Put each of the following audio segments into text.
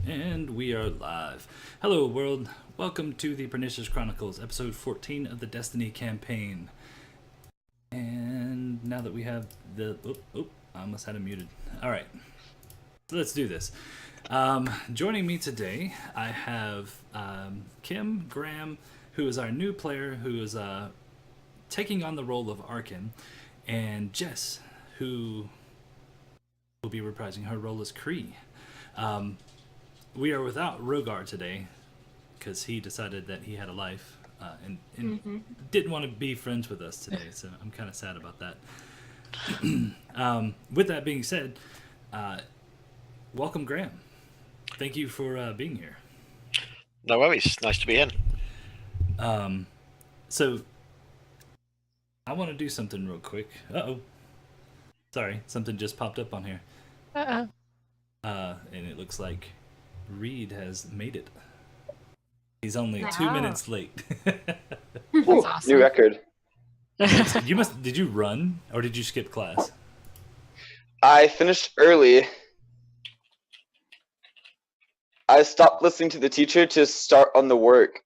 And we are live. Hello, world. Welcome to the Pernicious Chronicles, episode 14 of the Destiny campaign. And now that we have the... I almost had it muted. Alright. So let's do this. Joining me today, I have Kim Graham, who is our new player, who is taking on the role of Arken, and Jess, who will be reprising her role as Cree. We are without Rogar today because he decided that he had a life and didn't want to be friends with us today, so I'm kind of sad about that. With that being said, welcome, Graham. Thank you for being here. No worries. Nice to be in. So, I want to do something real quick. Uh-oh. Sorry, something just popped up on here. Uh-oh. And it looks like Reed has made it. He's only Wow. 2 minutes late. That's awesome. New record. Did you run or did you skip class? I finished early. I stopped listening to the teacher to start on the work.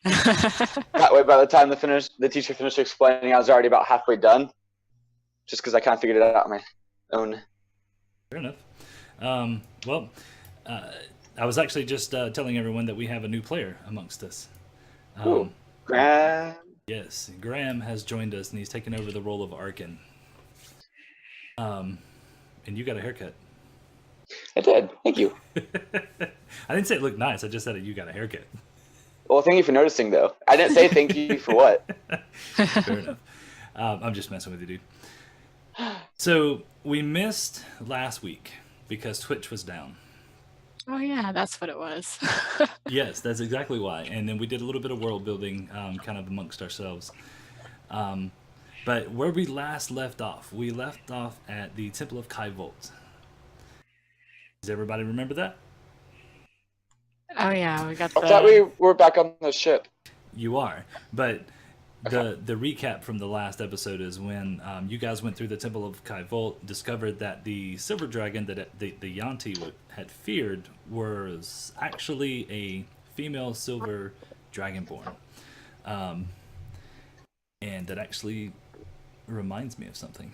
That way, by the time the teacher finished explaining, I was already about halfway done. Just because I kind of figured it out on my own. Fair enough. I was actually just telling everyone that we have a new player amongst us. Ooh, Graham. Yes, Graham has joined us, and he's taken over the role of Arken. And you got a haircut. I did. Thank you. I didn't say it looked nice. I just said you got a haircut. Well, thank you for noticing, though. I didn't say thank you for what. Fair enough. I'm just messing with you, dude. So we missed last week because Twitch was down. Oh yeah, that's what it was. Yes, that's exactly why. And then we did a little bit of world building kind of amongst ourselves. But where we last left off, we left off at the Temple of Kaivolt. Does everybody remember that? Oh yeah, we got I thought we were back on the ship. You are. But the recap from the last episode is when you guys went through the Temple of Kaivolt, discovered that the silver dragon that the Yanti had feared was actually a female silver dragonborn. And that actually reminds me of something.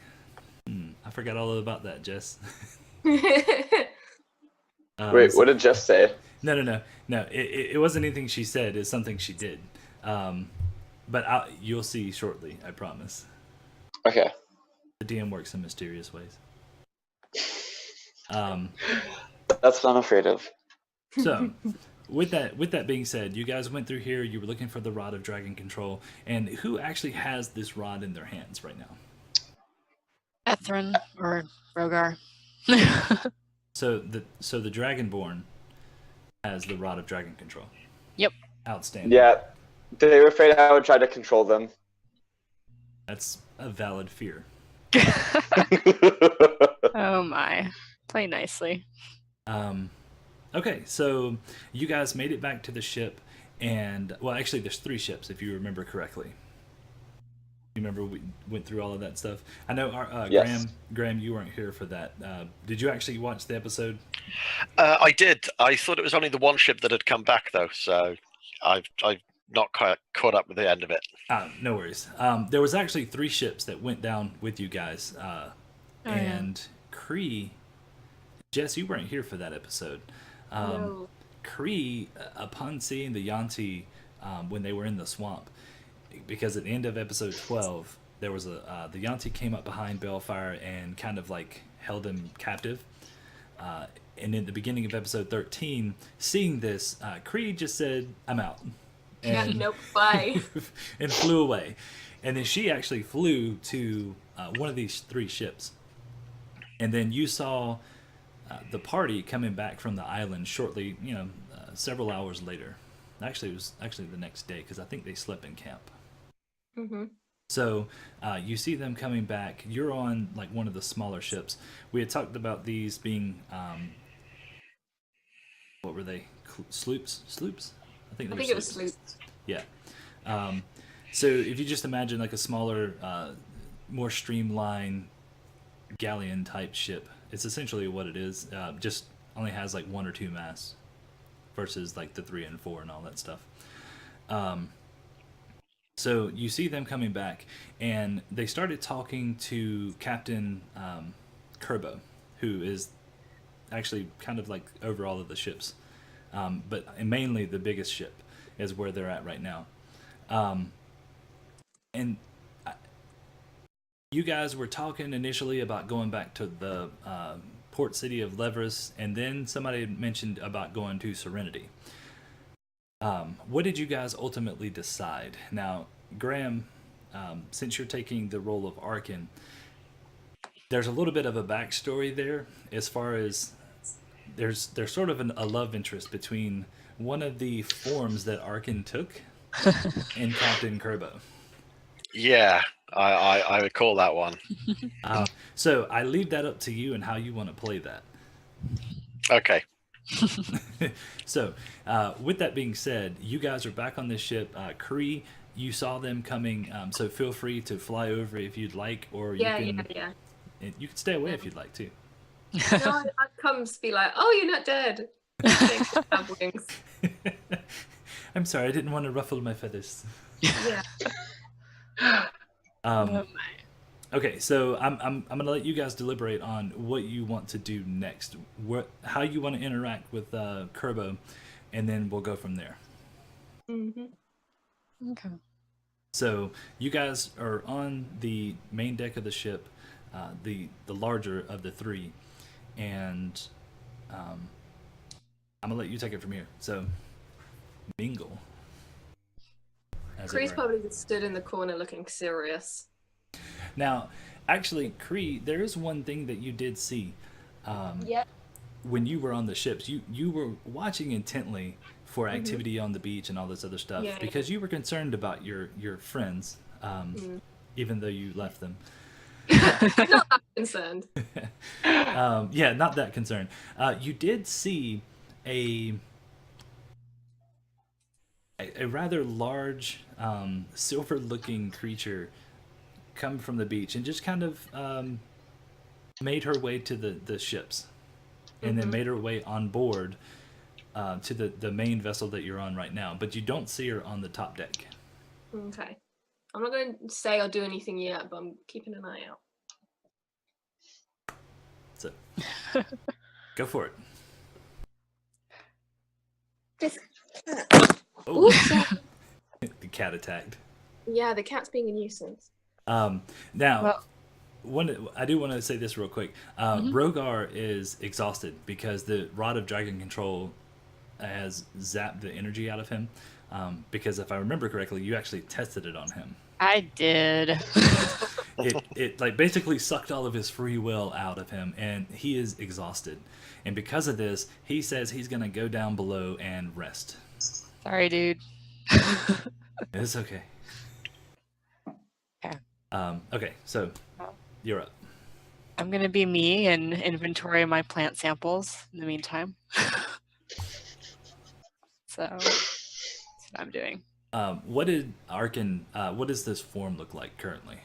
I forgot all about that, Jess. Wait, what did Jess say? No. It wasn't anything she said. It's something she did. But you'll see shortly, I promise. Okay. The DM works in mysterious ways. That's what I'm afraid of. So, with that being said, you guys went through here. You were looking for the Rod of Dragon Control, and who actually has this rod in their hands right now? Ethrin or Rogar. So the Dragonborn has the Rod of Dragon Control. Yep. Outstanding. Yeah. They were afraid I would try to control them. That's a valid fear. Oh my. Play nicely. Okay, so you guys made it back to the ship, and well, actually, there's 3 ships if you remember correctly. You remember we went through all of that stuff. I know, Yes. Graham, you weren't here for that. Did you actually watch the episode? I did. I thought it was only the one ship that had come back, though, so I've not quite caught up with the end of it. No worries. There was actually 3 ships that went down with you guys, and Cree. Jess, you weren't here for that episode. No. Cree, upon seeing the Yanti when they were in the swamp, because at the end of episode 12, there was the Yanti came up behind Balefire and kind of like held him captive. And in the beginning of episode 13, seeing this, Cree just said, "I'm out." And, Nope, bye. and flew away. And then she actually flew to one of these 3 ships. And then you saw the party coming back from the island shortly, several hours later. Actually, it was actually the next day because I think they slept in camp. Mm-hmm. So you see them coming back. You're on like one of the smaller ships. We had talked about these being, what were they? Sloops? I think it was Sloop. Yeah. So if you just imagine like a smaller, more streamlined galleon type ship, it's essentially what it is. Just only has like 1 or 2 masts versus like the 3 and 4 and all that stuff. So you see them coming back, and they started talking to Captain Kerbo, who is actually kind of like over all of the ships, but mainly the biggest ship is where they're at right now. And you guys were talking initially about going back to the port city of Leverus, and then somebody had mentioned about going to Serenity. What did you guys ultimately decide? Now, Graham, since you're taking the role of Arken, there's a little bit of a backstory there, as far as there's sort of a love interest between one of the forms that Arken took and Captain Kerbo. Yeah, I recall that one. So I leave that up to you and how you want to play that. Okay. So, with that being said, you guys are back on this ship. Kree, you saw them coming, so feel free to fly over if you'd like, or Yeah, you can yeah. you can stay away if you'd like to. No, I'd come to be like, oh, you're not dead. Have wings. I'm sorry, I didn't want to ruffle my feathers. Yeah. Oh my. Okay, so I'm gonna let you guys deliberate on what you want to do next, how you want to interact with Kerbo, and then we'll go from there. Mm-hmm. Okay. So you guys are on the main deck of the ship, the larger of the three, and I'm gonna let you take it from here. So mingle. as it Kree's were. probably just stood in the corner looking serious. Now, actually, Kree, there is one thing that you did see. When you were on the ships, you were watching intently for activity on the beach and all this other stuff, Yeah, because you were concerned about your friends, even though you left them. Not that concerned. Yeah, not that concerned. You did see a rather large, silver-looking creature come from the beach and just kind of made her way to the ships, and then made her way on board to the main vessel that you're on right now. But you don't see her on the top deck. Okay. I'm not going to say or do anything yet, but I'm keeping an eye out. So, go for it. Oh, the cat attacked. Yeah, the cat's being a nuisance. Now, Well- I do want to say this real quick. Rogar is exhausted because the Rod of Dragon Control has zapped the energy out of him. Because if I remember correctly, you actually tested it on him. I did. It like basically sucked all of his free will out of him, and he is exhausted. And because of this, he says he's gonna go down below and rest. Sorry, dude. It's okay. Okay. Okay, so you're up. I'm gonna be me and inventory my plant samples in the meantime. So that's what I'm doing. What did Arken? What does this form look like currently?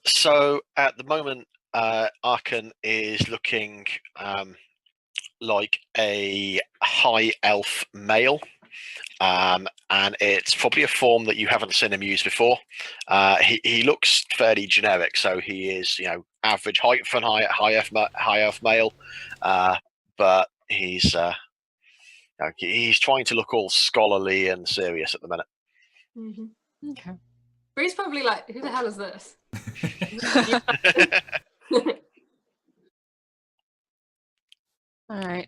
So at the moment, Arken is looking like a high elf male, and it's probably a form that you haven't seen him use before. He looks fairly generic, so he is, average height for an high elf male, but he's trying to look all scholarly and serious at the minute. Mm-hmm. Okay. Bree's probably like, who the hell is this? All right.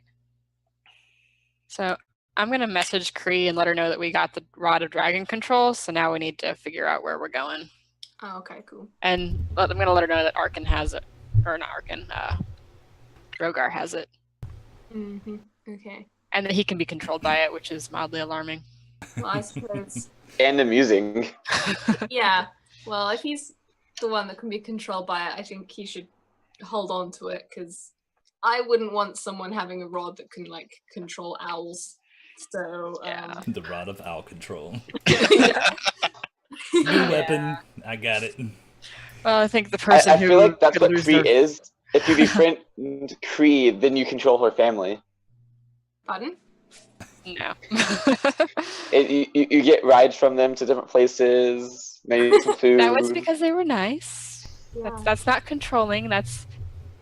So I'm gonna message Kree and let her know that we got the Rod of Dragon Control. So now we need to figure out where we're going. Oh, okay, cool. And I'm gonna let her know that Arken has it, or not Arken. Rogar has it, Mm-hmm. Okay. and that he can be controlled by it, which is mildly alarming. Well, I suppose. And amusing. Yeah. Well, if he's the one that can be controlled by it, I think he should hold on to it, because I wouldn't want someone having a rod that can control owls. So Yeah. The Rod of Owl Control. yeah. New weapon. I got it. Well, I think the person I who feel like that's could what lose Kree their- is. If you befriend Kree, then you control her family. Pardon? No. You get rides from them to different places, maybe some food. That was because they were nice. Yeah. That's not controlling. That's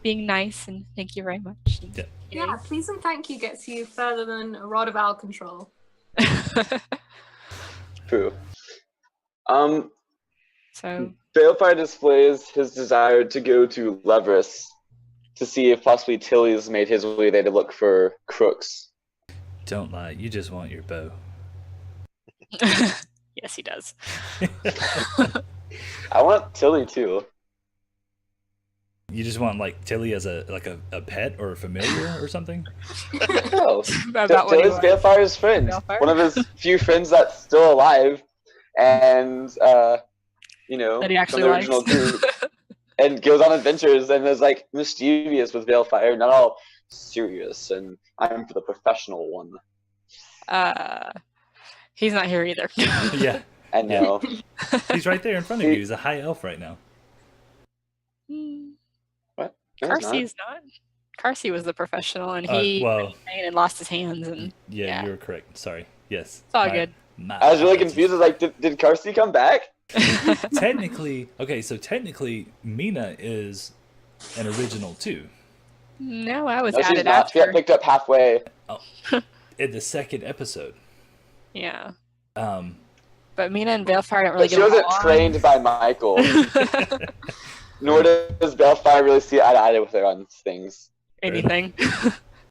being nice and thank you very much. Yeah. Yeah, please and thank you gets you further than a rod of owl control. True. So Balefire displays his desire to go to Leverus to see if possibly Tilly's made his way there to look for crooks. Don't lie. You just want your bow. yes, he does. I want Tilly too. You just want like Tilly as a pet or a familiar or something? No. About what he Tilly's was. Balefire's friend. Balefire? One of his few friends that's still alive. And, you know, That he actually from the likes. original group. And goes on adventures and is like mischievous with Balefire, not all serious. And I'm for the professional one. He's not here either. Yeah. I know. He's right there in front of you. He's a high elf right now. What? No, he's not. Carsey's not. Carsey was the professional, and he well, ran and lost his hands, and yeah, Yeah. you're correct. Sorry. Yes. it's all good. I was really confused. I was like, did Carsey come back? Technically, okay, so technically, Mina is an original too. No, I was No, she's added not. She got after. picked up halfway. In the second episode. Yeah, Um, but Mina and Balefire don't really But she get wasn't along. trained by Michael. Nor does Balefire really see eye to eye with her on things. anything.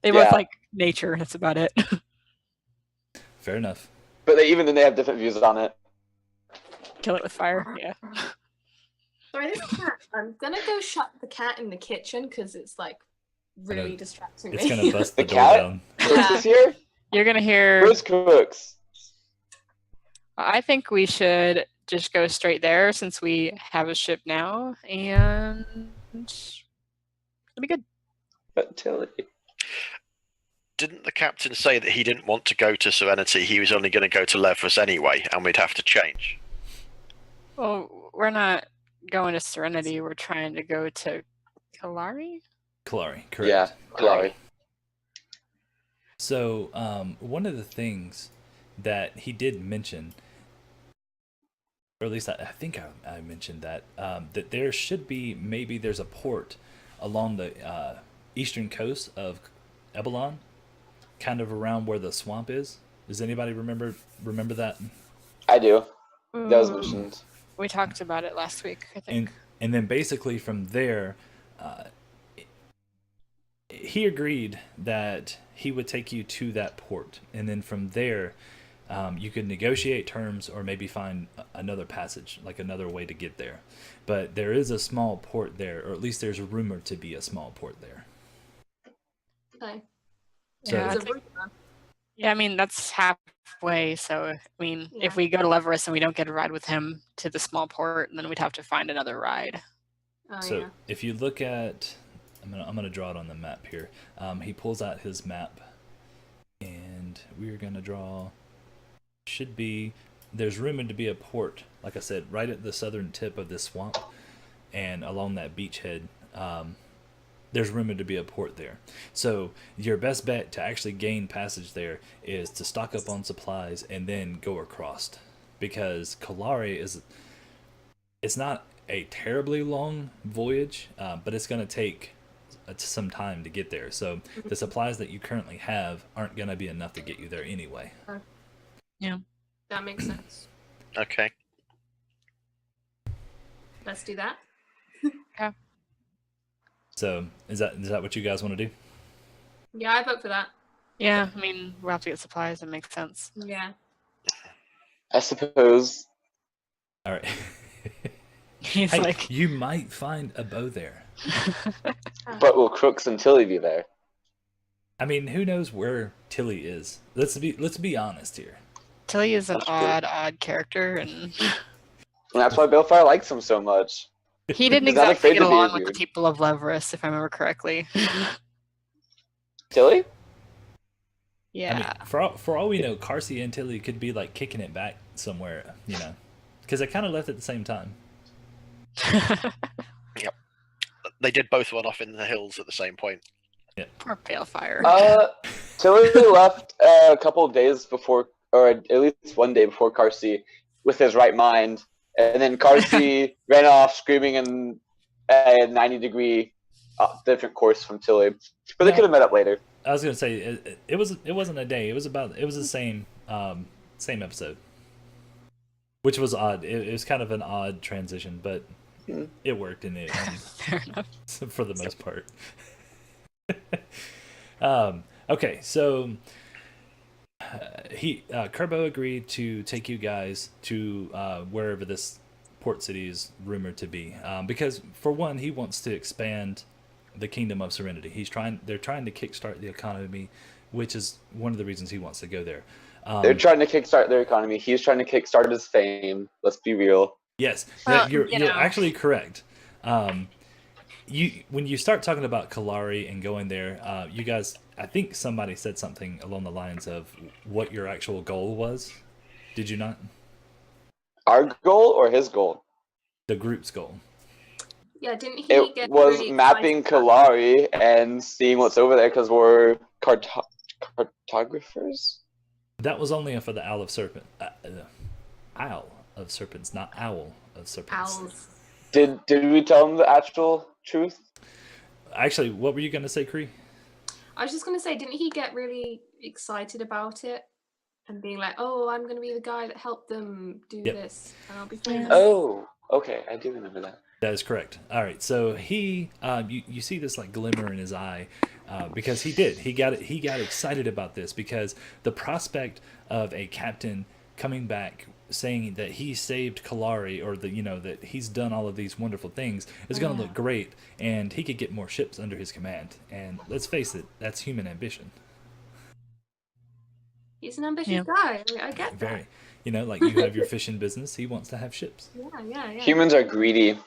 They both Yeah. like nature. That's about it. fair enough. But even then, they have different views on it. Kill it with fire. Yeah. Sorry, this cat. I'm gonna go shut the cat in the kitchen because it's like really know. distracting It's me. gonna bust the The door cat? down. Crooks is here? You're gonna hear. Where's Crooks? I think we should just go straight there since we have a ship now, and it'll be good. But Tilly. Didn't the captain say that he didn't want to go to Serenity? He was only going to go to Leverus anyway, and we'd have to change. Well, we're not going to Serenity. We're trying to go to Kilari. Kilari, correct. Yeah, Kilari. So, one of the things that he did mention, or at least I think I mentioned that, that there should be, maybe there's a port along the eastern coast of Ebelon, kind of around where the swamp is. Does anybody remember that? I do. That was Ooh, mentioned. we talked about it last week, I think. And then basically from there, he agreed that he would take you to that port, and then from there, you could negotiate terms or maybe find another passage, like another way to get there. But there is a small port there, or at least there's rumored to be a small port there. Okay. So Yeah, I It's a think- rumor. Yeah, I mean, that's halfway. So, I mean, Yeah. if we go to Leverus and we don't get a ride with him to the small port, then we'd have to find another ride. Oh, So yeah. if you look at, I'm gonna draw it on the map here. He pulls out his map, and we're gonna draw. Should be, there's rumored to be a port, like I said, right at the southern tip of this swamp, and along that beachhead. There's rumored to be a port there. So your best bet to actually gain passage there is to stock up on supplies and then go across, because Kilari it's not a terribly long voyage, but it's going to take some time to get there. So the supplies that you currently have aren't going to be enough to get you there anyway. That makes sense. Okay. Let's do that. So is that what you guys want to do? Yeah, I vote for that. Yeah, I mean, we'll have to get supplies. It makes sense. Yeah. I suppose. All right. He's Hey, like, you might find a bow there. But will Crooks and Tilly be there? I mean, who knows where Tilly is? Let's be honest here. Tilly is an That's true. odd character, and And that's why Balefire likes him so much. he didn't He's not exactly afraid get to be along with with the you. people of Leverus, if I remember correctly. Tilly? Yeah. I mean, for all we know, Carsey and Tilly could be like kicking it back somewhere, you know, because they kind of left at the same time. They did both run off in the hills at the same point. Poor Balefire. Tilly left a couple of days before, or at least one day before Carsey, with his right mind, and then Carsey ran off screaming in a 90-degree different course from Tilly. But they could have met up later. I was gonna say it wasn't a day. It was the same episode, which was odd. It was kind of an odd transition, but it worked in it Fair enough. for the most part. Okay, so Kerbo agreed to take you guys to wherever this port city is rumored to be, because for one, he wants to expand the Kingdom of Serenity. They're trying to kickstart the economy, which is one of the reasons he wants to go there. They're trying to kickstart their economy. He's trying to kickstart his fame. Let's be real. Yes, Well, you're you know. actually correct. When you start talking about Kilari and going there, you guys, I think somebody said something along the lines of what your actual goal was. Did you not? Our goal or his goal? The group's goal. Yeah, didn't he It get was really mapping excited? Kilari and seeing what's over there because we're cartographers. That was only for the Isle of Serpent. Isle of Serpents, not Owl of Serpents. Owls. Did we tell him the actual truth? Actually, what were you going to say, Kree? I was just gonna say, didn't he get really excited about it and being like, "Oh, I'm gonna be the guy that helped them do Yep. this, and I'll be famous." Oh, okay, I do remember that. That is correct. All right, so he, you see this like glimmer in his eye, because he got excited about this because the prospect of a captain coming back saying that he saved Kilari, or that he's done all of these wonderful things, is going to look great, and he could get more ships under his command. And let's face it, that's human ambition. He's an ambitious Yeah. guy. I get that. Very, like you have your fishing business, he wants to have ships. Yeah. Humans are greedy.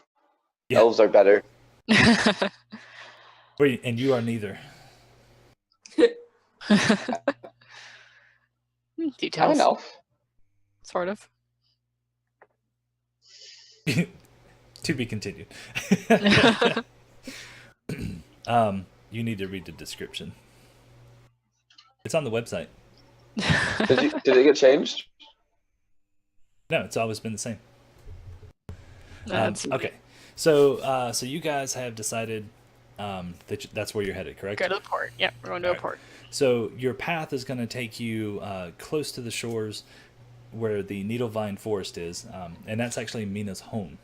Yeah. Elves are better. And you are neither. I'm Details. an elf. Sort of. To be continued. You need to read the description. It's on the website. Did it get changed? No, it's always been the same. That's Okay, so you guys have decided that's where you're headed, correct? Go to the port. Yep, we're going to a Alright. port. So your path is going to take you close to the shores where the Needlevine Forest is, and that's actually Mina's home.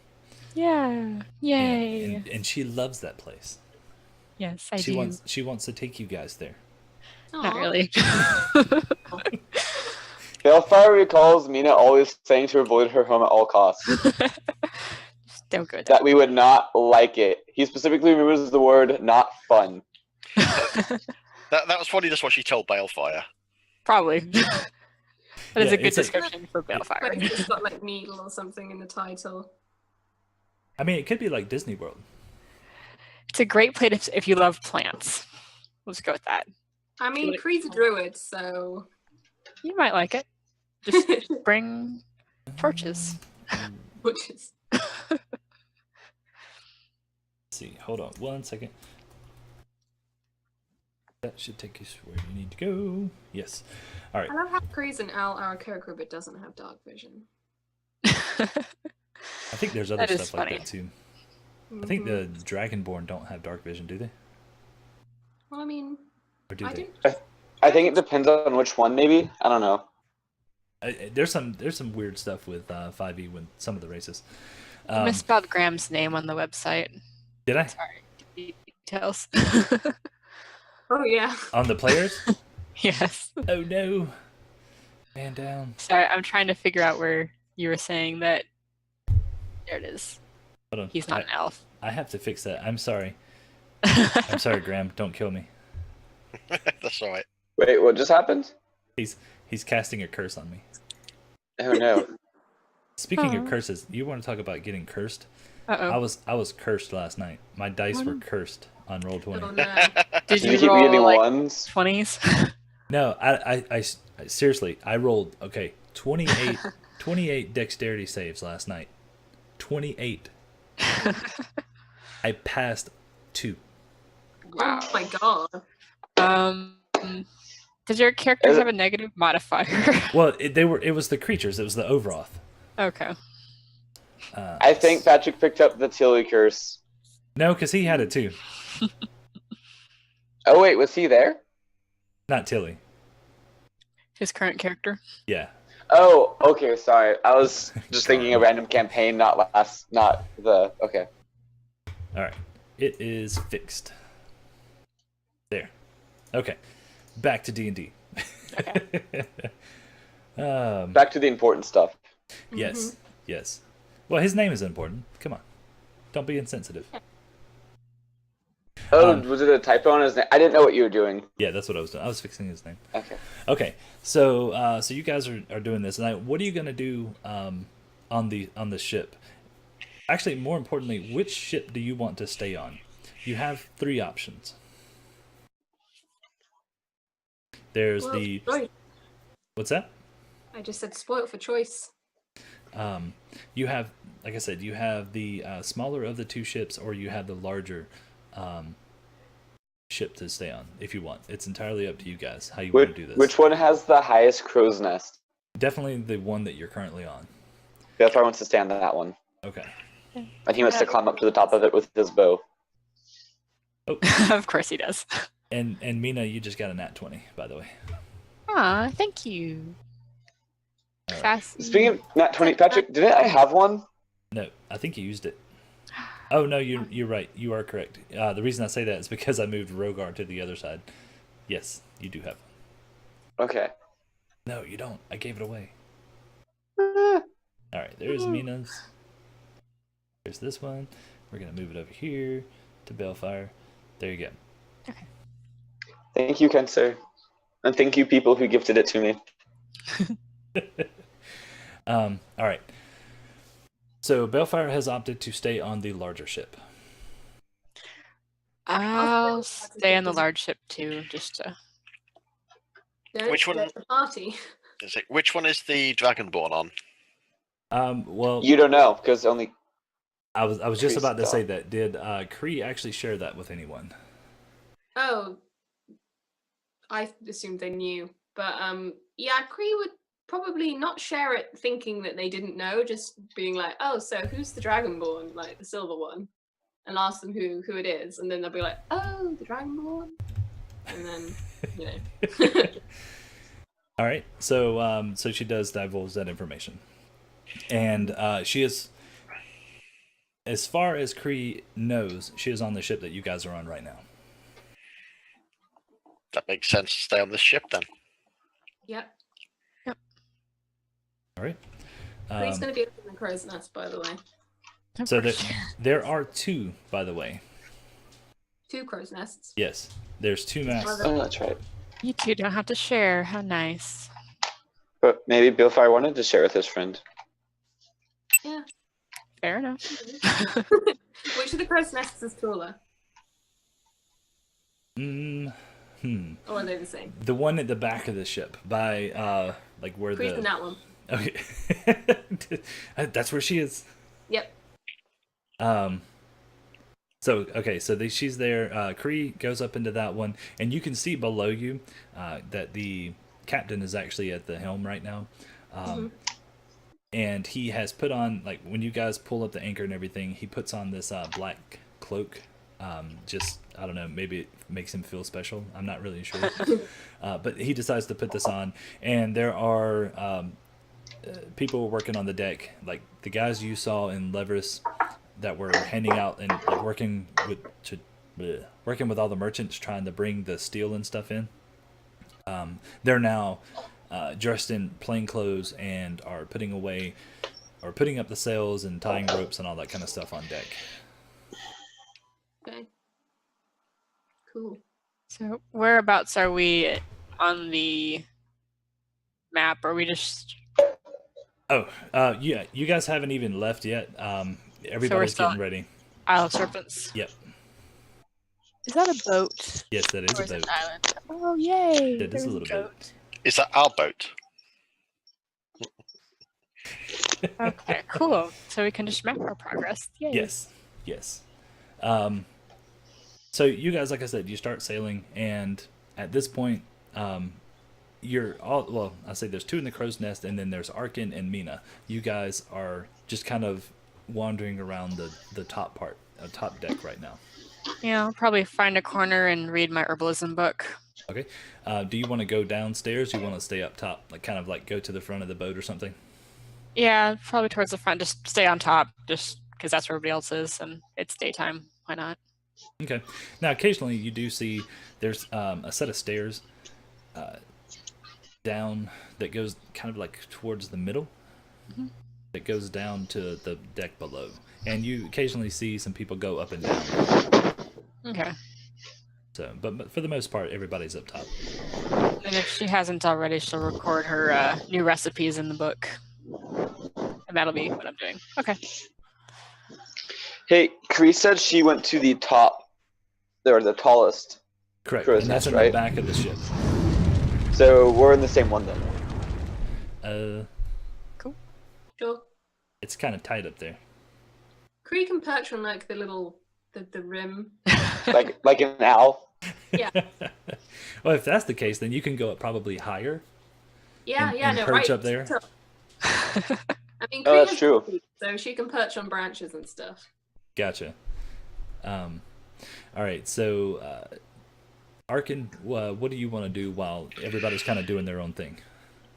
Yeah. Yay. And she loves that place. Yes, I she do. she wants to take you guys there. Not Aw. really. Balefire recalls Mina always saying to avoid her home at all costs. Just don't go there. That we would not like it. He specifically remembers the word "not fun." That was probably just what she told Balefire. Probably. That is Yeah, a good it's a- description for But Balefire. it's got like needle or something in the title. I mean, it could be like Disney World. It's a great place if you love plants. Let's go with that. I mean, Creed's a druid, so You might like it. Just bring torches. which is Let's see, hold on 1 second. That should take us where you need to go. Yes. All right. I love how Creed's an owl Aarakocra but doesn't have dark vision. I think there's other That is stuff like funny. that too. I think Mhm. the Dragonborn don't have dark vision, do they? Well, I mean, Or do I they? do. I think it depends on which one. Maybe I don't know. There's some weird stuff with 5e with some of the races. I misspelled Graham's name on the website. Did I? Sorry. Details. Oh yeah. On the players? Yes. Oh no. Man down. Sorry, I'm trying to figure out where you were saying that. There it is. Hold on. He's not an elf. I have to fix that. I'm sorry. I'm sorry, Graham. Don't kill me. That's all right. Wait, what just happened? He's casting a curse on me. Oh no. Speaking of Aw. curses, you want to talk about getting cursed? Uh-oh. I was cursed last night. My dice were cursed on roll 20. Oh no. Did Did you you keep roll getting like ones? 20s? No, I seriously, I rolled 28 dexterity saves last night. 28. I passed 2. Wow. Oh my god. Does your character Is it- have a negative modifier? Well, it was the creatures. It was the Ovroth. Okay. I think Patrick picked up the Tilly curse. No, because he had it too. Oh wait, was he there? Not Tilly. His current character. Yeah. Oh, okay, sorry. I was just thinking a random campaign, not the. Okay. All right. It is fixed. There. Okay. Back to D&D. Okay. Back to the important stuff. Yes. Yes. Well, his name is important. Come on. Don't be insensitive. Oh, was it a typo on his name? I didn't know what you were doing. Yeah, that's what I was doing. I was fixing his name. Okay. Okay. So you guys are doing this. Now, what are you going to do on the ship? Actually, more importantly, which ship do you want to stay on? You have 3 options. There's Spoiled the... for choice. What's that? I just said spoiled for choice. You have, like I said, you have the smaller of the 2 ships, or you have the larger ship to stay on, if you want. It's entirely up to you guys how you want to do this. Which one has the highest crow's nest? Definitely the one that you're currently on. Belfar wants to stay on that one, Okay. and he wants to climb up to the top of it with his bow. Oh, Of course he does. and Mina, you just got a nat 20, by the way. Aw, thank you. All right. Sassy. Speaking of nat 20, Patrick, didn't I have one? No, I think you used it. Oh no, you're right. You are correct. The reason I say that is because I moved Rogar to the other side. Yes, you do have one. Okay. No, you don't. I gave it away. Ah, All right, there's Mina's. There's this one. We're gonna move it over here to Balefire. There you go. Thank you, kind sir. And thank you, people who gifted it to me. All right. So Balefire has opted to stay on the larger ship. I'll stay on the large ship too, just to. Don't Which one? split the party. Is it, which one is the Dragonborn on? Well, You don't know, because only. I was just about to Kree say that. Did Kree actually share that with anyone? Oh, I assumed they knew, but yeah, Kree would probably not share it, thinking that they didn't know, just being like, "Oh, so who's the Dragonborn, like the silver one?" and ask them who it is, and then they'll be like, "Oh, the Dragonborn," and then you know. All right. So so she does divulge that information, and she is, as far as Kree knows, she is on the ship that you guys are on right now. That makes sense to stay on this ship then. Yep. All right. Kree's going to be up in the crow's nest, by the way. So there are 2, by the way. 2 crow's nests. Yes, there's 2 maps. Oh, that's right. You two don't have to share. How nice. But maybe Balefire wanted to share with his friend. Yeah. Fair enough. Which of the crow's nests is taller? Or are they the same? The one at the back of the ship, by like where Kree's in the. that one. Okay. That's where she is. Yep. So okay, so she's there. Kree goes up into that one, and you can see below you that the captain is actually at the helm right now, and he has put on, like, when you guys pull up the anchor and everything, he puts on this black cloak. Just, I don't know, maybe it makes him feel special. I'm not really sure, but he decides to put this on, and there are people working on the deck, like the guys you saw in Leverus that were handing out and like working with all the merchants trying to bring the steel and stuff in. They're now dressed in plain clothes and are putting away or putting up the sails and tying ropes and all that kind of stuff on deck. Okay. Cool. So whereabouts are we on the map? Are we just? Oh, yeah, you guys haven't even left yet. Everybody's still getting ready. Isle of Serpents. Yep. Is that a boat? Yes, that is Or a is it boat. an island? Oh, yay! That is There's a little boat. Is that our boat? Okay, cool. So we can just map our progress. Yay. Yes, yes. So you guys, like I said, you start sailing, and at this point, you're all, well, I say there's 2 in the crow's nest, and then there's Arken and Mina. You guys are just kind of wandering around the top part, top deck right now. Yeah, I'll probably find a corner and read my herbalism book. Okay. Do you want to go downstairs? Or do you want to stay up top, like kind of like go to the front of the boat or something? Yeah, probably towards the front. Just stay on top, just because that's where everybody else is, and it's daytime. Why not? Okay. Now, occasionally you do see there's a set of stairs down that goes kind of like towards the middle. Mm-hmm. That goes down to the deck below, and you occasionally see some people go up and down. Okay. So, but for the most part, everybody's up top. And if she hasn't already, she'll record her new recipes in the book, and that'll be what I'm doing. Okay. Hey, Kree said she went to the top, or the tallest. Correct, crow's and that's nest, in right? the back of the ship. So we're in the same one then. Sure. It's kind of tight up there. Kree can perch on like the little the rim. like an owl. Yeah. Well, if that's the case, then you can go up probably higher. Yeah, And no, perch right. up there. I mean, Oh, Kree that's has true. feet, so she can perch on branches and stuff. Gotcha. All right, so Arken, what do you want to do while everybody's kind of doing their own thing?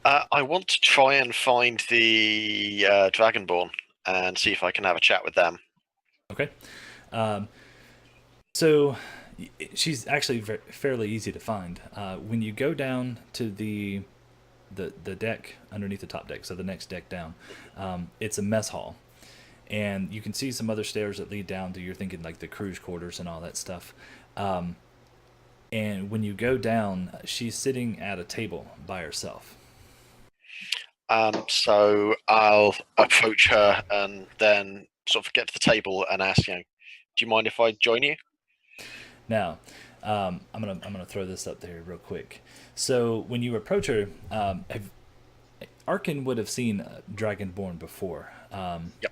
I want to try and find the Dragonborn and see if I can have a chat with them. Okay. So she's actually fairly easy to find. When you go down to the deck underneath the top deck, so the next deck down, it's a mess hall. And you can see some other stairs that lead down to, you're thinking like the crew's quarters and all that stuff. And when you go down, she's sitting at a table by herself. So I'll approach her and then sort of get to the table and ask, do you mind if I join you? Now, I'm gonna throw this up there real quick. So when you approach her, Arken would have seen Dragonborn before. Yep.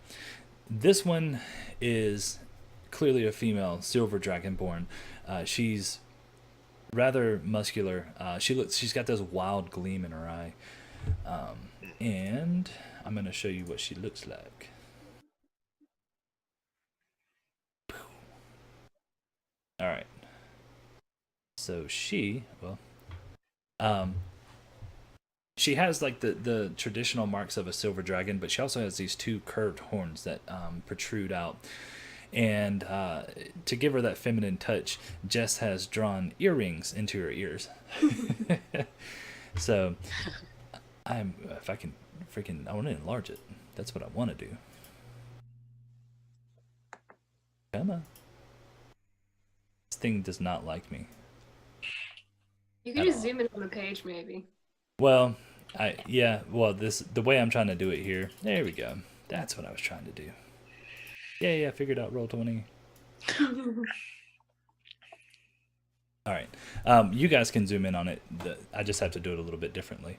This one is clearly a female Silver Dragonborn. She's rather muscular. She's got this wild gleam in her eye. And I'm gonna show you what she looks like. All right. So she has like the traditional marks of a silver dragon, but she also has these 2 curved horns that protrude out. And to give her that feminine touch, Jess has drawn earrings into her ears. So if I can I want to enlarge it. That's what I want to do. Come on. This thing does not like me. You can just zoom in on the page, maybe. Well, the way I'm trying to do it here. There we go. That's what I was trying to do. Yeah, figured out roll 20. All right. You guys can zoom in on it. I just have to do it a little bit differently.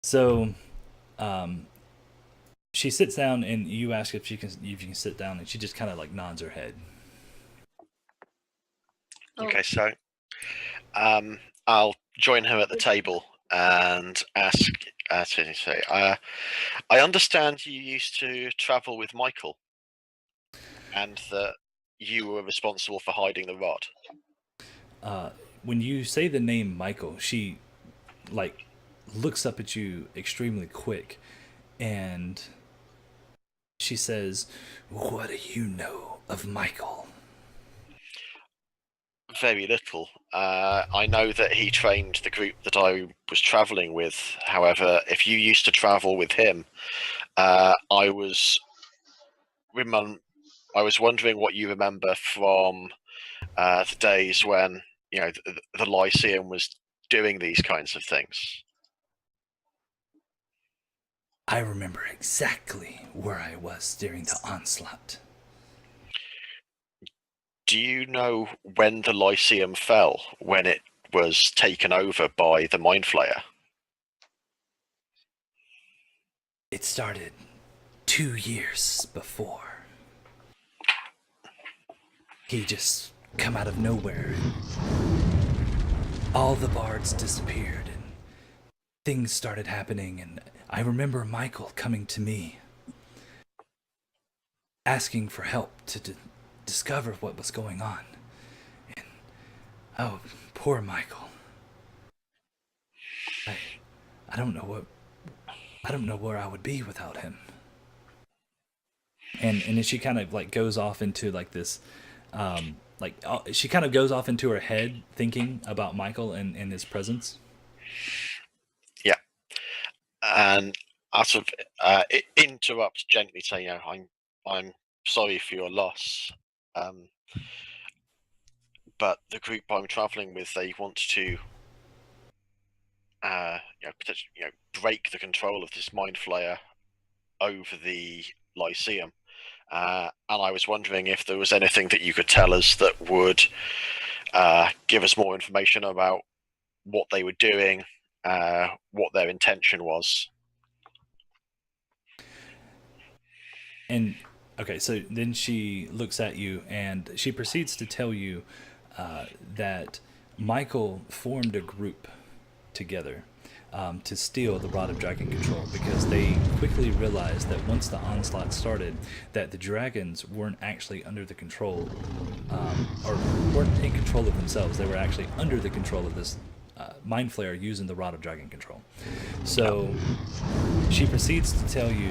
So, she sits down, and you ask if you can sit down, and she just kind of like nods her head. Okay, so I'll join her at the table and ask. I understand you used to travel with Michael, and that you were responsible for hiding the rod. When you say the name Michael, she looks up at you extremely quick, and she says, "What do you know of Michael?" Very little. I know that he trained the group that I was traveling with. However, if you used to travel with him, I was wondering what you remember from the days when the Lyceum was doing these kinds of things. I remember exactly where I was during the onslaught. Do you know when the Lyceum fell, when it was taken over by the Mind Flayer? It started 2 years before. He just come out of nowhere. All the bards disappeared, and things started happening, and I remember Michael coming to me, asking for help to discover what was going on. And, oh, poor Michael. I don't know where I would be without him. And then she kind of like goes off into like this, she kind of goes off into her head thinking about Michael and his presence. Yeah, and out of it interrupts gently, saying, I'm sorry for your loss, but the group I'm traveling with, they want to potentially, break the control of this mind flayer over the Lyceum. And I was wondering if there was anything that you could tell us that would give us more information about what they were doing, what their intention was. And okay, so then she looks at you and she proceeds to tell you that Michael formed a group together to steal the Rod of Dragon Control, because they quickly realized that once the onslaught started, that the dragons weren't actually under the control, or weren't in control of themselves. They were actually under the control of this mind flayer using the Rod of Dragon Control. So she proceeds to tell you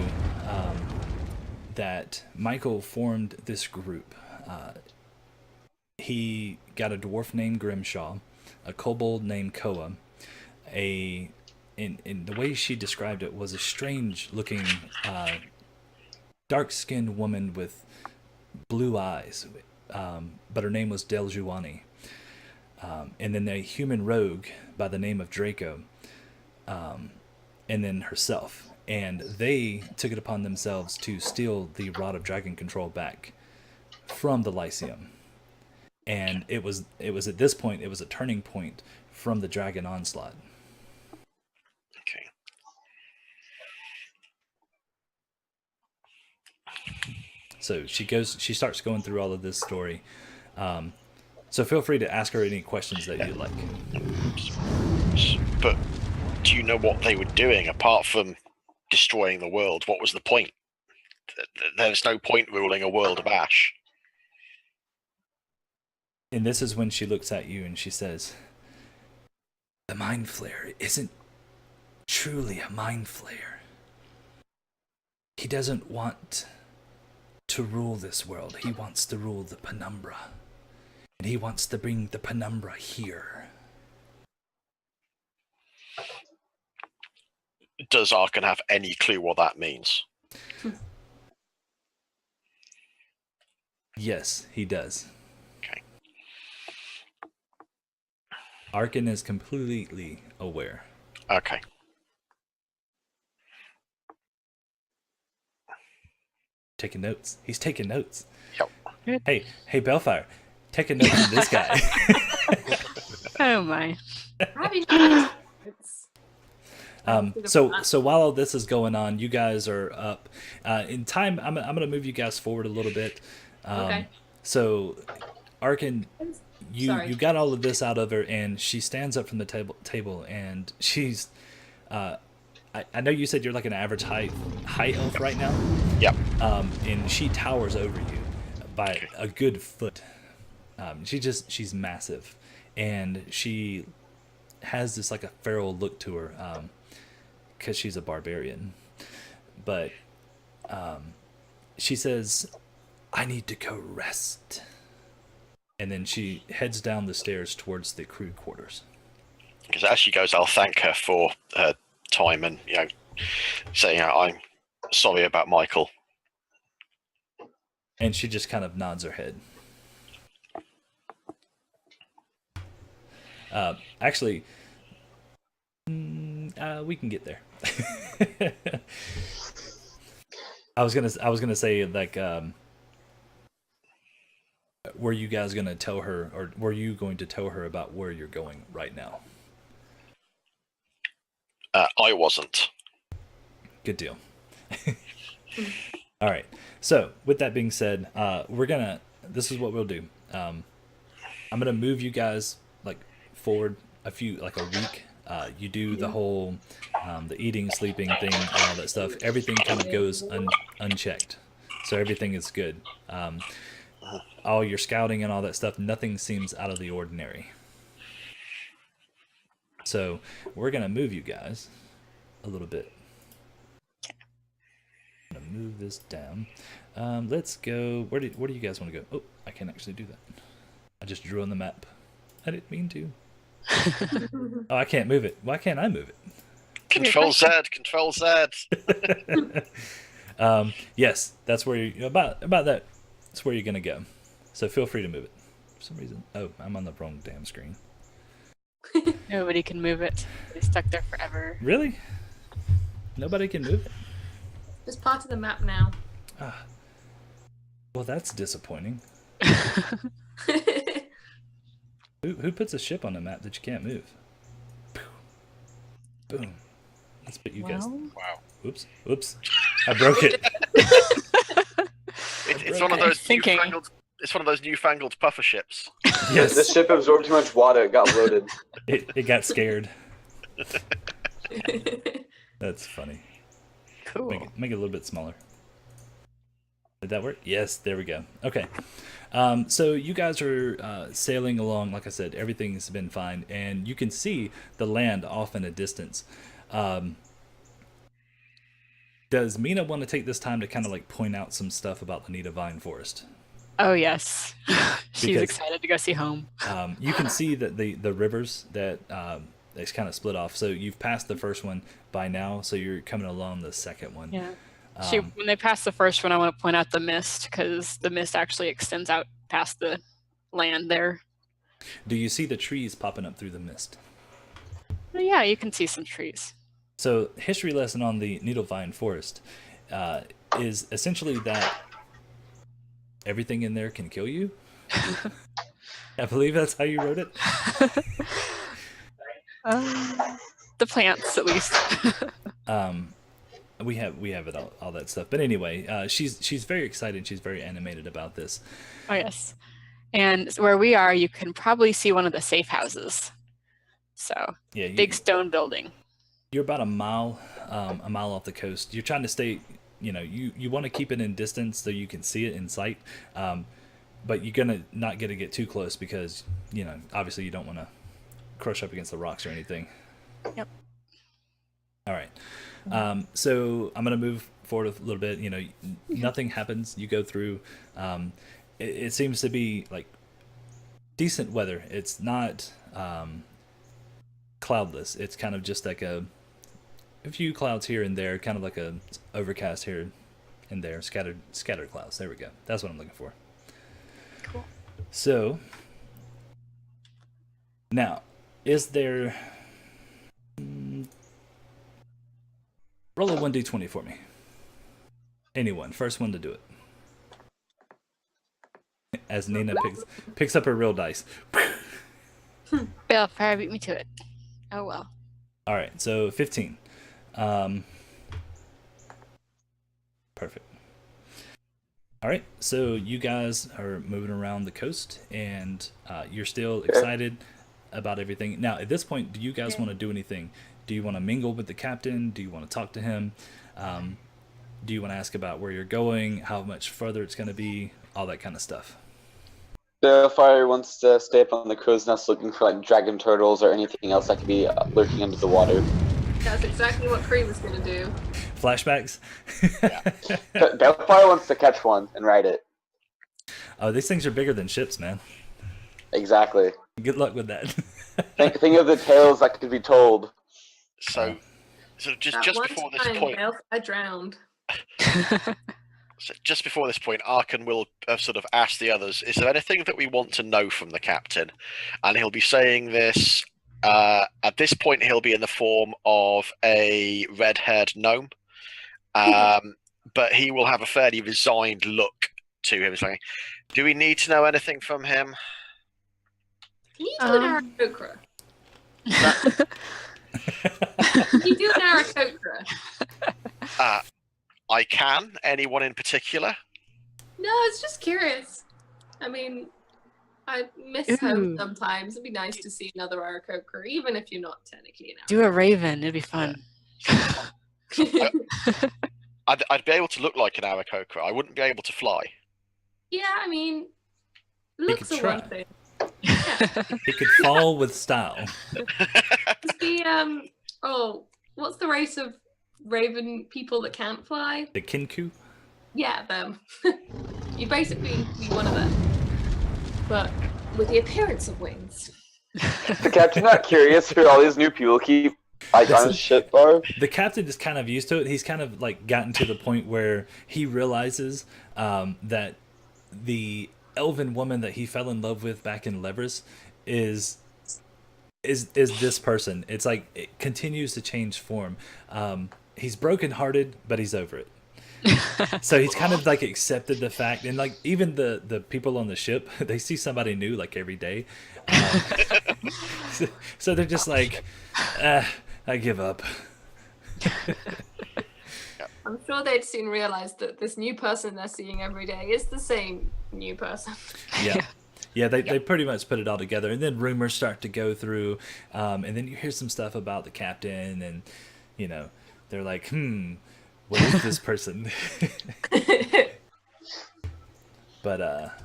that Michael formed this group. He got a dwarf named Grimshaw, a kobold named Koa, in the way she described it was a strange looking dark skinned woman with blue eyes, but her name was Deljuani, and then a human rogue by the name of Draco, and then herself, and they took it upon themselves to steal the Rod of Dragon Control back from the Lyceum. And it was at this point, it was a turning point from the Dragon Onslaught. Okay. So she starts going through all of this story. So feel free to ask her any questions that you'd like. But do you know what they were doing apart from destroying the world? What was the point? There's no point ruling a world of ash. And this is when she looks at you and she says, the mind flayer isn't truly a mind flayer. He doesn't want to rule this world. He wants to rule the penumbra. And he wants to bring the penumbra here. Does Arken have any clue what that means? Yes, he does. Okay. Arken is completely aware. Okay. Taking notes. He's taking notes. Yep. Hey, Bellfire, take a note from this guy. Oh my. Having fun. So while all this is going on, you guys are up. In time, I'm gonna move you guys forward a little bit. Okay. So, Arken, Sorry. you got all of this out of her, and she stands up from the table, and she's. I know you said you're like an average height elf right now. Yep. And she towers over you by a good foot. She's massive, and she has this like a feral look to her, because she's a barbarian. But she says, I need to go rest. And then she heads down the stairs towards the crew quarters. Because as she goes, I'll thank her for her time and say, I'm sorry about Michael. And she just kind of nods her head. Actually, we can get there. I was gonna say, like, were you guys gonna tell her, or were you going to tell her about where you're going right now? I wasn't. Good deal. All right. So with that being said, this is what we'll do. I'm gonna move you guys like forward a week You do the whole the eating, sleeping thing, and all that stuff. Everything kind of goes unchecked, so everything is good. All your scouting and all that stuff, nothing seems out of the ordinary. So we're gonna move you guys a little bit. I'm gonna move this down. Let's go. Where do you guys want to go? Oh, I can actually do that. I just drew on the map. I didn't mean to. Oh, I can't move it. Why can't I move it? Control Z. Control Z. Yes, that's where you about that. That's where you're gonna go. So feel free to move it. For some reason, oh, I'm on the wrong damn screen. Nobody can move it. It's stuck there forever. Really? Nobody can move it? It's part of the map now. Ah. Well, that's disappointing. Who puts a ship on a map that you can't move? Boom. Let's put you guys. Wow. Oops. I broke it. It's one of those newfangled. It's one of those newfangled puffer ships. Yes. The ship absorbed too much water. It got bloated. It got scared. That's funny. Cool. Make it a little bit smaller. Did that work? Yes, there we go. Okay. So you guys are sailing along. Like I said, everything's been fine, and you can see the land off in a distance. Does Mina want to take this time to kind of like point out some stuff about the Nita Vine Forest? Oh yes, she's Because, excited to go see home. You can see that the rivers that it's kind of split off. So you've passed the first one by now, so you're coming along the second one. Yeah. When they pass the first one, I want to point out the mist, because the mist actually extends out past the land there. Do you see the trees popping up through the mist? Well, yeah, you can see some trees. So history lesson on the Needlevine Forest is essentially that everything in there can kill you. I believe that's how you wrote it. The plants, at least. We have it all that stuff. But anyway, she's very excited. She's very animated about this. Oh yes, and where we are, you can probably see one of the safe houses. So yeah, big stone building. You're about a mile off the coast. You're trying to stay. You want to keep it in distance so you can see it in sight. But you're gonna not get too close because obviously you don't want to crush up against the rocks or anything. Yep. All right. So I'm going to move forward a little bit. Nothing happens. You go through. It seems to be like decent weather. It's not cloudless. It's kind of just like a few clouds here and there, kind of like a overcast here and there, scattered clouds. There we go. That's what I'm looking for. Cool. So now, is there... Roll a 1d20 for me. Anyone. First one to do it. As Nina picks up her real dice. Balefire beat me to it. Oh well. Alright, so 15. Perfect. Alright, so you guys are moving around the coast, and you're still excited about everything. Now, at this point, do you guys want to do anything? Do you want to mingle with the captain? Do you want to talk to him? Do you want to ask about where you're going, how much further it's going to be, all that kind of stuff? Balefire wants to stay up on the crow's nest looking for like dragon turtles or anything else that could be lurking under the water. That's exactly what Cree was going to do. Flashbacks? Balefire wants to catch one and ride it. Oh, these things are bigger than ships, man. Exactly. Good luck with that. think of the tales that could be told. So just before this point, I drowned. So just before this point, Arken will sort of ask the others, is there anything that we want to know from the captain? And he'll be saying this, at this point he'll be in the form of a red-haired gnome. But he will have a fairly resigned look to him. He's like, do we need to know anything from him? Can you do an Aarakocra? Can you do an Aarakocra? I can. Anyone in particular? No, I was just curious. I mean, I miss home Ooh. sometimes. It'd be nice to see another Aarakocra, even if you're not technically an Do a raven. It'd be fun. Aarakocra. I'd be able to look like an Aarakocra. I wouldn't be able to fly. Yeah, I mean, He looks could are one try. thing. He could fall with style. It's the what's the race of raven people that can't fly? The Kinku. Yeah, them. You basically be one of them, but with the appearance of wings. The captain not curious who all these new people keep like on his ship are? The captain is kind of used to it. He's kind of like gotten to the point where he realizes that the elven woman that he fell in love with back in Levers is this person. It's like it continues to change form. He's brokenhearted, but he's over it. So he's kind of like accepted the fact, and like even the people on the ship, they see somebody new like every day. So they're just like, I give up. I'm sure they'd soon realize that this new person they're seeing every day is the same new person. Yeah, they pretty much put it all together, and then rumors start to go through, and then you hear some stuff about the captain, and you know they're like, what is this person? But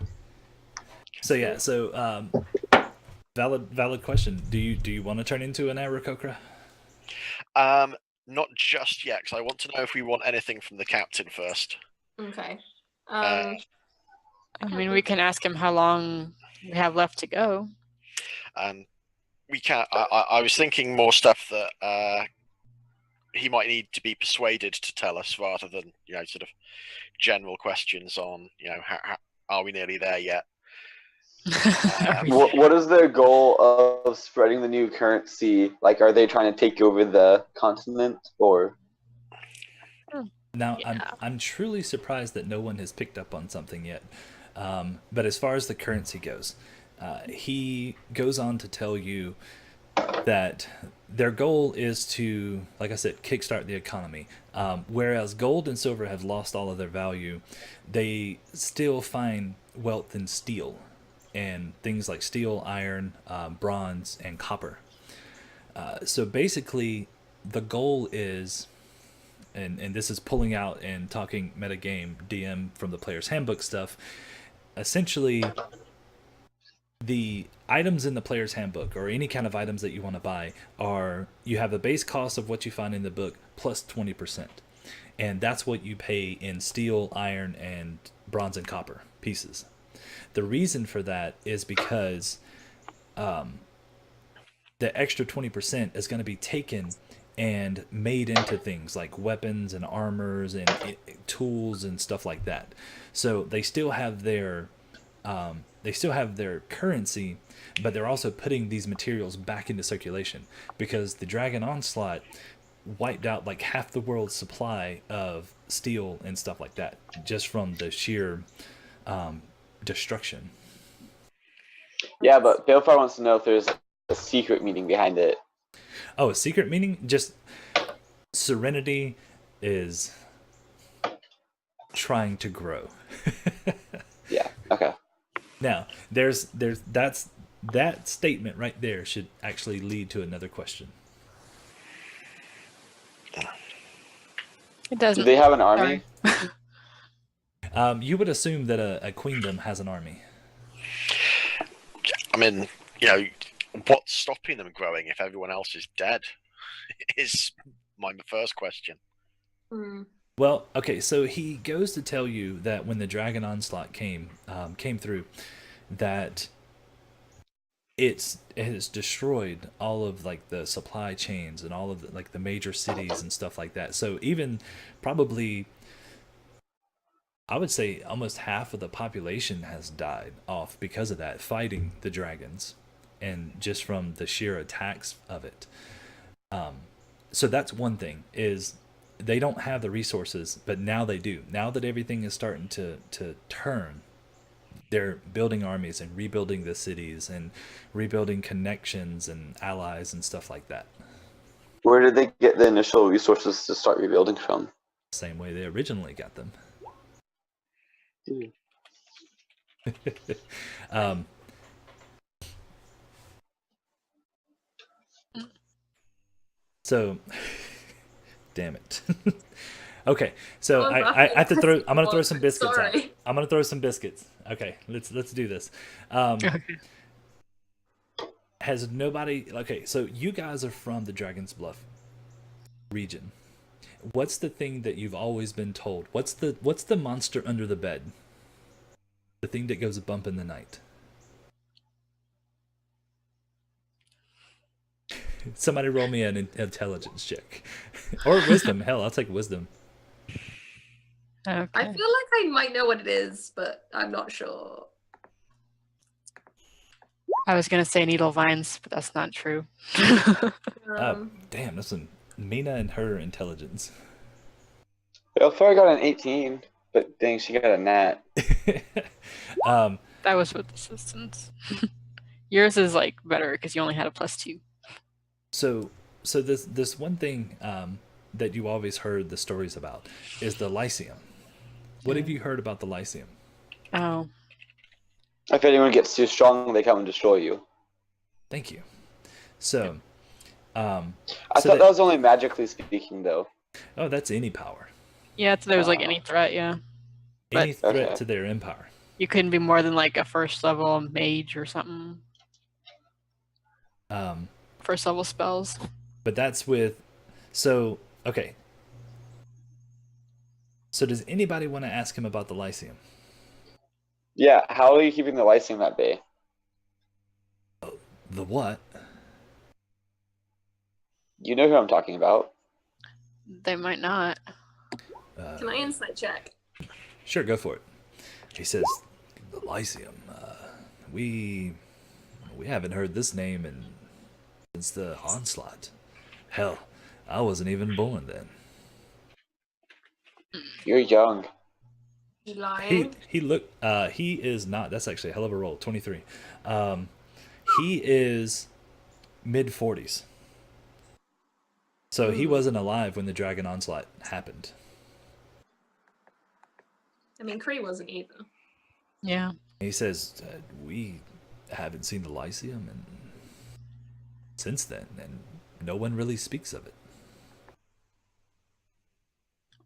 valid question. Do you want to turn into an Aarakocra? Not just yet, because I want to know if we want anything from the captain first. Okay. I mean, we can ask him how long we have left to go. We can't. I was thinking more stuff that he might need to be persuaded to tell us, rather than sort of general questions on how are we nearly there yet. What is their goal of spreading the new currency? Like, are they trying to take over the continent, or? Now, I'm truly surprised that no one has picked up on something yet. But as far as the currency goes, he goes on to tell you that their goal is to, like I said, kickstart the economy. Whereas gold and silver have lost all of their value, they still find wealth in steel and things like steel, iron, bronze, and copper. So basically, the goal is, and this is pulling out and talking metagame DM from the player's handbook stuff, essentially the items in the player's handbook, or any kind of items that you want to buy, are, you have the base cost of what you find in the book plus 20%. And that's what you pay in steel, iron, and bronze and copper pieces. The reason for that is because the extra 20% is going to be taken and made into things like weapons and armors and tools and stuff like that. So they still have their currency, but they're also putting these materials back into circulation, because the Dragon Onslaught wiped out like half the world's supply of steel and stuff like that, just from the sheer destruction. Yeah, but Balefire wants to know if there's a secret meaning behind it. Oh, a secret meaning? Just Serenity is trying to grow. Yeah. Okay. Now, that statement right there should actually lead to another question. It doesn't. Do they have an army? You would assume that a queendom has an army. I mean, what's stopping them growing if everyone else is dead? Is my first question. Well, okay, so he goes to tell you that when the Dragon Onslaught came through, that it has destroyed all of like the supply chains and all of the major cities and stuff like that. So even probably, I would say almost half of the population has died off because of that, fighting the dragons, and just from the sheer attacks of it. So that's one thing, is they don't have the resources, but now they do. Now that everything is starting to turn, they're building armies and rebuilding the cities and rebuilding connections and allies and stuff like that. Where did they get the initial resources to start rebuilding from? Same way they originally got them. So, damn it. Okay, so Oh, I have to throw. I'm gonna throw some biscuits out. Sorry. I'm gonna throw some biscuits. Okay, let's do this. Okay. Has nobody? Okay, so you guys are from the Dragon's Bluff region. What's the thing that you've always been told? What's the monster under the bed? The thing that goes bump in the night. Somebody roll me an intelligence check, or wisdom. Hell, I'll take wisdom. Okay. I feel like I might know what it is, but I'm not sure. I was gonna say needle vines, but that's not true. Damn, that's Mina and her intelligence. Belfar got an 18, but dang, she got a nat. That was with assistance. Yours is like better because you only had a +2. So this one thing that you always heard the stories about is the Lyceum. What have you heard about the Lyceum? Oh, If anyone gets too strong, they come and destroy you. Thank you. So, I thought that was only magically speaking, though. oh, that's any power, yeah. So there was like any threat, yeah. any But- threat Okay. to their empire. You couldn't be more than like a first level mage or something. First level spells. But that's with. So okay. So does anybody want to ask him about the Lyceum? Yeah, how are you keeping the Lyceum at bay? The what? You know who I'm talking about. They might not. Can I insight check? Sure, go for it. He says, the Lyceum. We haven't heard this name since the Onslaught. Hell, I wasn't even born then. You're young. You lying? He looked. He is not. That's actually a hell of a roll. 23. He is mid-40s. So he wasn't alive when the Dragon Onslaught happened. I mean, Kree wasn't either. Yeah. He says, we haven't seen the Lyceum since then, and no one really speaks of it.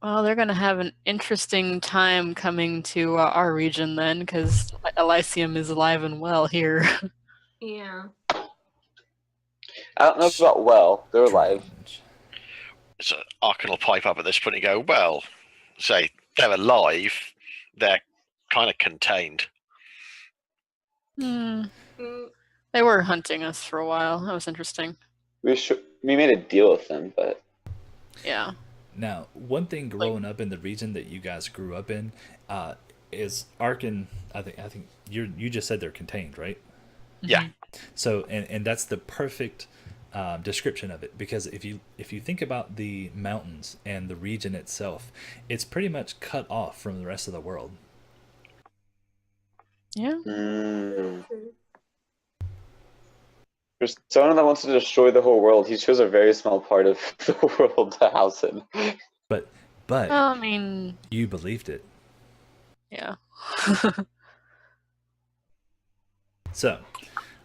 Well, they're gonna have an interesting time coming to our region then, because Elysium is alive and well here. Yeah. I don't know about well. They're alive. Strange. So Arken will pipe up at this point and go, well, say they're alive, they're kind of contained. Hmm. Mm, They were hunting us for a while. That was interesting. We made a deal with them, but Yeah. Now, one thing growing up in the region that you guys grew up in is Arken. I think you just said they're contained, right? Yeah. So, and that's the perfect description of it, because if you think about the mountains and the region itself, it's pretty much cut off from the rest of the world. Yeah. for someone that wants to destroy the whole world, he chose a very small part of the world to house in. But Well, I mean, you believed it. yeah. So,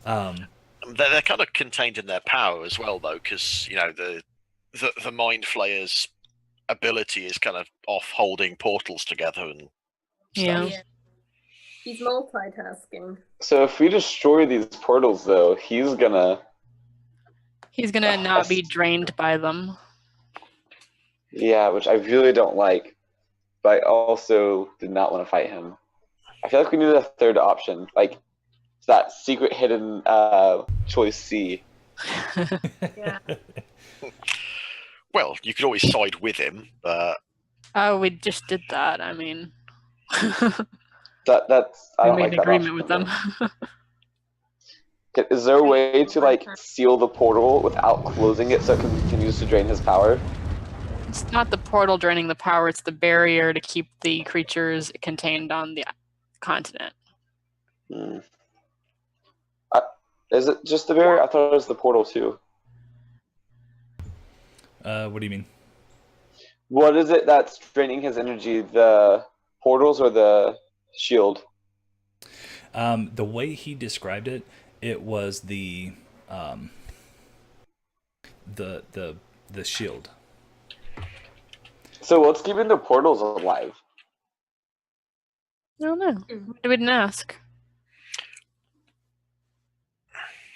They're kind of contained in their power as well, though, because you know the Mind Flayer's ability is kind of off holding portals together and Yeah. yeah. He's multitasking. So if we destroy these portals, though, he's gonna. He's gonna not be drained by them. Yeah, which I really don't like, but I also did not want to fight him. I feel like we need a third option, like that secret hidden choice C. Yeah. well, you could always side with him, but Oh, we just did that. I mean, That's I we don't made like an that agreement option, with them. though. Is there a way to like seal the portal without closing it so it continues to drain his power? It's not the portal draining the power, it's the barrier to keep the creatures contained on the continent. Hmm. Is it just the barrier? I thought it was the portal too. what do you mean? What is it that's draining his energy? The portals or the shield? The way he described it, it was the the shield. So what's keeping the portals alive? I don't know. We didn't ask.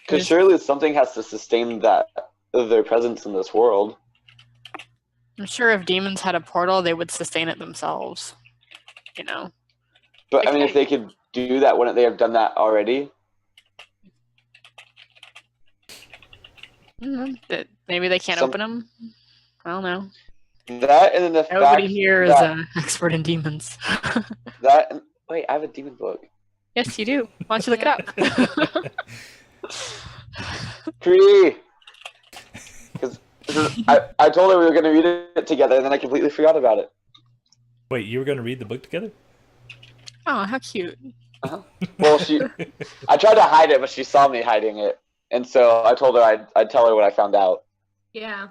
Because surely something has to sustain their presence in this world. I'm sure if demons had a portal, they would sustain it themselves. You know. But I mean, if they could do that, wouldn't they have done that already? Maybe they can't open them. I don't know. That and then the Nobody fact here is an expert in demons. Wait, I have a demon book. Yes, you do. Why don't you look it up? Cree! Because I told her we were going to read it together, and then I completely forgot about it. Wait, you were going to read the book together? Oh, how cute. Uh-huh. Well, I tried to hide it, but she saw me hiding it. And so I told her I'd tell her what I found out. Yeah.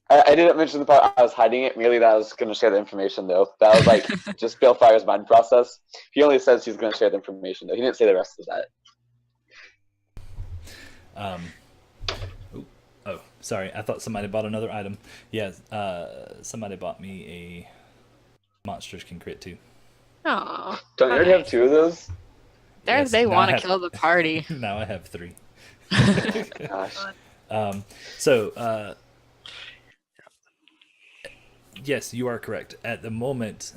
I didn't mention the part I was hiding it, merely that I was going to share the information, though. That was like just Balefire's mind process. He only says he's going to share the information, though. He didn't say the rest of that. Oh, sorry. I thought somebody bought another item. Yeah, somebody bought me a Monsters Can Crit too. Oh. Don't you already have 2 of those? Yes, They now want I to have- kill the party. Now I have 3. Gosh. Yes, you are correct. At the moment,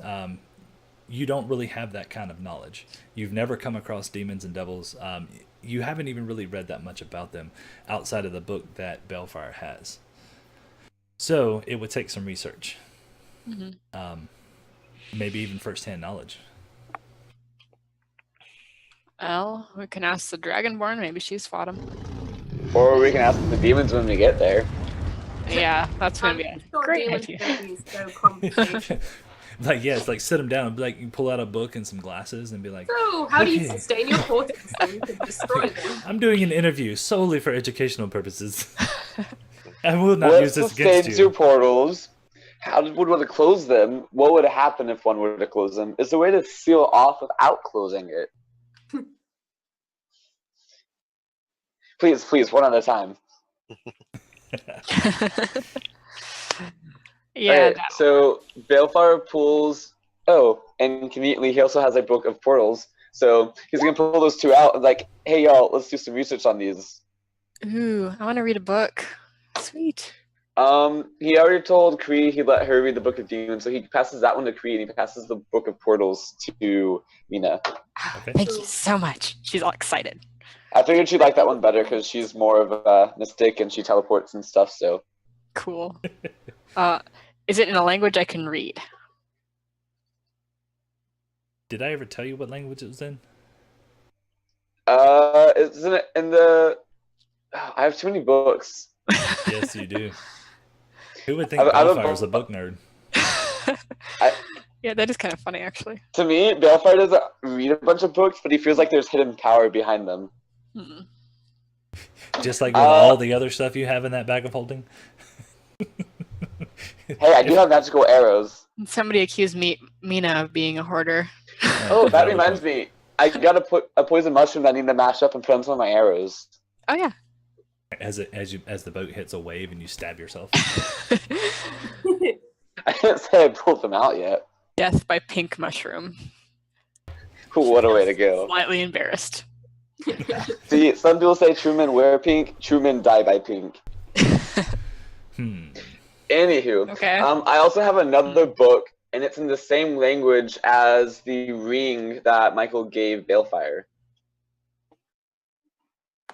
you don't really have that kind of knowledge. You've never come across demons and devils. You haven't even really read that much about them outside of the book that Balefire has. So it would take some research. Mm-hmm. Maybe even first-hand knowledge. Well, we can ask the Dragonborn. Maybe she's fought him. Or we can ask the demons when we get there. Yeah, that's going to be a great idea. Like, yeah, it's like sit them down and be like, you pull out a book and some glasses and be like, So, how do you "Okay, sustain your portals so you can destroy them? I'm doing an interview solely for educational purposes. I will not What use this against sustains you." your portals? How would one close them? What would happen if one were to close them? Is there a way to seal off without closing it? Please, one at a time. Yeah. Okay, so Balefire pulls. Oh, and conveniently, he also has a book of portals. So he's gonna pull those 2 out and like, hey y'all, let's do some research on these. Ooh, I want to read a book. Sweet. He already told Kree he'd let her read the Book of Demons, so he passes that one to Kree, and he passes the Book of Portals to Mina. Okay. Thank you so much. She's all excited. I figured she'd like that one better because she's more of a mystic and she teleports and stuff. So Cool. Is it in a language I can read? Did I ever tell you what language it was in? isn't it in the? I have too many books. Yes, you do. Who would think I'm a Balefire was a book nerd? Yeah, that is kind of funny, actually. To me, Balefire doesn't read a bunch of books, but he feels like there's hidden power behind them. Hmm. Just like with all the other stuff you have in that bag of holding? Hey, I do have magical arrows. Somebody accused Mina of being a hoarder. Oh, that reminds me. I got a poison mushroom that I need to mash up and put on some of my arrows. Oh, yeah. As the boat hits a wave and you stab yourself. I didn't say I pulled them out yet. Death by pink mushroom. What a way to go. Slightly embarrassed. See, some people say true men wear pink, true men die by pink. Anywho, Okay. I also have another book, and it's in the same language as the ring that Michael gave Balefire.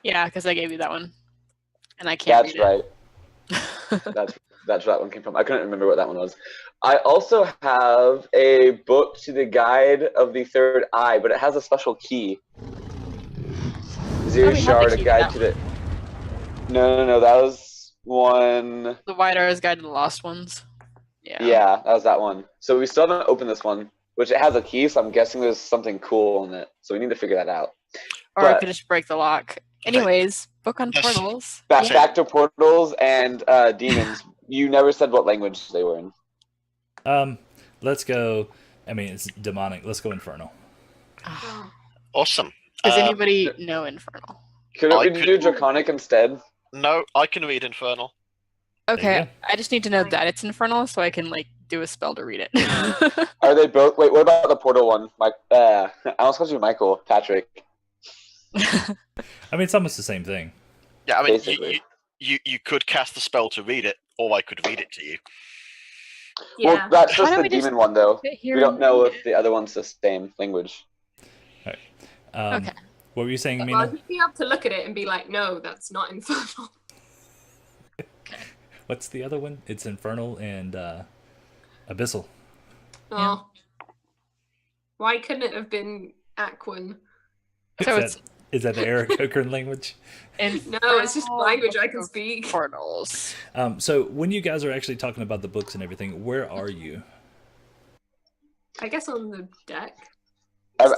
Yeah, because I gave you that one. And I can't That's read right. That's where that one came from. I couldn't remember what that one was. I also have a book to the guide of the third eye, but it has a special key. Zero we have the shard, key a to guide that to the. No. That was one. The White Arrow's Guide to the Lost Ones. Yeah, that was that one. So we still haven't opened this one, which it has a key, so I'm guessing there's something cool in it. So we need to figure that out. Or I But- could just break the lock. Anyways, book on Yes. portals. Back, Yeah. back to portals and demons. You never said what language they were in. Let's go. I mean, it's demonic. Let's go infernal. Oh, Awesome. Does anybody know Infernal? Couldn't I we do could- Draconic instead? No, I can read Infernal. you Okay, go. I just need to know that it's infernal so I can like do a spell to read it. Are they both? Wait, what about the portal one? Mike, I almost called you Michael, Patrick. I mean, it's almost the same thing. Yeah, I mean, Basically. you could cast the spell to read it, or I could read it to you. Yeah. Well, that's Why just don't the we just demon one, though. sit here We don't and know read if it? the other one's the same language. Okay. What were you saying, Well, Mina? you'd be able to look at it and be like, no, that's not infernal. What's the other one? It's Infernal and Abyssal. Yeah. Oh. Why couldn't it have been Aquan? So Is that the Aarakocran language? No, it's just language I can speak. Portals. So when you guys are actually talking about the books and everything, where are you? I guess on the deck.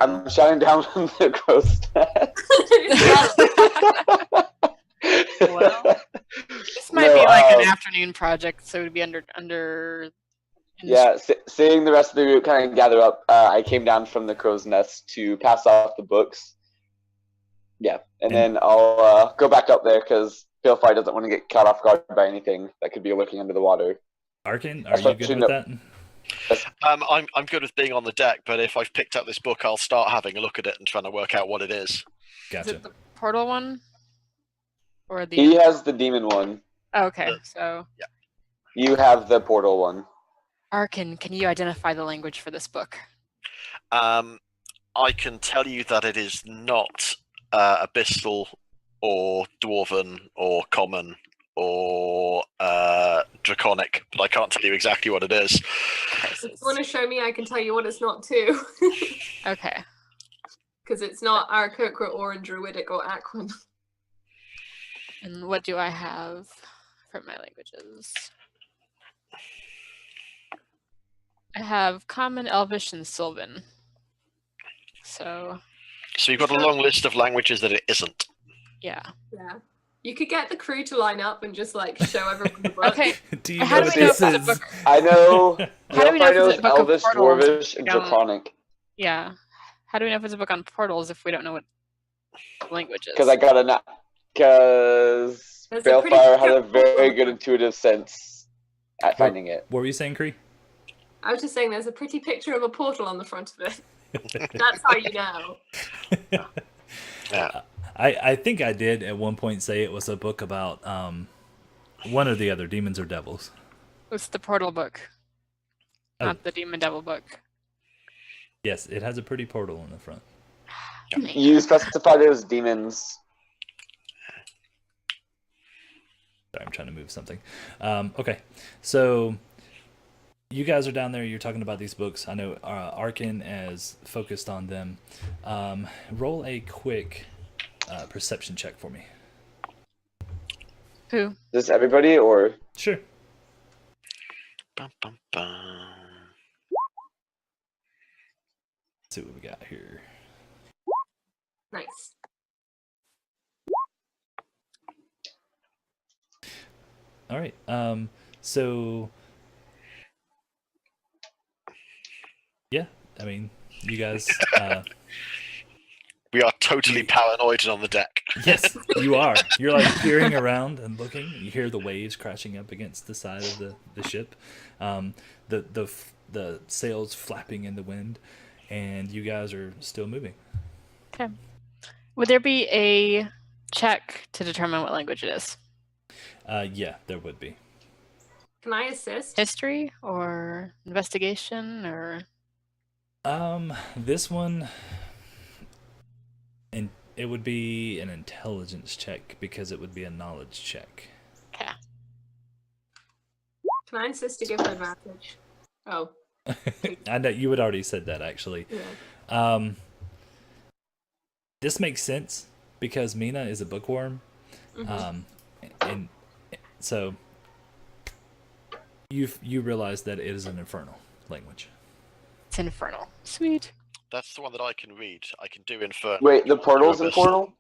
I'm shouting down from the crow's Well, this might No, be like an afternoon project, so it would be under. Yeah, seeing the rest of the group kind of gather up, I came down from the crow's nest to pass off the books. Yeah, and then I'll go back up there because Balefire doesn't want to get caught off guard by anything that could be lurking under the water. Arken, are you good with that? I'm good with being on the deck, but if I've picked up this book, I'll start having a look at it and trying to work out what it is. Is Gotcha. it the portal one? Or the. He has the demon one. Oh, okay, so. You have the portal one. Arken, can you identify the language for this book? I can tell you that it is not Abyssal or Dwarven or Common or Draconic, but I can't tell you exactly what it is. If you want to show me, I can tell you what it's not too. Okay. Because it's not Aarakocra or Druidic or Aquan. And what do I have for my languages? I have Common, Elvish, and Sylvan. So, you've got a long list of languages that it isn't. yeah. Yeah. You could get the crew to line up and just like show everyone the book. Okay. Do you How know do what we know this if it's a is? book? I know. How do we know if Balefire it's a knows book of Elvish, portals? Dwarvish, and Yeah. Draconic. Yeah. How do we know if it's a book on portals if we don't know what language is? Because I got a because There's a pretty Balefire had a good very portal. good intuitive sense at finding it. What were you saying, Cree? I was just saying there's a pretty picture of a portal on the front of it. That's how you know. Yeah. I think I did at one point say it was a book about one or the other, demons or devils. It's the portal book, Oh. not the demon devil book. Yes, it has a pretty portal in the front. You specified it as demons. Sorry, I'm trying to move something. Okay, so you guys are down there. You're talking about these books. I know Arken is focused on them. Roll a quick perception check for me. Who? Is this everybody or? Sure. Bum, bum, bum. Let's see what we got here. Nice. All right. So yeah, I mean, you guys. We are totally paranoid and on the deck. Yes, you are. You're like peering around and looking. You hear the waves crashing up against the side of the ship, the sails flapping in the wind, and you guys are still moving. Okay. Would there be a check to determine what language it is? Yeah, there would be. Can I assist? History or investigation or? This one, and it would be an intelligence check because it would be a knowledge check. Okay. Can I insist to give her advantage? Oh. I know you had already said that actually. Yeah. This makes sense because Mina is a bookworm. Mhm. And so you realize that it is an infernal language. It's infernal. Sweet. That's the one that I can read. I can do Infernal. Wait, the portal's Abyssal. infernal?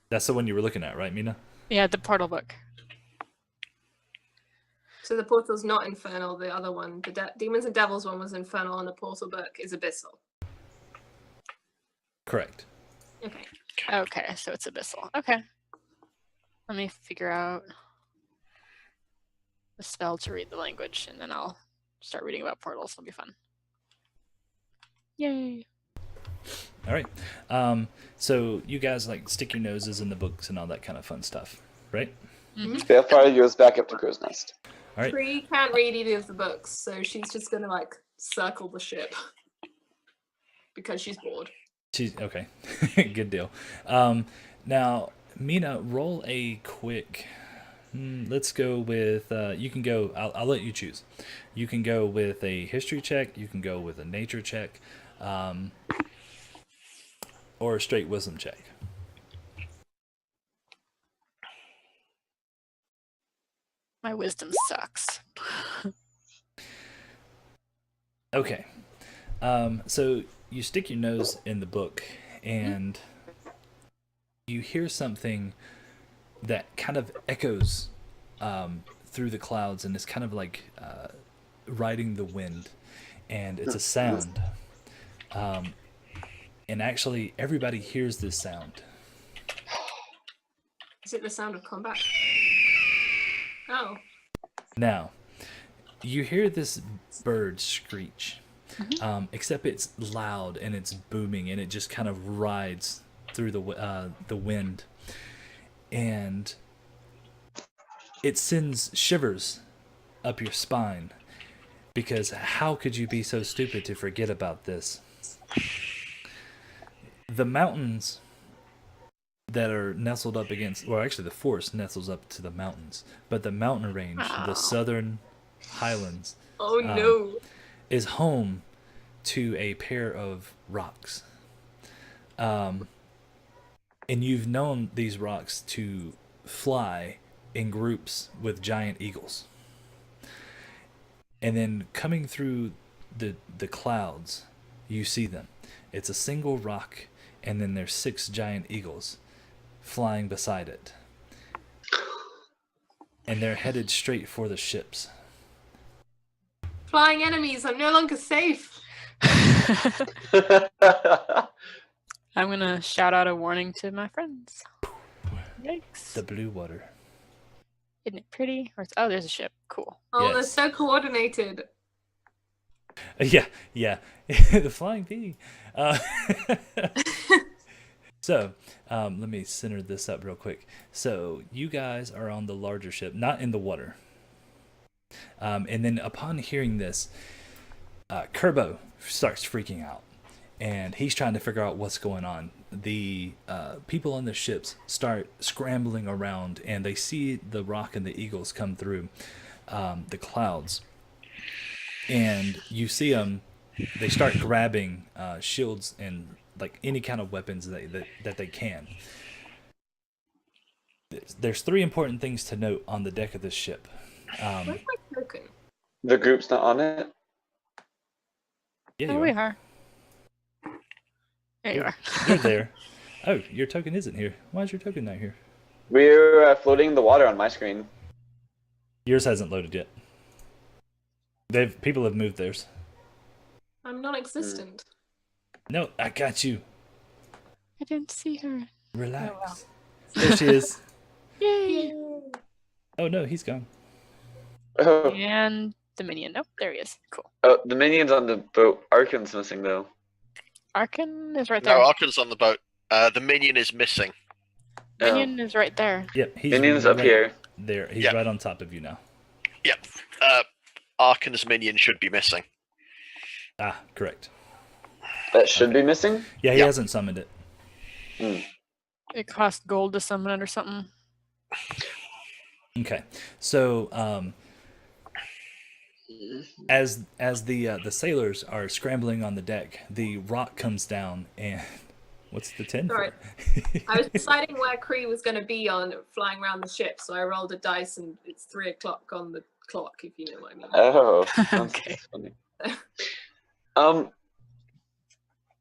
That's the one you were looking at, right, Mina? Yeah, the portal book. So the portal's not infernal. The other one, the demons and devils one, was infernal, and the portal book is abyssal. Correct. Okay. Okay, so it's abyssal. Okay. Let me figure out the spell to read the language, and then I'll start reading about portals. It'll be fun. Yay! All right. So you guys like stick your noses in the books and all that kind of fun stuff, right? Fail fire goes back up to Crow's Nest. All right. Cree can't read either of the books, so she's just gonna like circle the ship because she's bored. She's okay. Good deal. Now, Mina, roll a quick. Let's go with. You can go. I'll let you choose. You can go with a history check. You can go with a nature check, or a straight wisdom check. My wisdom sucks. Okay. So you stick your nose in the book and you hear something that kind of echoes through the clouds, and it's kind of like riding the wind, and it's a sound. And actually, everybody hears this sound. Is it the sound of combat? Oh. Now, you hear this bird screech, except it's loud and it's booming, and it just kind of rides through the wind, and it sends shivers up your spine, because how could you be so stupid to forget about this? The mountains that are nestled up against, well, actually the forest nestles up to the mountains, but the mountain range, the southern highlands, Oh no. is home to a pair of rocks. And you've known these rocks to fly in groups with giant eagles. And then coming through the clouds, you see them. It's a single rock, and then there's 6 giant eagles flying beside it. And they're headed straight for the ships. Flying enemies, I'm no longer safe. I'm gonna shout out a warning to my friends. Yikes. The blue water. Isn't it pretty? Oh, there's a ship. Cool. Oh, Yes. they're so coordinated. Yeah. The flying bee. So, let me center this up real quick. So, you guys are on the larger ship, not in the water. And then upon hearing this, Kerbo starts freaking out. And he's trying to figure out what's going on. The people on the ships start scrambling around, and they see the rock and the eagles come through the clouds. And you see them, they start grabbing shields and like any kind of weapons that they can. There's 3 important things to note on the deck of this ship. Where's my token? The group's not on it. Yeah, Oh, you we are. are. There you are. You're there. Oh, your token isn't here. Why is your token not here? We're floating in the water on my screen. Yours hasn't loaded yet. People have moved theirs. I'm non-existent. No, I got you. I didn't see her. Relax. Oh, wow. There she is. Yay! Oh no, he's gone. Oh, And the minion. Nope, there he is. Cool. oh, the minion's on the boat. Arken's missing though. Arken is right there. No, Arken's on the boat. The minion is missing. Minion is right there. Yep, he's Minion's up right here. there. He's Yep. right on top of you now. Yep. Arken's minion should be missing. Ah, correct. That should be missing. Yeah, he Yep. hasn't summoned it. It cost gold to summon it or something. Okay, so as the sailors are scrambling on the deck, the rock comes down, and what's the 10 Sorry. for? I was deciding where Cree was going to be on flying around the ship, so I rolled a dice and it's 3 o'clock on the clock, if you know what I mean. Oh, that's Okay. funny.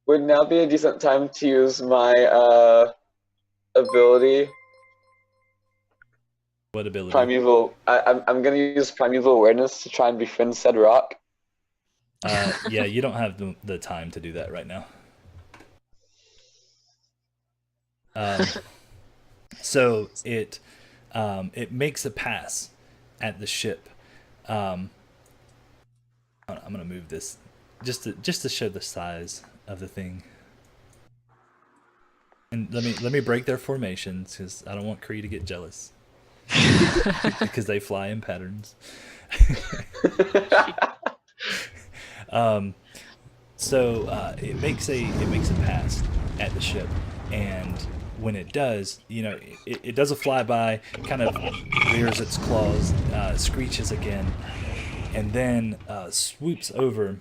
Would now be a decent time to use my ability, What ability? primeval. I'm gonna use primeval awareness to try and befriend said rock. Yeah, you don't have the time to do that right now. So it it makes a pass at the ship. I'm gonna move this just to show the size of the thing. And let me break their formations because I don't want Kree to get jealous because they fly in patterns. So it makes a pass at the ship, and when it does, it does a flyby, kind of rears its claws, screeches again, and then swoops over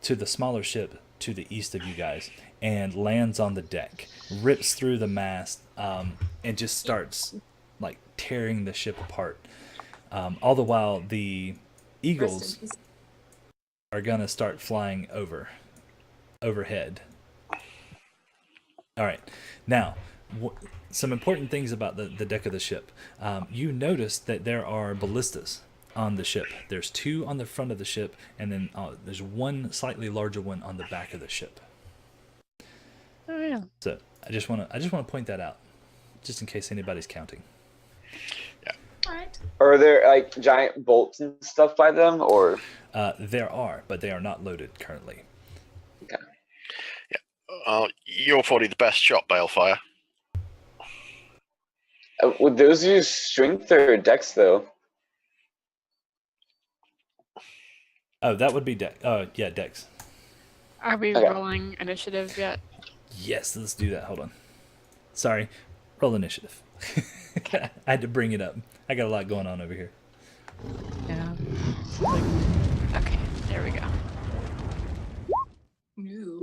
to the smaller ship to the east of you guys and lands on the deck, rips through the mast, and just starts like tearing the ship apart. All the while, the eagles are gonna start flying overhead. All right, now some important things about the deck of the ship. You notice that there are ballistas on the ship. There's 2 on the front of the ship, and then there's one slightly larger one on the back of the ship. Oh yeah. So I just want to point that out, just in case anybody's counting. Alright. Are there like giant bolts and stuff by them, or? There are, but they are not loaded currently. Okay. You're probably the best shot, Balefire. Would those use strength or dex though? Oh, that would be Dex. Yeah, Dex. Are we Okay. rolling initiative yet? Yes, let's do that. Hold on. Sorry, roll initiative. I had to bring it up. I got a lot going on over here. Yeah. Okay, there we go. Ooh.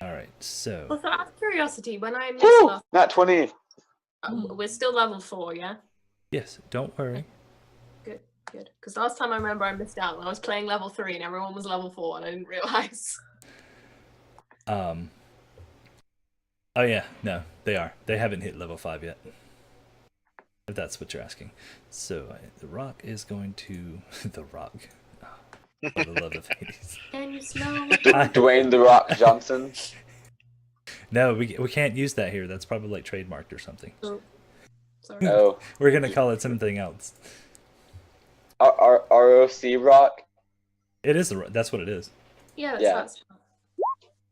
All right, so Well, so out of curiosity, when I missed Woo! last, Not 20. we're still level 4, yeah? yes, don't worry. Good. Because last time I remember I missed out when I was playing level 3 and everyone was level 4 and I didn't realize. Oh yeah, no, they are. They haven't hit level 5 yet. If that's what you're asking. So the rock is going to the rock. Oh, for the love of Hades. Can you smell Dwayne the Rock Johnson. No, we can't use that here. That's probably like trademarked or something. Oh, sorry. Oh, We're gonna call it something else. ROC Rock. It is that's what it is. Yeah, Yeah. that's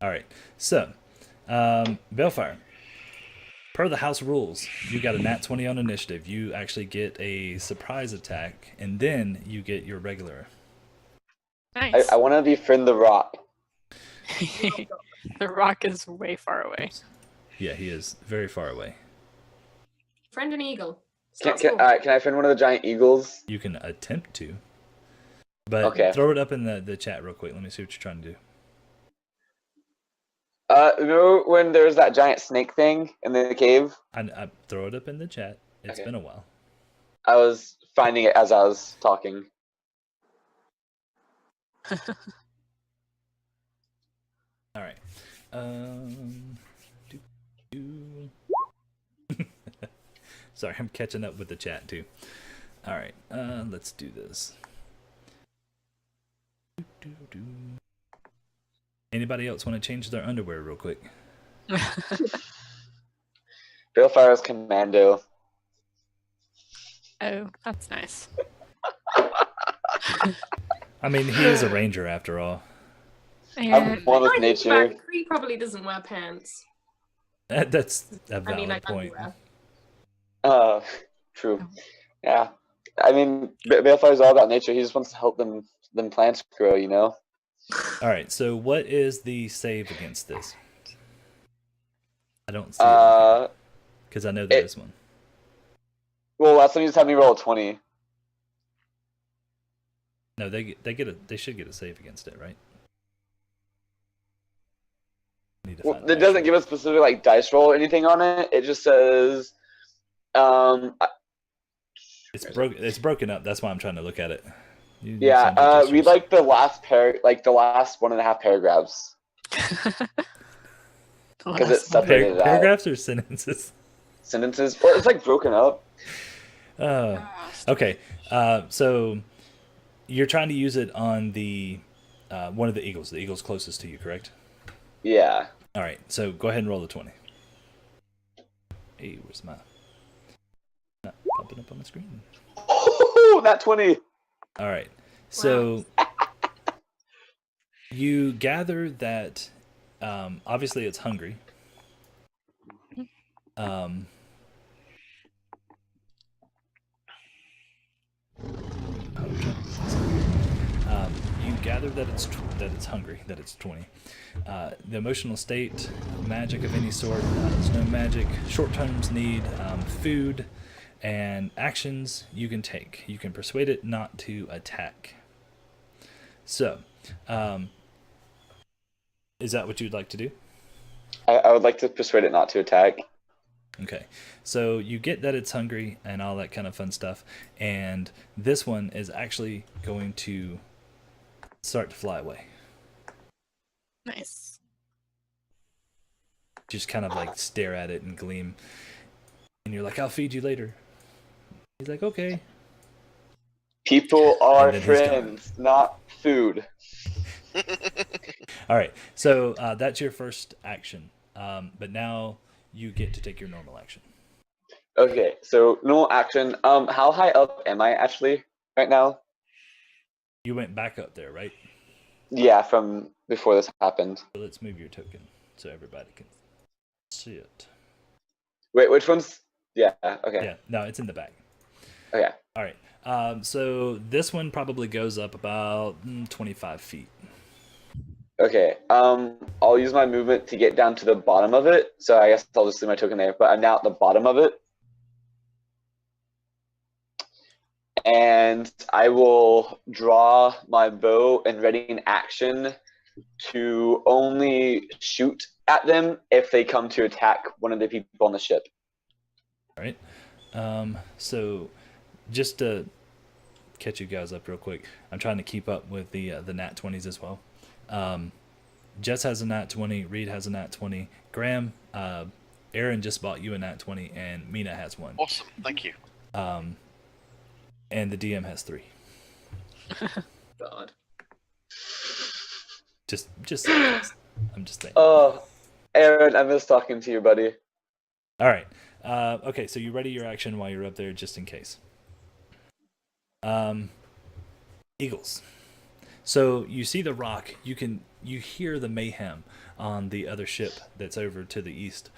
All right. So, Balefire. Per the house rules, you got a nat 20 on initiative. You actually get a surprise attack, and then you get your regular. Nice. I want to befriend the Rock. The rock is way far away. Yeah, he is very far away. Friend and Eagle. Can Starts cool. I friend one of the giant eagles? You can attempt to, but Okay. throw it up in the chat real quick. Let me see what you're trying to do. Remember when there was that giant snake thing in the cave? I throw it up in the chat. It's Okay. been a while. I was finding it as I was talking. All right. Do. Sorry, I'm catching up with the chat too. All right, let's do this. Anybody else want to change their underwear real quick? Balefire's commando. Oh, that's nice. I mean, he is a ranger after all. And I'm one with I think nature. about it, Kree probably doesn't wear pants. That's a I valid mean, like point. underwear. True. Yeah. I mean, Balefire's all about nature. He just wants to help them plants grow, you know? All right, so what is the save against this? I don't see it because I know there is one. Well, last time you just had me roll a 20. No, they should get a save against it, right? Need to Well, find it the doesn't actual- give a specific like dice roll or anything on it. It just says, It's broken up. That's why I'm trying to look at it. You send yeah. your Read gestures. like the last the last 1.5 paragraphs because it's separated out. Paragraphs or sentences? Sentences, or it's like broken up. Okay. So you're trying to use it on the one of the eagles closest to you, correct? Yeah. All right. So go ahead and roll the 20. Hey, where's my popping up on the screen. Oh, that 20. All right. So you gather that obviously it's hungry. You gather that it's hungry, that it's 20. The emotional state, magic of any sort, there's no magic. Short terms need food, and actions you can take. You can persuade it not to attack. So, is that what you'd like to do? I would like to persuade it not to attack. Okay, so you get that it's hungry and all that kind of fun stuff, and this one is actually going to start to fly away. Nice. Just kind of like stare at it and gleam, and you're like, "I'll feed you later." He's like, "Okay." People are And then he's gone. friends, not food. All right, so that's your first action, but now you get to take your normal action. Okay, so normal action. How high up am I actually right now? You went back up there, right? Yeah, from before this happened. So let's move your token so everybody can see it. Wait, which one's? Yeah, okay. Yeah, no, it's in the back. Okay. All right. So this one probably goes up about 25 feet. Okay. I'll use my movement to get down to the bottom of it. So I guess I'll just leave my token there. But I'm now at the bottom of it. And I will draw my bow and ready in action to only shoot at them if they come to attack one of the people on the ship. All right. So just to catch you guys up real quick, I'm trying to keep up with the nat 20s as well. Jess has a nat 20, Reed has a nat 20, Graham, Aaron just bought you a nat 20, and Mina has one. Awesome, thank you. And the DM has 3. God. Just I'm just saying. Oh, Aaron, I miss talking to you, buddy. All right. Okay, so you ready your action while you're up there, just in case. Eagles. So you see the rock. You hear the mayhem on the other ship that's over to the east,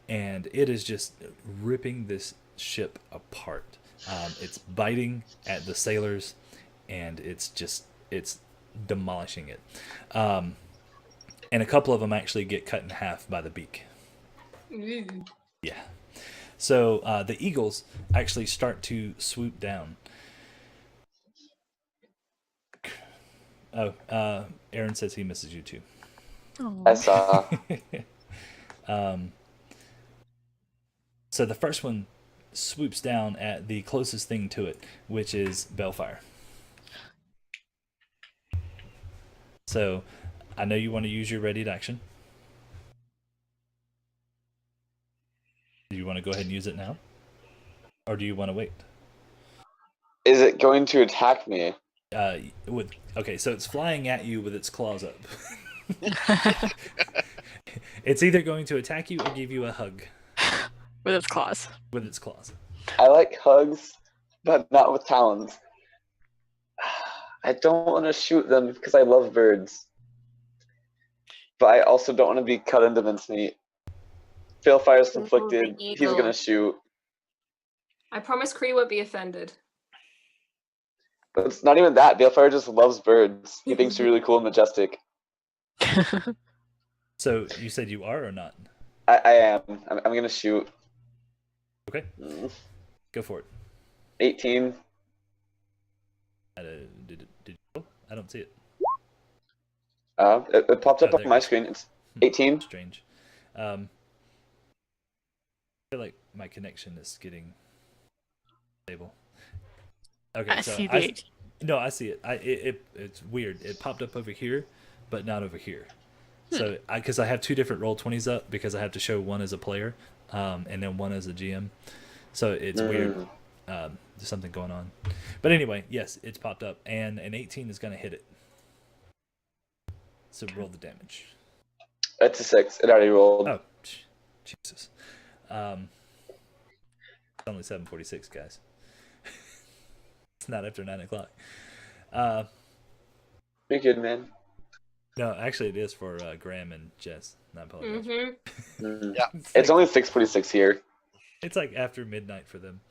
and it is just ripping this ship apart. It's biting at the sailors, and it's demolishing it. And a couple of them actually get cut in half by the beak. Ooh. Yeah. So the eagles actually start to swoop down. Oh, Aaron says he misses you too. I saw. So the first one swoops down at the closest thing to it, which is Bellfire. So I know you want to use your ready to action. Do you want to go ahead and use it now? Or do you want to wait? Is it going to attack me? Okay, so it's flying at you with its claws up. It's either going to attack you or give you a hug. With its claws. With its claws. I like hugs, but not with talons. I don't want to shoot them because I love birds. But I also don't want to be cut into mincemeat. Balefire is conflicted. He's eagle. going to shoot. I promise Kree won't be offended. But it's not even that. Balefire just loves birds. He thinks they're really cool and majestic. So you said you are or not? I am. I'm going to shoot. Okay. Go for it. 18. Did you? I don't see it. It popped up Oh, on there my it goes. screen. It's 18. Strange. I feel like my connection is getting stable. Okay, I so see the 18. no, I see it. It's weird. It popped up over here, but not over here. So because I have 2 different roll 20s up because I have to show one as a player, and then one as a GM. So it's weird. There's something going on. But anyway, yes, it's popped up, and an 18 is going to hit it. So roll the damage. It's a 6. It already rolled. Oh, Jesus. It's only 746, guys. not after 9 o'clock. You're good, man. No, actually, it is for Graham and Jess. I apologize. Yeah. It's only 6:46 here. It's like after midnight for them.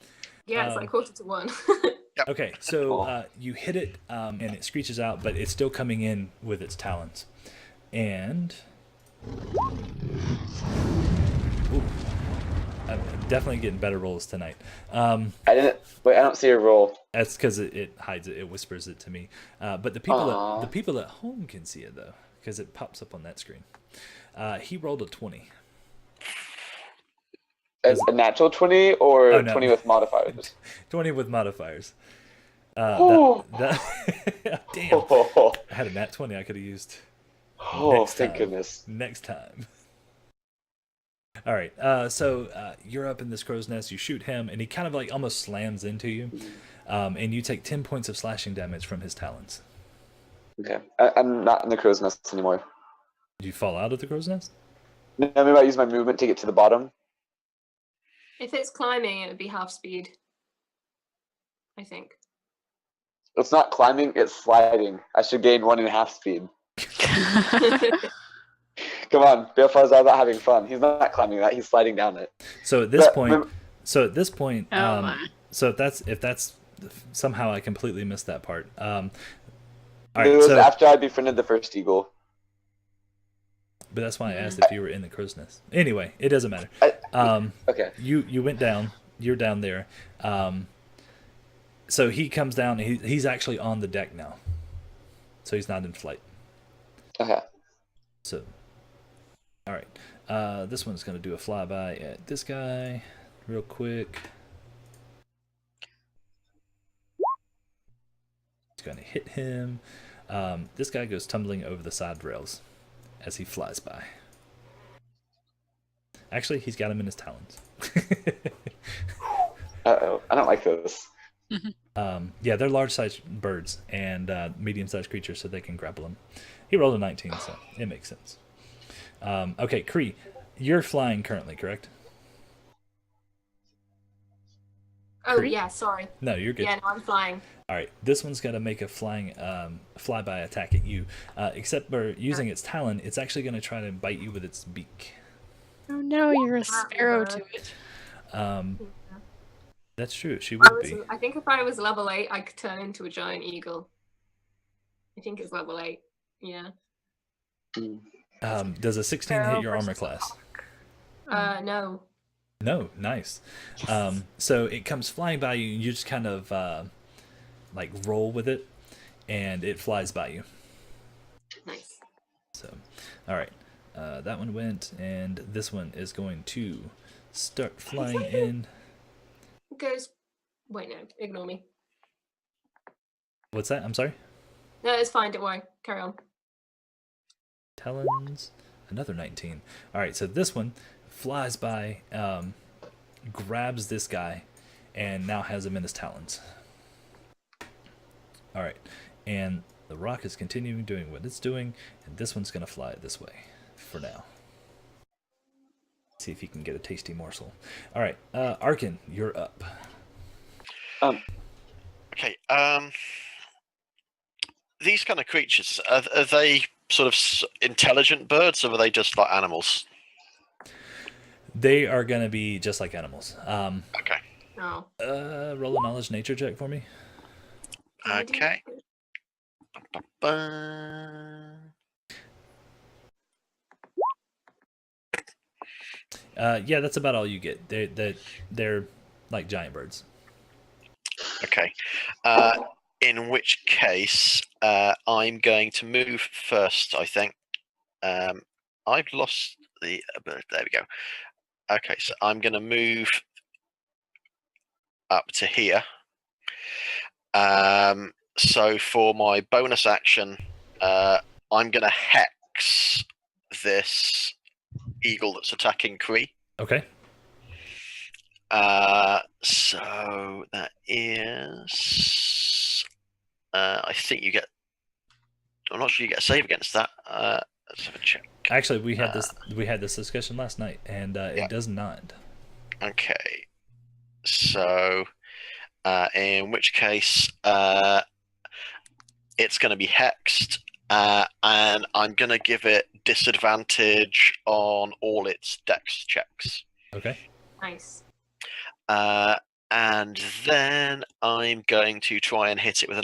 Yeah, it's like 1:45. Okay, so you hit it, and it screeches out, but it's still coming in with its talons. And ooh, I'm definitely getting better rolls tonight. I don't see a roll. That's because it hides it. It whispers it to me. But the people at home can see it though, because it pops up on that screen. He rolled a 20. A natural 20 or Oh, no. 20 with modifiers? 20 with modifiers. Oh. Damn. I had a nat 20 I could have used. Oh, Next thank time. goodness. Next time. All right. So you're up in this crow's nest. You shoot him, and he kind of like almost slams into you. And you take 10 points of slashing damage from his talons. Okay. I'm not in the crow's nest anymore. Did you fall out of the crow's nest? No, maybe I use my movement to get to the bottom. If it's climbing, it would be half speed. I think. It's not climbing, it's sliding. I should gain 1.5 speed. Come on, Beoflar's all about having fun. He's not climbing that, he's sliding down it. So at this But point, Oh my. so if that's somehow I completely missed that part. All it right, was so after I befriended the first eagle. but that's why I asked if you were in the crow's nest. Anyway, it doesn't matter. Okay. You went down. You're down there. So he comes down. He's actually on the deck now. So he's not in flight. Okay. So, all right. This one's going to do a flyby at this guy real quick. It's going to hit him. This guy goes tumbling over the side rails as he flies by. Actually, he's got him in his talons. Uh-oh. I don't like this. Yeah, they're large-sized birds and medium-sized creatures, so they can grapple them. He rolled a 19, so it makes sense. Okay, Kree, you're flying currently, correct? Oh Kree? yeah, sorry. No, you're good. Yeah, no, I'm flying. All right, this one's got to make a flying flyby attack at you. Except for using its talon, it's actually going to try to bite you with its beak. Oh no, you're a sparrow to it. That's true. She would be. I think if I was level 8, I could turn into a giant eagle. I think it's level 8. Yeah. Does a 16 hit your armor class? No. No, nice. So it comes flying by you, and you just kind of like roll with it, and it flies by you. Nice. So, all right, that one went, and this one is going to start flying in. It goes. Wait, no. Ignore me. What's that? I'm sorry. No, it's fine. Don't worry. Carry on. Talons, another 19. All right, so this one flies by, grabs this guy, and now has him in his talons. All right, and the rock is continuing doing what it's doing, and this one's going to fly this way for now. See if he can get a tasty morsel. All right, Arken, you're up. Okay. These kind of creatures, are they sort of intelligent birds, or are they just like animals? They are going to be just like animals. Okay. Oh. Roll a knowledge nature check for me. Okay. Yeah, that's about all you get. They're like giant birds. Okay. In which case, I'm going to move first, I think. I've lost the... there we go. Okay, so I'm going to move up to here. So for my bonus action, I'm going to hex this eagle that's attacking Kree. Okay. So that is... I think you get... I'm not sure you get a save against that. Let's have a check. Actually, we had this discussion last night, and yeah. it does not. Okay. So... In which case, it's going to be hexed, and I'm going to give it disadvantage on all its dex checks. Okay. Nice. And then I'm going to try and hit it with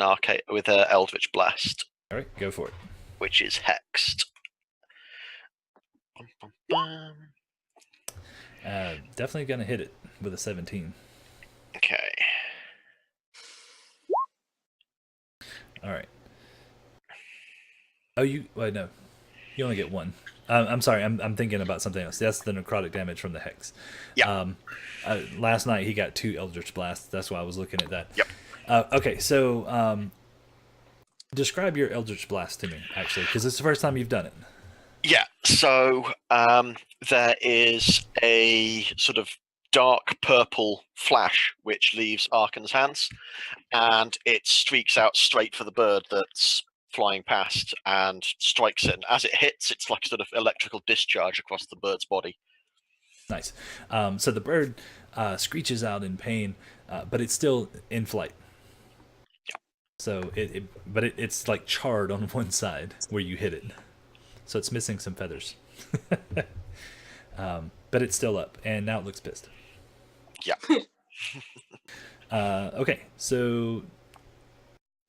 an Eldritch Blast, All right, go for it. which is hexed. Bum, bum, bum. Definitely gonna hit it with a 17. Okay. All right. Oh, no, you only get one. I'm sorry, I'm thinking about something else. That's the necrotic damage from the hex. Yeah. Last night he got 2 Eldritch Blasts. That's why I was looking at that. Yep. Okay, so describe your Eldritch Blast to me, actually, because it's the first time you've done it. Yeah, so there is a sort of dark purple flash which leaves Arken's hands, and it streaks out straight for the bird that's flying past and strikes it. And as it hits, it's like a sort of electrical discharge across the bird's body. Nice. So the bird screeches out in pain, but it's still in flight. Yeah. So it's like charred on one side where you hit it. So it's missing some feathers. But it's still up, and now it looks pissed. Yeah. Okay, so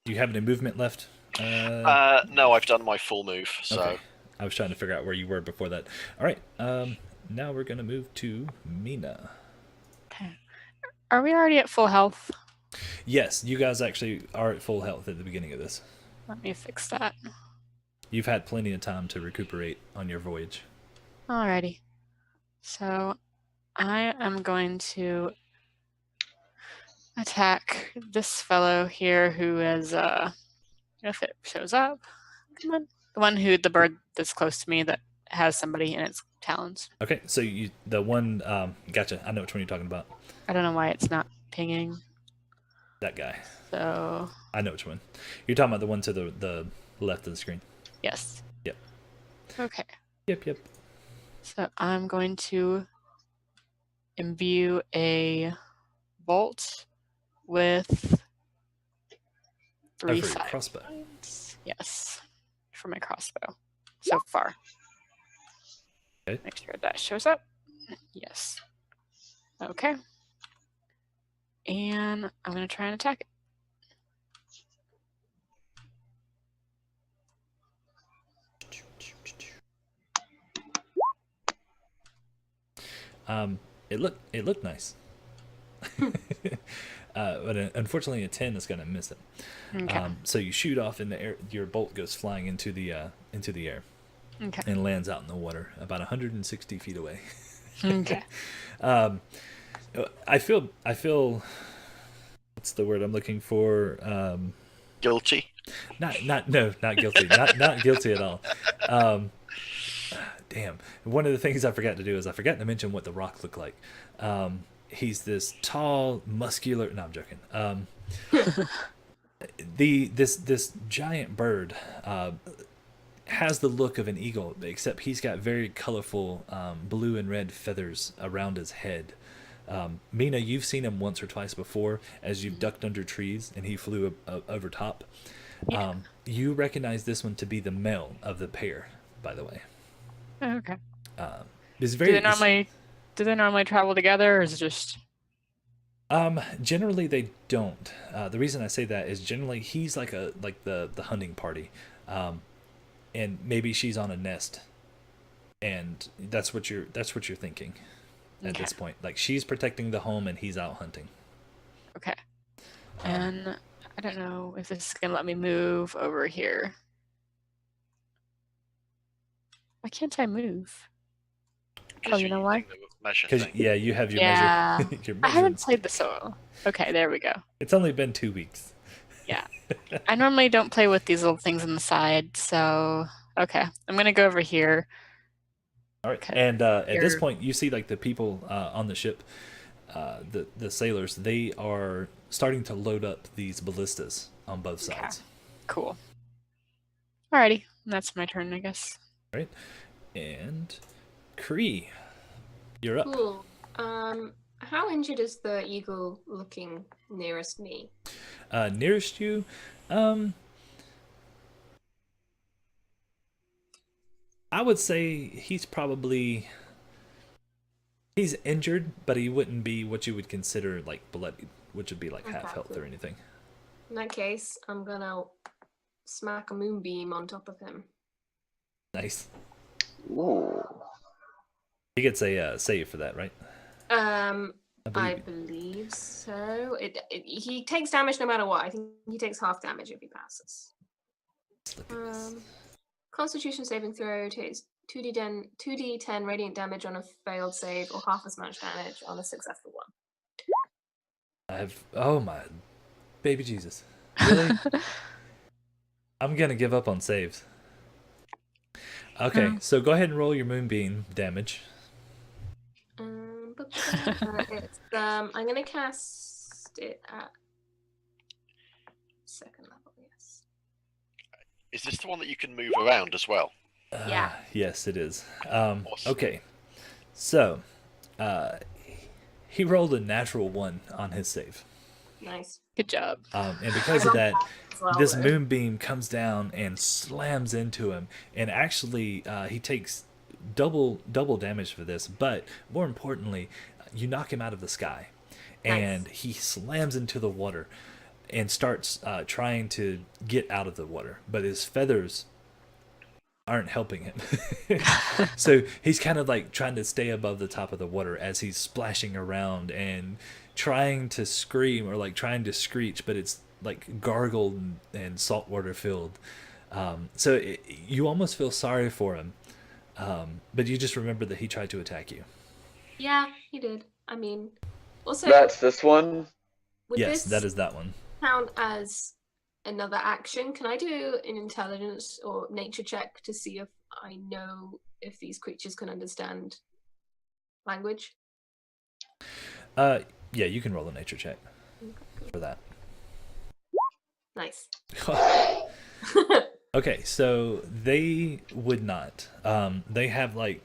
do you have any movement left? No, I've done my full move, so... Okay. I was trying to figure out where you were before that. All right, now we're going to move to Mina. Okay. Are we already at full health? Yes, you guys actually are at full health at the beginning of this. Let me fix that. You've had plenty of time to recuperate on your voyage. Alrighty. So I am going to attack this fellow here who is, if it shows up, come on. The bird that's close to me that has somebody in its talons. Okay, so gotcha. I know which one you're talking about. I don't know why it's not pinging. That guy. So. I know which one. You're talking about the one to the left of the screen. Yes. Yep. Okay. Yep. So I'm going to imbue a bolt with 3 for your side crossbow. points. Yes, for my crossbow so far. Okay. Make sure that shows up. Yes. Okay. And I'm going to try and attack it. It looked nice. But unfortunately a 10 is going to miss it. Okay. So you shoot off in the air. Your bolt goes flying into the air. Okay. And lands out in the water about 160 feet away. Okay. I feel what's the word I'm looking for? Guilty? Not guilty. not guilty at all. Damn. One of the things I forgot to do is I forgot to mention what the rock looked like. He's this tall, muscular. No, I'm joking. This giant bird has the look of an eagle, except he's got very colorful blue and red feathers around his head. Mina, you've seen him once or twice before as you've ducked under trees and he flew over top. Yeah. You recognize this one to be the male of the pair, by the way. Okay. It's very. Do they normally travel together, or is it just? Generally they don't. The reason I say that is generally he's like the hunting party, and maybe she's on a nest, and that's what you're thinking at this point. Like she's protecting the home and he's out hunting. Okay. And I don't know if this is gonna let me move over here. Why can't I move? Oh, you know why? Because you have your Yeah. measure. Your I haven't measurements. played the solo. Okay, there we go. It's only been 2 weeks. Yeah. I normally don't play with these little things on the side, so okay. I'm gonna go over here. All right. Okay. And at this point, you see like the people on the ship, the sailors. They are starting to load up these ballistas on both sides. Cool. Alrighty, that's my turn, I guess. Right. And Cree, you're up. Cool. How injured is the eagle looking nearest me? Nearest you, I would say he's injured, but he wouldn't be what you would consider like bloodied, which would be like half Okay, health cool. or anything. In that case, I'm gonna smack a moonbeam on top of him. Nice. Ooh. He gets a save for that, right? I believe so. He takes damage no matter what. I think he takes half damage if he passes. Let's look at this. Constitution saving throw takes 2d10 radiant damage on a failed save, or half as much damage on a successful one. Oh my baby Jesus. Really? I'm gonna give up on saves. Okay, so go ahead and roll your moonbeam damage. I'm gonna cast it at second level. Yes. Is this the one that you can move around as well? Yeah. Yes, it is. Awesome. Okay, so he rolled a natural 1 on his save. Nice. Good job. And because of that, As well, this though. moonbeam comes down and slams into him, and actually he takes double damage for this, but more importantly, you knock him out of the sky, and he slams into the water and starts trying to get out of the water, but his feathers aren't helping him. So he's kind of like trying to stay above the top of the water as he's splashing around and trying to scream or like trying to screech, but it's like gargled and saltwater filled. So you almost feel sorry for him, but you just remember that he tried to attack you. Yeah, he did. I mean, also That's this one. would Yes, this that is that one. count as another action? Can I do an intelligence or nature check to see if I know if these creatures can understand language? Yeah, you can roll a nature check for that. Nice. Okay, so they would not. They have like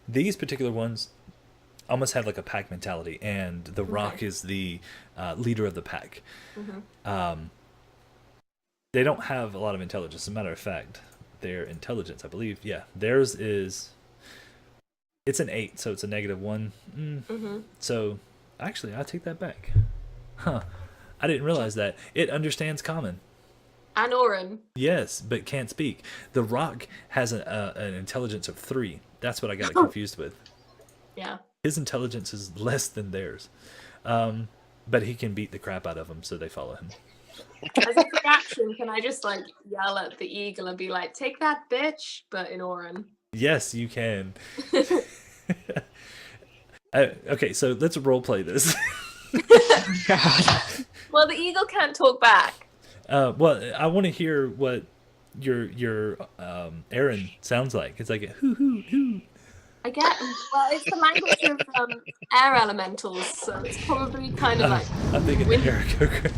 these particular ones almost have like a pack mentality, and the rock is the leader of the pack. They don't have a lot of intelligence. As a matter of fact, their intelligence, I believe, theirs is it's an 8, so it's a -1. So actually, I take that back. Huh? I didn't realize that it understands common. And Oren. Yes, but can't speak. The rock has an intelligence of 3. That's what I got confused with. Yeah. His intelligence is less than theirs. But he can beat the crap out of them, so they follow him. As a reaction, can I just like yell at the eagle and be like, "Take that, bitch," but in Oren? Yes, you can. Okay, so let's role play this. God. Well, the eagle can't talk back. Well, I want to hear what your Aaron sounds like. It's like a hoo hoo hoo. I get. Well, it's the language of air elementals, so it's probably kind of like. I'm thinking Wind- Aarakocra.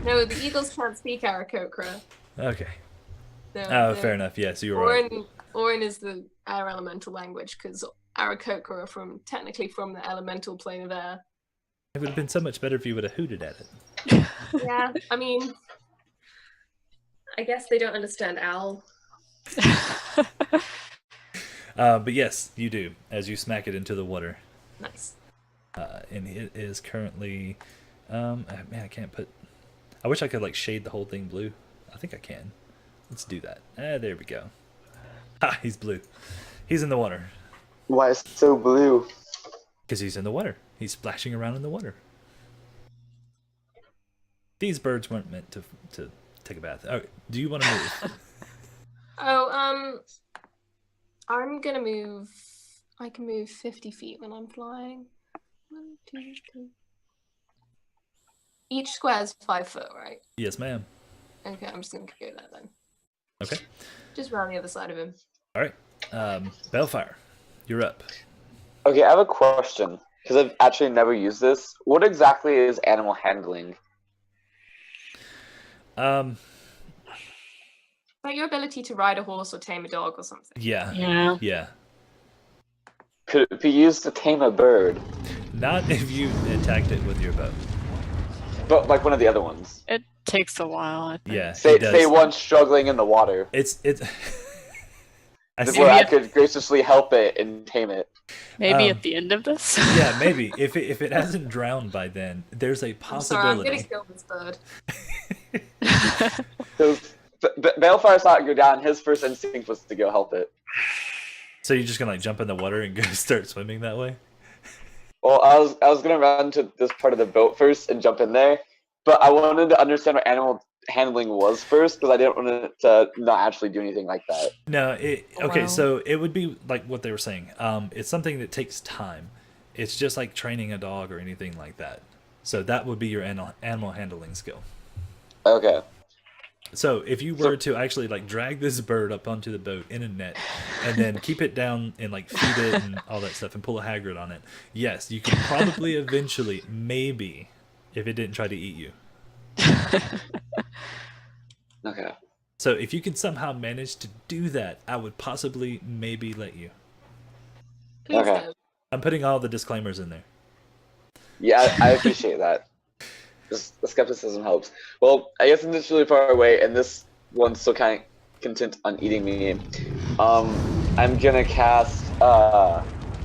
No, the eagles can't speak Aarakocra. Okay. No, Oh, fair enough. Yes, you were right. Oren is the air elemental language because Aarakocra are technically from the elemental plane of air. It would have been so much better if you would have hooted at it. Yeah, I mean, I guess they don't understand owl. But yes, you do, as you smack it into the water. Nice. And it is currently... man, I can't put... I wish I could like shade the whole thing blue. I think I can. Let's do that. There we go. Ha! He's blue. He's in the water. Why is it so blue? Because he's in the water. He's splashing around in the water. These birds weren't meant to take a bath. Oh, do you want to move? I'm gonna move. I can move 50 feet when I'm flying. 1, 2, 3. Each square is 5 foot, right? Yes, ma'am. Okay, I'm just gonna go there then. Okay. Just round the other side of him. All right. Bellfire, you're up. Okay, I have a question because I've actually never used this. What exactly is animal handling? Um. Like your ability to ride a horse or tame a dog or something. Yeah. Yeah. Yeah. Could it be used to tame a bird? Not if you attacked it with your bow. But like one of the other ones. It takes a while, I think. Yeah, Say it does. say one struggling in the water. It's. I This is see. where I Maybe could graciously help it and tame it. Maybe Um, at the end of this. Yeah, maybe if it hasn't drowned by then, there's a I'm sorry, I'm gonna possibility. kill this bird. So Balefire saw it go down. His first instinct was to go help it. So you're just gonna like jump in the water and go start swimming that way? Well, I was gonna run to this part of the boat first and jump in there, but I wanted to understand what animal handling was first because I didn't want it to not actually do anything like that. No, okay, Wow. so it would be like what they were saying. It's something that takes time. It's just like training a dog or anything like that. So that would be your animal handling skill. Okay. So if you were to actually like drag this bird up onto the boat in a net and then keep it down and like feed it and all that stuff and pull a Hagrid on it, yes, you could probably eventually, maybe, if it didn't try to eat you. Okay. So if you could somehow manage to do that, I would possibly maybe let you. Please Okay. don't. I'm putting all the disclaimers in there. Yeah, I appreciate that. The skepticism helps. Well, I guess it's really far away, and this one's still kind of content on eating me. I'm gonna cast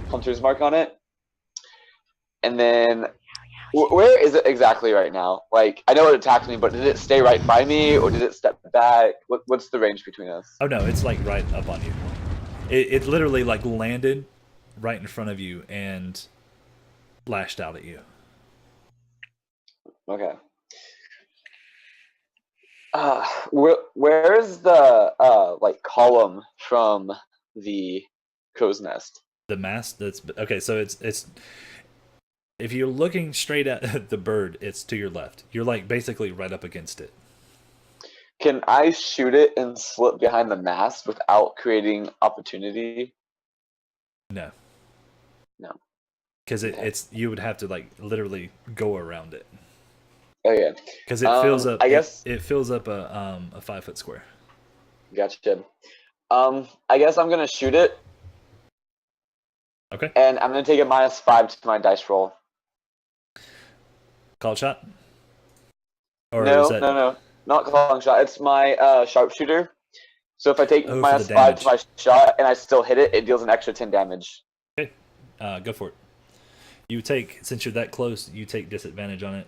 Hunter's Mark on it, and then where is it exactly right now? Like, I know it attacked me, but did it stay right by me, or did it step back? What's the range between us? Oh no, it's like right up on you. It literally like landed right in front of you and lashed out at you. Okay. Where is the like column from the crow's nest? The mast that's okay, so it's if you're looking straight at the bird, it's to your left. You're like basically right up against it. Can I shoot it and slip behind the mast without creating opportunity? No. No. Because Okay. it's you would have to like literally go around it. Okay. Because it fills up. I guess. it fills up a 5-foot square. Gotcha. I guess I'm gonna shoot it, Okay. and I'm gonna take a -5 to my dice roll. Call shot. Or No, is that no, not calling shot. It's my sharpshooter. So if I take Oh, for the -5 to my damage. shot and I still hit it, it deals an extra 10 damage. go for it. You take since you're that close, you take disadvantage on it.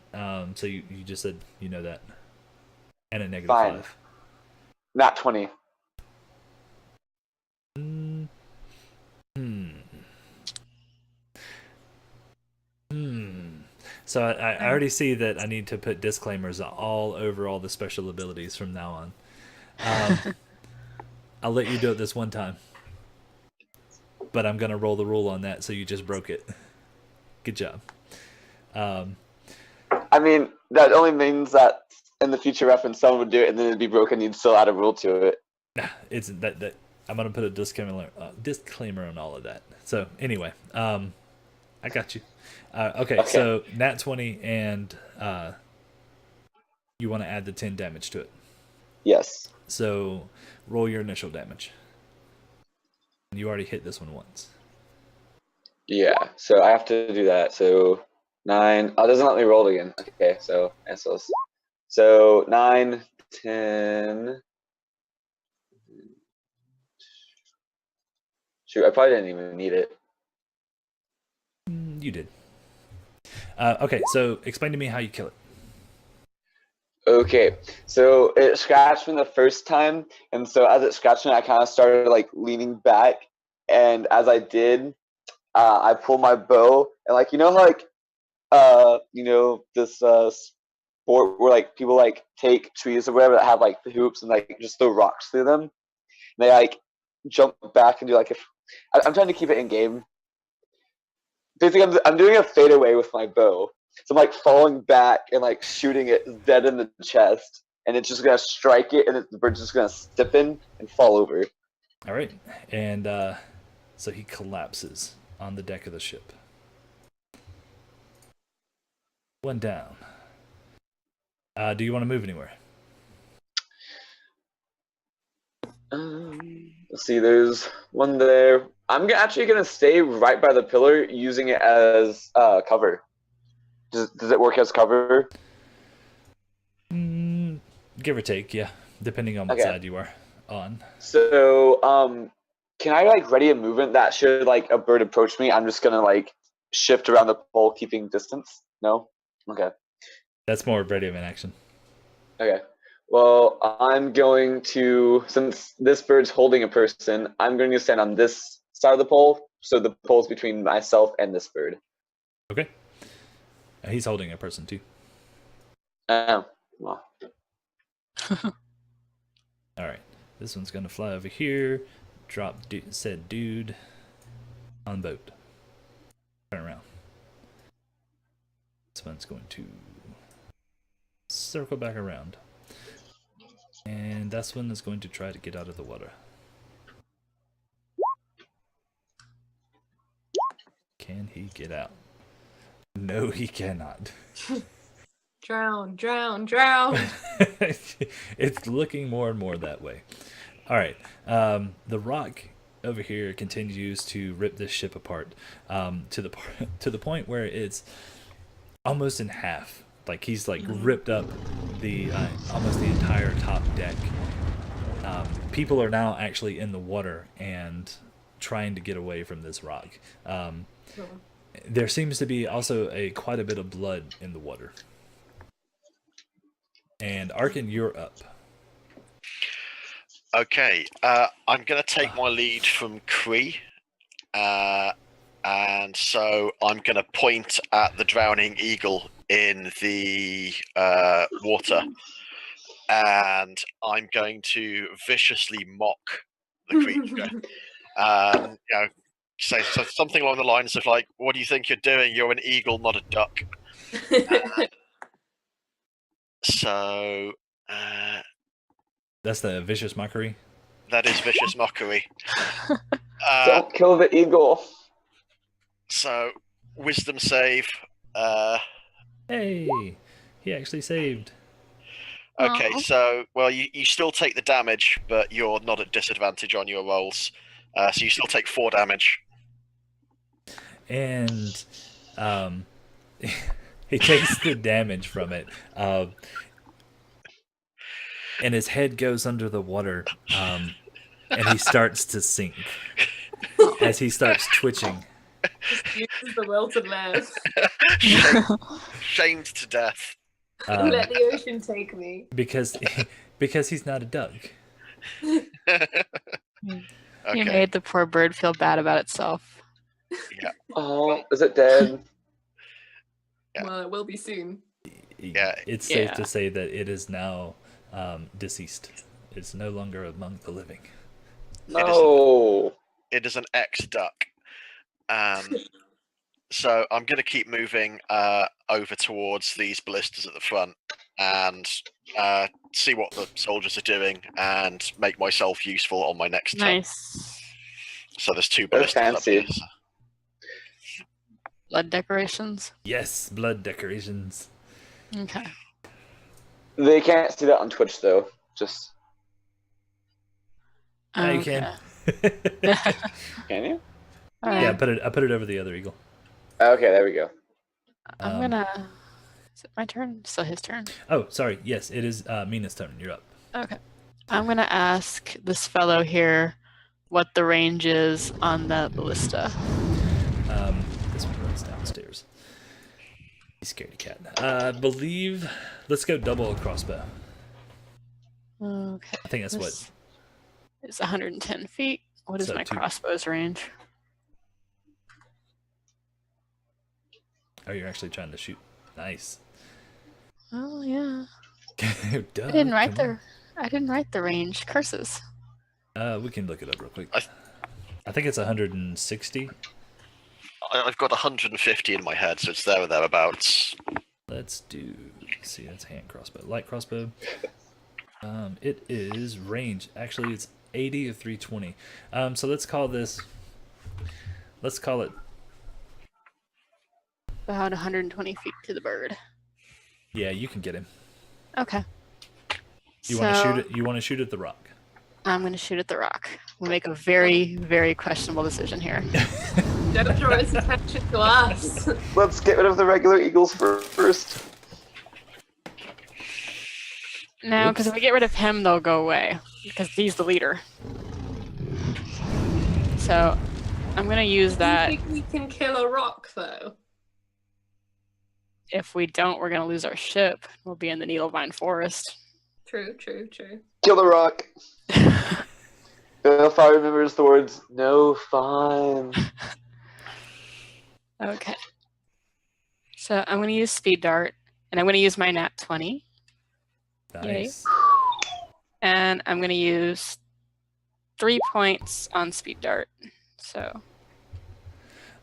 So you just said you know that, and a negative Fine. 5. Not 20. So I already see that I need to put disclaimers all over all the special abilities from now on. I'll let you do it this one time, but I'm gonna roll the rule on that, so you just broke it. Good job. I mean, that only means that in the future reference, someone would do it and then it'd be broken. You'd still add a rule to it. It's that I'm gonna put a disclaimer on all of that. So anyway, I got you. Okay, so nat 20 and you want to add the 10 damage to it. Yes. So roll your initial damage. You already hit this one once. Yeah. So I have to do that. So 9. Oh, it doesn't let me roll again. Okay. So 9, 10. Shoot, I probably didn't even need it. You did. Okay, so explain to me how you kill it. Okay, so it scratched me the first time, and so as it scratched me, I kind of started like leaning back, and as I did, I pulled my bow, and like how like this sport where like people like take trees or whatever that have like the hoops and like just throw rocks through them, and they like jump back and do like I'm trying to keep it in game. Basically, I'm doing a fadeaway with my bow. So I'm like falling back and like shooting it dead in the chest, and it's just gonna strike it, and the bird's just gonna stiffen and fall over. All right, and so he collapses on the deck of the ship. One down. Do you want to move anywhere? Let's see, there's one there. I'm actually gonna stay right by the pillar, using it as cover. Does it work as cover? Give or take, yeah, depending on what Okay. side you are on. So, can I like ready a movement that should like a bird approach me? I'm just gonna like shift around the pole, keeping distance. No. Okay. That's more ready of an action. Okay. Well, I'm going to, since this bird's holding a person, I'm going to stand on this side of the pole, so the pole's between myself and this bird. Okay. He's holding a person too. Oh, well. All right. This one's gonna fly over here, drop said dude on boat. Turn around. This one's going to circle back around. And this one is going to try to get out of the water. Can he get out? No, he cannot. Drown, drown, drown. It's looking more and more that way. All right. The rock over here continues to rip this ship apart to the point where it's almost in half. Like he's like ripped up the almost the entire top deck. People are now actually in the water and trying to get away from this rock. There seems to be also quite a bit of blood in the water. And Arken, you're up. Okay, I'm going to take my lead from Kree. And so I'm going to point at the drowning eagle in the water. And I'm going to viciously mock the creature. Say something along the lines of like, "What do you think you're doing? You're an eagle, not a duck." So That's the vicious mockery. that is vicious mockery. Don't kill the eagle. So wisdom save. Hey, he actually saved. Okay, Aw. so well, you still take the damage, but you're not at disadvantage on your rolls. So you still take 4 damage. And he takes the damage from it. And his head goes under the water. And he starts to sink as he starts twitching. Uses the will to live. Shamed to death. Let the ocean take me. Because he's not a duck. You Okay. made the poor bird feel bad about itself. Yeah. Oh, is it dead? Yeah. Well, it will be soon. Yeah. It's safe Yeah. to say that it is now deceased. It's no longer among the living. No. It is an ex-duck. So I'm going to keep moving over towards these ballistas at the front and see what the soldiers are doing and make myself useful on my next turn. Nice. So there's 2 Very ballistas up fancy. here. Blood decorations. Yes, blood decorations. Okay. They can't see that on Twitch though. Just Yeah, you Okay. can. can you? All Yeah, right. I put it over the other eagle. Okay, there we go. I'm gonna. Is it my turn? Still his turn. Oh, sorry. Yes, it is Mina's turn. You're up. Okay. I'm gonna ask this fellow here what the range is on the ballista. This one runs downstairs. He's scaredy cat. I believe. Let's go double crossbow. Okay. I think that's what. This is 110 feet. What is So my 2. crossbow's range? Oh, you're actually trying to shoot. Nice. Oh yeah. Duh, I didn't write come I didn't write the range. Curses. on. We can look it up real quick. I think it's 160. I've got 150 in my head, so it's there or thereabouts. Let's see, that's hand crossbow. Light crossbow. It is range. Actually, it's 80 or 320. So let's call it About 120 feet to the bird. Yeah, you can get him. Okay. You want to shoot it? You want to shoot at the rock? I'm going to shoot at the rock. We'll make a very, very questionable decision here. Don't draw its attention to us. Let's get rid of the regular eagles first. No, because if we get rid of him, they'll go away. Because he's the leader. So, I'm going to use that. Do you think we can kill a rock, though? If we don't, we're going to lose our ship. We'll be in the Needlevine Forest. True, true, true. Kill the rock. Belfire remembers the words, no fun. Okay. So I'm going to use Speed Dart, and I'm going to use my Nat 20. Nice. And I'm going to use 3 points on Speed Dart. So.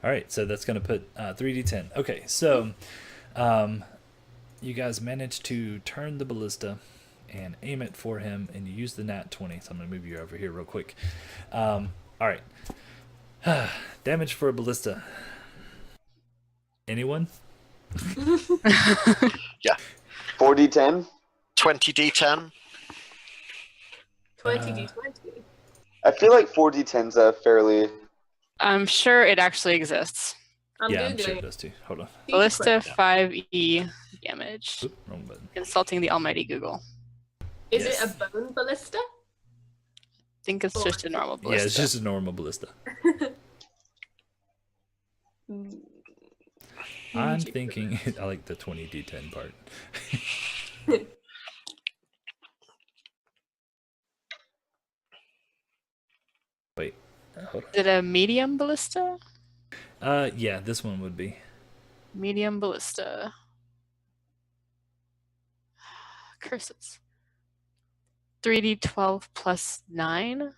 All right, so that's going to put 3d10. Okay, so you guys managed to turn the ballista and aim it for him, and you use the nat 20. So I'm going to move you over here real quick. All right. Damage for a ballista. Anyone? Yeah. 4d10? 20d10. 20d20. I feel like 4d10's a fairly... I'm sure it actually exists. I'm Yeah, I'm Googling sure it it. does too. Hold on. Ballista 5e damage. Oop, wrong button. Insulting the almighty Google. Is Yes. it a bone ballista? I think it's just a normal ballista. Yeah, it's just a normal ballista. I'm thinking... I like the 20d10 part. Wait. Hold Is it a medium ballista? on. Yeah, this one would be. Medium ballista. Curses. 3d12 plus 9.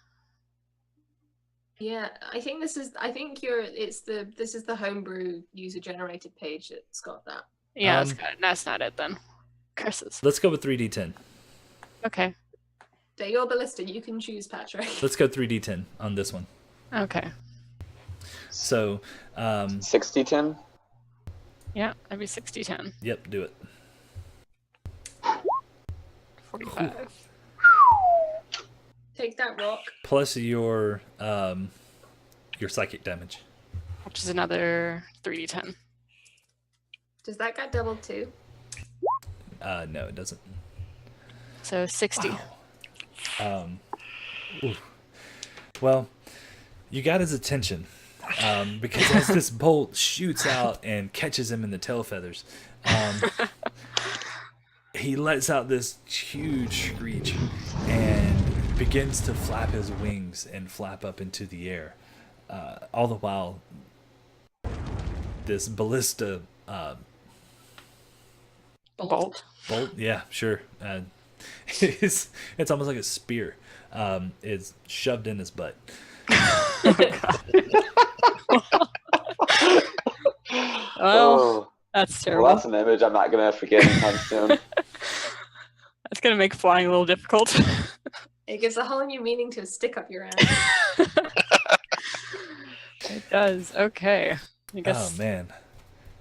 Yeah, I think this is. I think this is the homebrew user generated page that's got that. Yeah, Um, that's not it then. Curses. Let's go with 3d10. Okay. They're your ballista. You can choose, Patrick. Let's go 3d10 on this one. Okay. So, 60-10? Yeah, that'd be 60-10. yep, do it. 45. Take that rock. Plus your psychic damage. Which is another 3d10. Does that get doubled too? No, it doesn't. So 60. Oof. Well, you got his attention because as this bolt shoots out and catches him in the tail feathers, he lets out this huge screech and begins to flap his wings and flap up into the air. All the while, this ballista Bolt. bolt, yeah, sure. It's almost like a spear. It's shoved in his butt. Oh, that's terrible. Well, that's an image I'm not going to forget anytime soon. That's going to make flying a little difficult. It gives a whole new meaning to a stick up your ass. It does. Okay. I guess Oh man,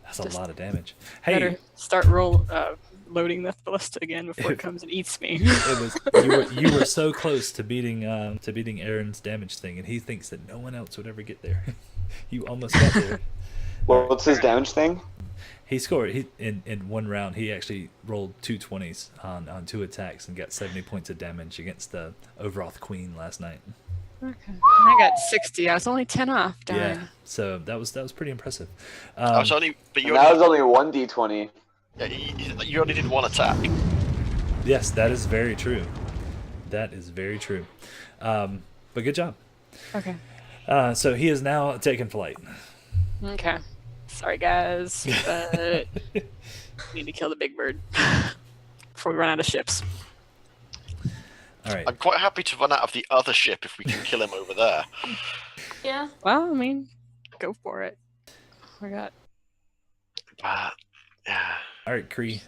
that's a just lot of damage. better Hey, start loading the ballista again before it comes and eats me. it was you were so close to beating Aaron's damage thing, and he thinks that no one else would ever get there. You almost got there. Well, what's his damage thing? He scored. In one round, he actually rolled 2 20s on 2 attacks and got 70 points of damage against the Overoth Queen last night. Okay. I got 60. I was only 10 off. Darn. Yeah, so that was pretty impressive. I was only, but And that was only 1d20. you only did 1 attack. Yes, that is very true. That is very true. But good job. Okay. So he is now taking flight. Okay. Sorry, guys, but we need to kill the big bird before we run out of ships. All right. I'm quite happy to run out of the other ship if we can kill him over there. Yeah. Well, I mean, go for it. We got. But yeah, All right, Kree.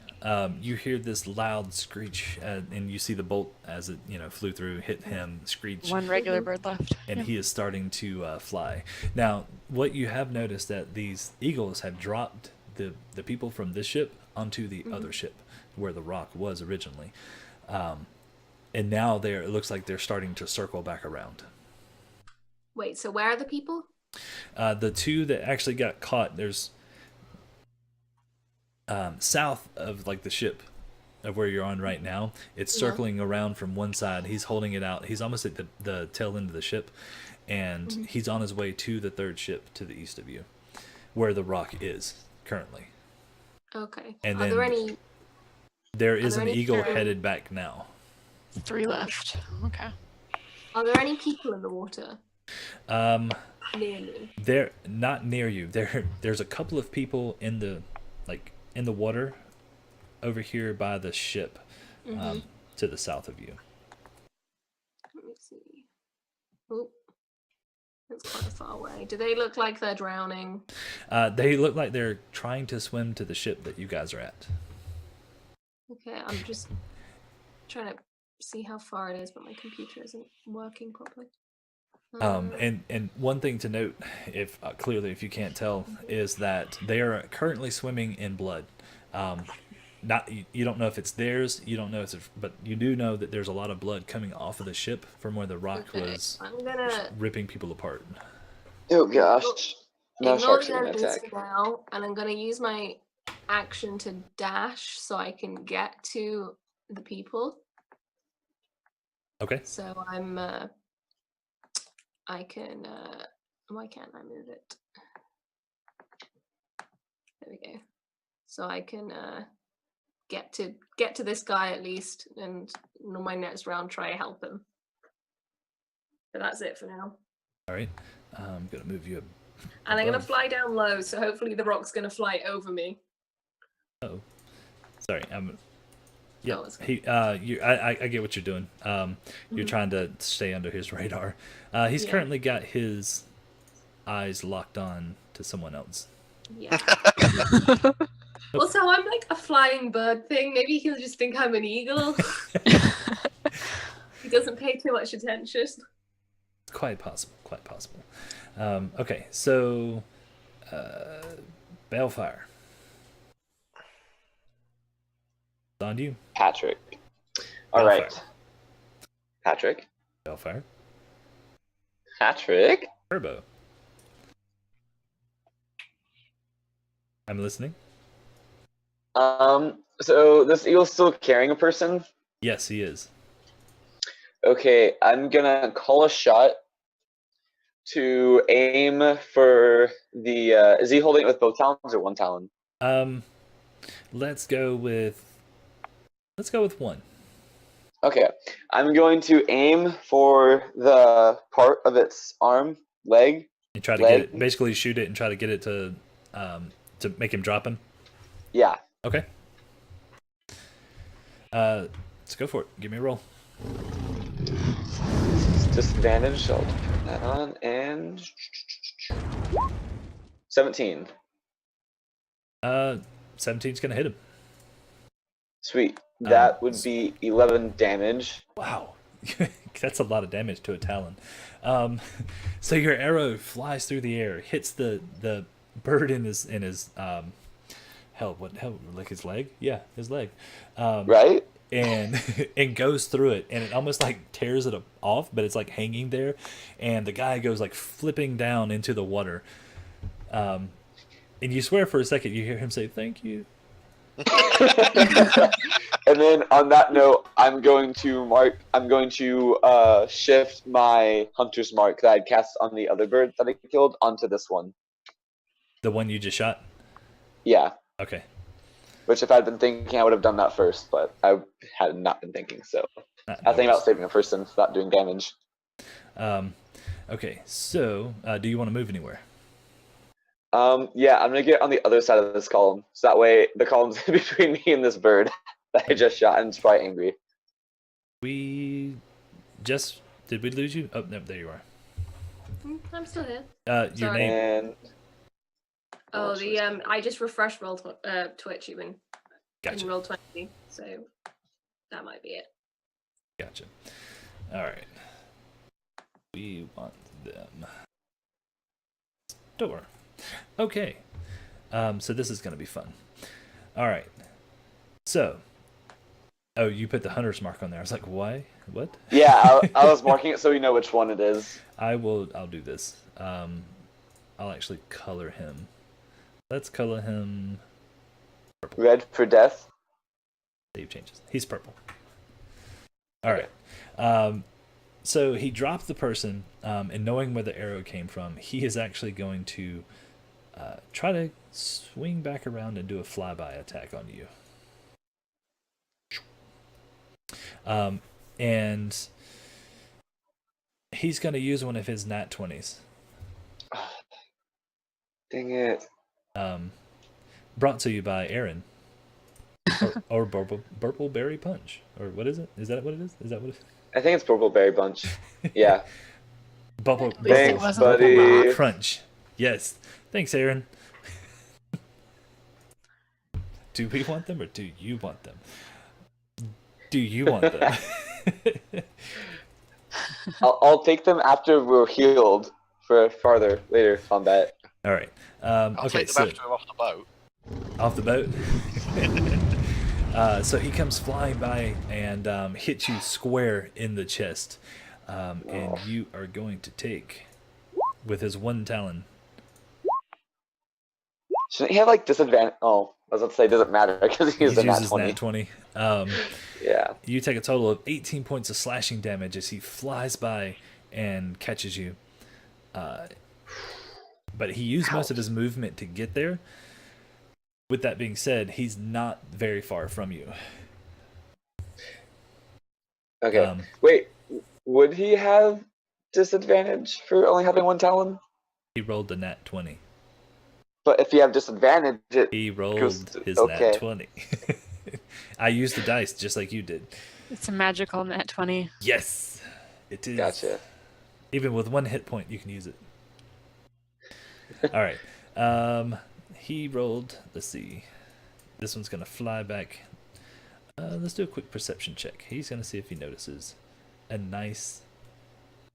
You hear this loud screech, and you see the bolt as it flew through, hit him, screech, One regular bird left. and he is starting to fly. Now, what you have noticed that these eagles have dropped the people from this ship onto the other ship where the rock was originally. and now it looks like they're starting to circle back around. Wait, so where are the people? The two that actually got caught, there's south of like the ship of where you're on right now. It's circling around from one side. He's holding it out. He's almost at the tail end of the ship, and he's on his way to the third ship to the east of you, where the rock is currently. Okay. And are then there any? there is there an any eagle people- headed back now. 3 left. Okay. Are there any people in the water near me? They're not near you. There's a couple of people in the water over here by the ship, to the south of you. Let me see. Oh, that's quite far away. Do they look like they're drowning? They look like they're trying to swim to the ship that you guys are at. Okay, I'm just trying to see how far it is, but my computer isn't working properly. And one thing to note, if clearly if you can't tell, is that they are currently swimming in blood. Not you don't know if it's theirs. You don't know but you do know that there's a lot of blood coming off of the ship from where the rock was I'm gonna ripping people apart. Oh gosh. No ignore sharks the are gonna enemies attack. for now, and I'm gonna use my action to dash so I can get to the people. Okay. So I can why can't I move it? There we go. So I can get to this guy at least, and on my next round try to help him. But that's it for now. All right. I'm gonna move you. And I'm gonna above. fly down low, so hopefully the rock's gonna fly over me. Oh, sorry. Yeah. Oh, it's I get what you're doing. You're trying to stay under his radar. He's Yeah. currently got his eyes locked on to someone else. Yeah. Also, I'm like a flying bird thing. Maybe he'll just think I'm an eagle. He doesn't pay too much attention. Quite possible. Quite possible. Okay, so Balefire. It's on you, Patrick. All right. Patrick. Balefire. Patrick. Turbo. I'm listening. So this eagle's still carrying a person. Yes, he is. Okay, I'm gonna call a shot to aim for the. Is he holding it with both talons or one talon? Let's go with one. Okay, I'm going to aim for the part of its arm, leg. And try to Leg. get it. Basically, shoot it and try to get it to make him drop him. Yeah. Okay. Let's go for it. Give me a roll. Disadvantage. I'll turn that on and 17. 17's gonna hit him. Sweet. That would be 11 damage. Wow, that's a lot of damage to a talon. So your arrow flies through the air, hits the bird in his like his leg? Yeah, his leg. Right? And and goes through it, and it almost like tears it off, but it's like hanging there, and the guy goes like flipping down into the water. And you swear for a second you hear him say thank you. And then on that note, I'm going to shift my hunter's mark that I'd cast on the other bird that I killed onto this one. The one you just shot? Yeah. Okay. Which if I'd been thinking, I would have done that first, but I had not been thinking, so I was thinking about saving a person without doing damage. Okay, so do you want to move anywhere? Yeah, I'm gonna get on the other side of this column, so that way the column's between me and this bird that I just shot, and it's probably angry. Did we lose you? Oh no, there you are. I'm still here. Your Sorry. name? And Oh, I just refreshed Twitch even. Gotcha. In Roll20, so that might be it. Gotcha. All right. We want them. Store. Okay. So this is going to be fun. All right. So, Oh, you put the hunter's mark on there. I was like, why? What? Yeah, I was marking it so we know which one it is. I'll do this. I'll actually color him. Let's color him purple. Red for death. Save changes. He's purple. All right. So he dropped the person, and knowing where the arrow came from, he is actually going to try to swing back around and do a flyby attack on you. And he's going to use one of his nat 20s. Dang it. Brought to you by Aaron. or Burpleberry Punch. Or what is it? Is that what it is? Is that what it is? I think it's Burpleberry Bunch. Yeah. Bubble Thanks, buddy. Crunch. Yes. Thanks, Aaron. Do we want them or do you want them? Do you want them? I'll take them after we're healed for farther later combat. All right. I'll Okay, take them so after I'm off the boat. off the boat. So he comes flying by and hits you square in the chest, and you are going to take with his one talon. Shouldn't he have like disadvantage? Oh, I was about to say it doesn't matter because he used a nat 20. Nat 20. Yeah. You take a total of 18 points of slashing damage as he flies by and catches you. But he used most of his movement to get there. With that being said, he's not very far from you. Okay. Wait, would he have disadvantage for only having one talon? He rolled the nat 20. But if you have disadvantage, He rolled his okay. nat 20. I used the dice just like you did. It's a magical nat 20. Yes, it is. Gotcha. Even with one hit point, you can use it. All right. He rolled. Let's see. This one's gonna fly back. Let's do a quick perception check. He's gonna see if he notices a nice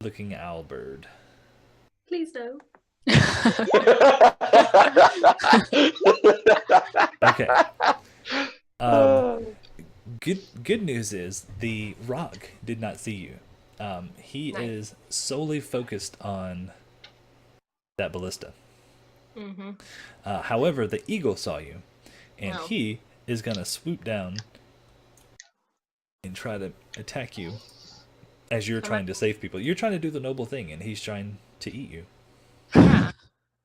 looking owl bird. Please no. Okay. Good news is the rock did not see you. He Nice. is solely focused on that ballista. Mm-hmm. However, the eagle saw you, and Oh. he is gonna swoop down and try to attack you as you're trying to save people. You're trying to do the noble thing, and he's trying to eat you. Yeah.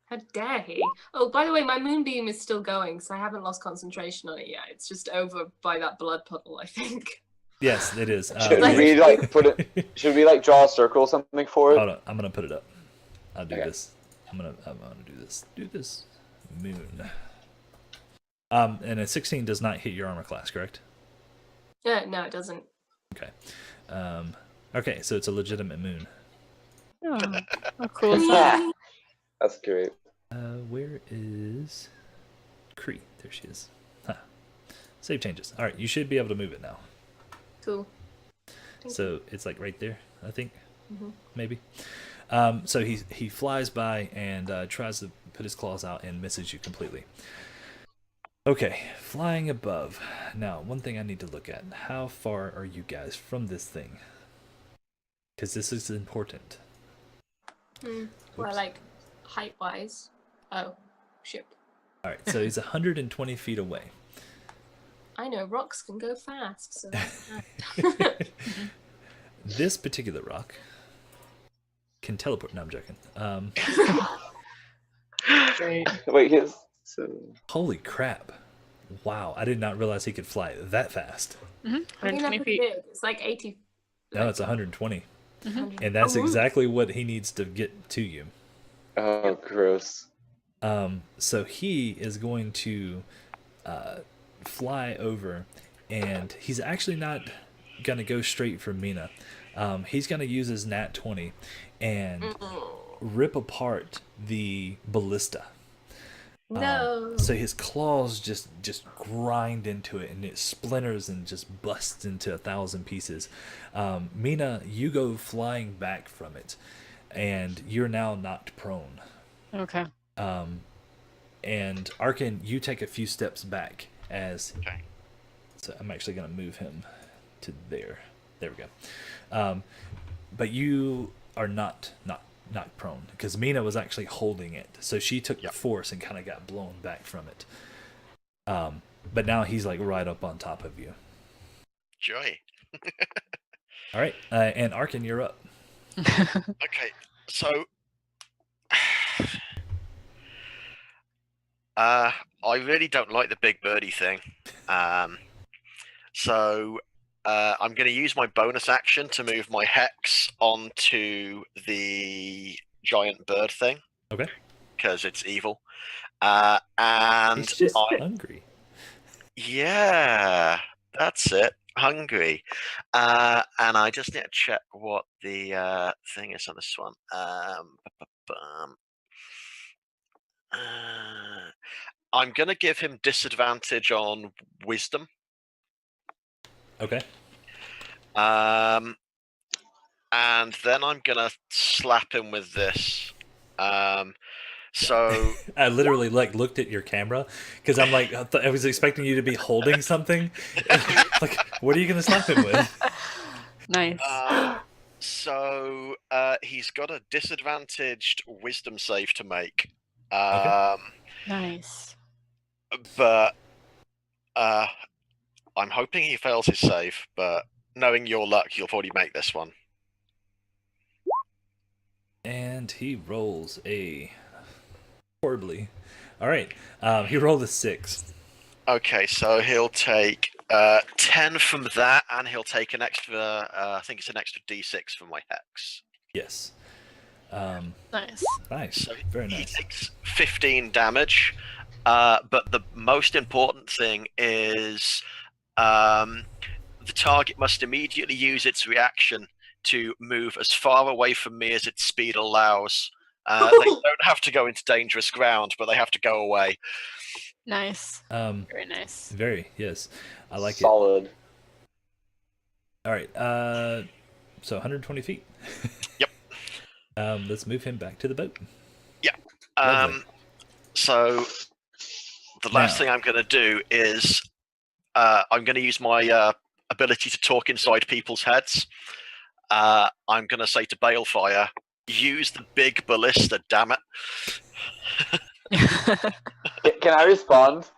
How dare he? Oh, by the way, my moonbeam is still going, so I haven't lost concentration on it yet. It's just over by that blood puddle, I think. Yes, it is. Should we like put it? Should we like draw a circle or something for it? Hold on, I'm gonna put it up. I'll do Okay. this. I'm gonna do this. Do this. Moon. And a 16 does not hit your armor class, correct? Yeah, no, it doesn't. Okay. Okay, so it's a legitimate moon. Oh, how cool is that? Yeah. That's great. Where is Cree? There she is. Huh. Save changes. All right, you should be able to move it now. Cool. Thank So it's like right there, I think, Mhm. maybe. So he flies by and tries to put his claws out and misses you completely. Okay, flying above. Now, one thing I need to look at. How far are you guys from this thing? Because this is important. Well, Oops. like height-wise. Oh, ship. All right, so he's 120 feet away. I know rocks can go fast, so. This particular rock can teleport. No, I'm joking. Wait, his. So... Holy crap. Wow, I did not realize he could fly that fast. Mm-hmm. I think that's 120 pretty feet. big. It's like 80. No, it's 120. Mhm. And that's Oh, exactly what he needs to get to you. Oh, gross. So he is going to fly over, and he's actually not going to go straight for Mina. He's going to use his nat 20 and rip apart the ballista. No. So his claws just grind into it, and it splinters and just busts into 1,000 pieces. Mina, you go flying back from it, and you're now knocked prone. Okay. And Arken, you take a few steps back as. Okay. So I'm actually going to move him to there. There we go. But you are not prone because Mina was actually holding it, so she took the force and kind of got blown back from it. But now he's like right up on top of you. Joy. All right, and Arken, you're up. Okay, so I really don't like the big birdie thing. So I'm going to use my bonus action to move my hex onto the giant bird thing. Okay. Because it's evil. And He's just hungry. Yeah, that's it. Hungry. And I just need to check what the thing is on this one. I'm going to give him disadvantage on wisdom. Okay. And then I'm going to slap him with this. So I literally like looked at your camera because I'm like I was expecting you to be holding something. Like, what are you going to slap him with? Nice. So he's got a disadvantaged wisdom save to make. Nice. But I'm hoping he fails his save. But knowing your luck, you'll probably make this one. And he rolls a horribly. All right. He rolled a 6. Okay, so he'll take 10 from that, and he'll take an extra. I think it's an extra D6 for my hex. Yes. Nice. Nice. So very he nice. takes 15 damage. But the most important thing is the target must immediately use its reaction to move as far away from me as its speed allows. They don't have to go into dangerous ground, but they have to go away. Nice. Very nice. Very, yes. I like Solid. it. All right. So 120 feet. Yep. Let's move him back to the boat. Yeah. Lovely. So the last thing I'm going to do is I'm going to use my ability to talk inside people's heads. I'm going to say to Balefire, use the big ballista, damn it. Can I respond?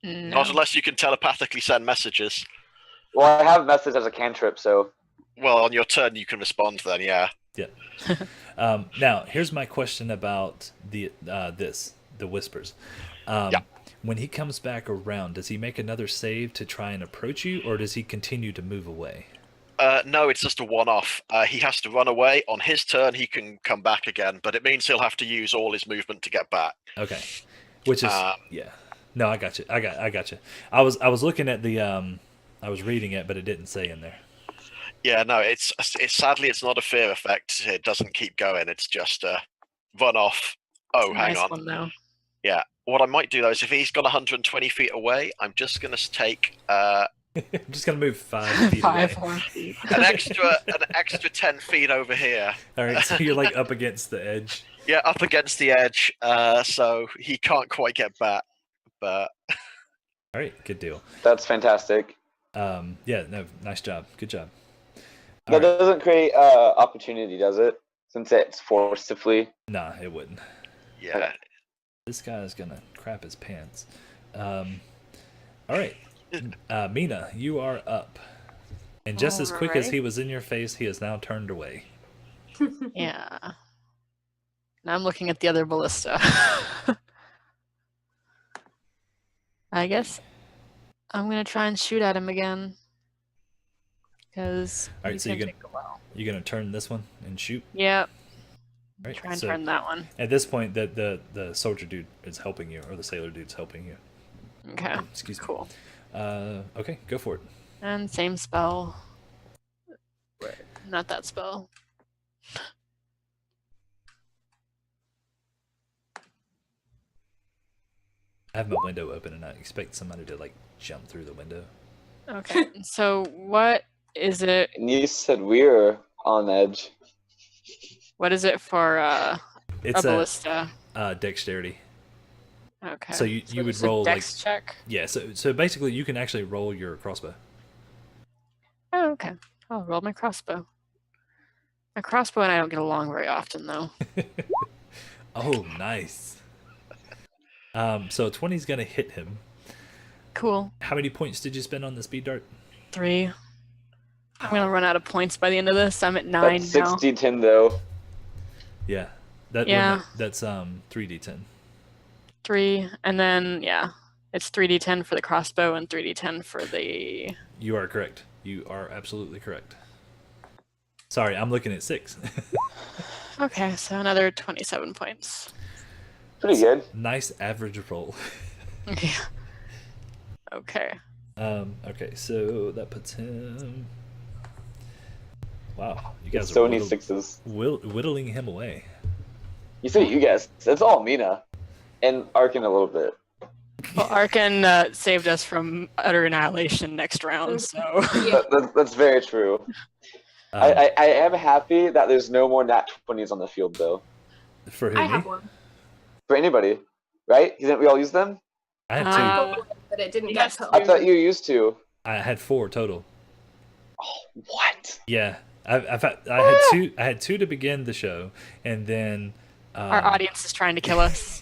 No. Not unless you can telepathically send messages. Well, I have message as a cantrip, so. Well, on your turn, you can respond then, yeah. Yeah. Now, here's my question about the whispers. When he comes back around, does he make another save to try and approach you, or does he continue to move away? No, it's just a one-off. He has to run away. On his turn, he can come back again, but it means he'll have to use all his movement to get back. Okay, which is yeah. No, I got you. I got you. I was looking at the I was reading it, but it didn't say in there. Yeah, no, it's sadly it's not a fear effect. It doesn't keep going. It's just a run off. Oh, hang on. One, though. Yeah. What I might do though is if he's got 120 feet away, I'm just going to take. I'm just gonna move 5 feet away. 5 more feet. an extra 10 feet over here. All right, so you're like up against the edge. Yeah, up against the edge, so he can't quite get back. But all right, good deal. That's fantastic. Yeah, no, nice job, good job. That doesn't create opportunity, does it? Since it's forced to flee. Nah, it wouldn't. Yeah. This guy's gonna crap his pants. All right, Mina, you are up, and just as quick as he was in your face, he has now turned away. Yeah. Now I'm looking at the other ballista. I guess I'm gonna try and shoot at him again. Because all right, so you're gonna turn this one and shoot. Yep. Right, Try and so turn that one. at this point, the soldier dude is helping you, or the sailor dude's helping you. Okay. Excuse me. Cool. Okay, go for it. And same spell. Not that spell. I have my window open, and I expect somebody to like jump through the window. Okay. So what is it? And you said we're on edge. What is it for a ballista? Dexterity. Okay. So you would just a roll dex check. Yeah, so basically you can actually roll your crossbow. Okay, I'll roll my crossbow. My crossbow and I don't get along very often, though. Oh, nice. So 20 is gonna hit him. Cool. How many points did you spend on the speed dart? 3. I'm gonna run out of points by the end of this. I'm at 9 That's now. 60-10 though. Yeah. Yeah. That's 3d10. 3, and then yeah, it's 3d10 for the crossbow and 3d10 for the. You are correct. You are absolutely correct. Sorry, I'm looking at 6. Okay, so another 27 points. Pretty good. Nice average roll. Yeah. Okay. Okay, so that puts him. Wow, you guys So are many sixes. whittling him away. You say you guys. It's all Mina. And Arken a little bit. Well, Arken saved us from utter annihilation next round, so. Yeah. That's very true. I am happy that there's no more nat 20s on the field, though. For who, I me? have one. For anybody. Right? Didn't we all use them? I had 2. But it didn't Yes, get I put. thought you used to. I had 4 total. Oh, what? Yeah, I had 2. I had 2 to begin the show, and then Our audience is trying to kill us.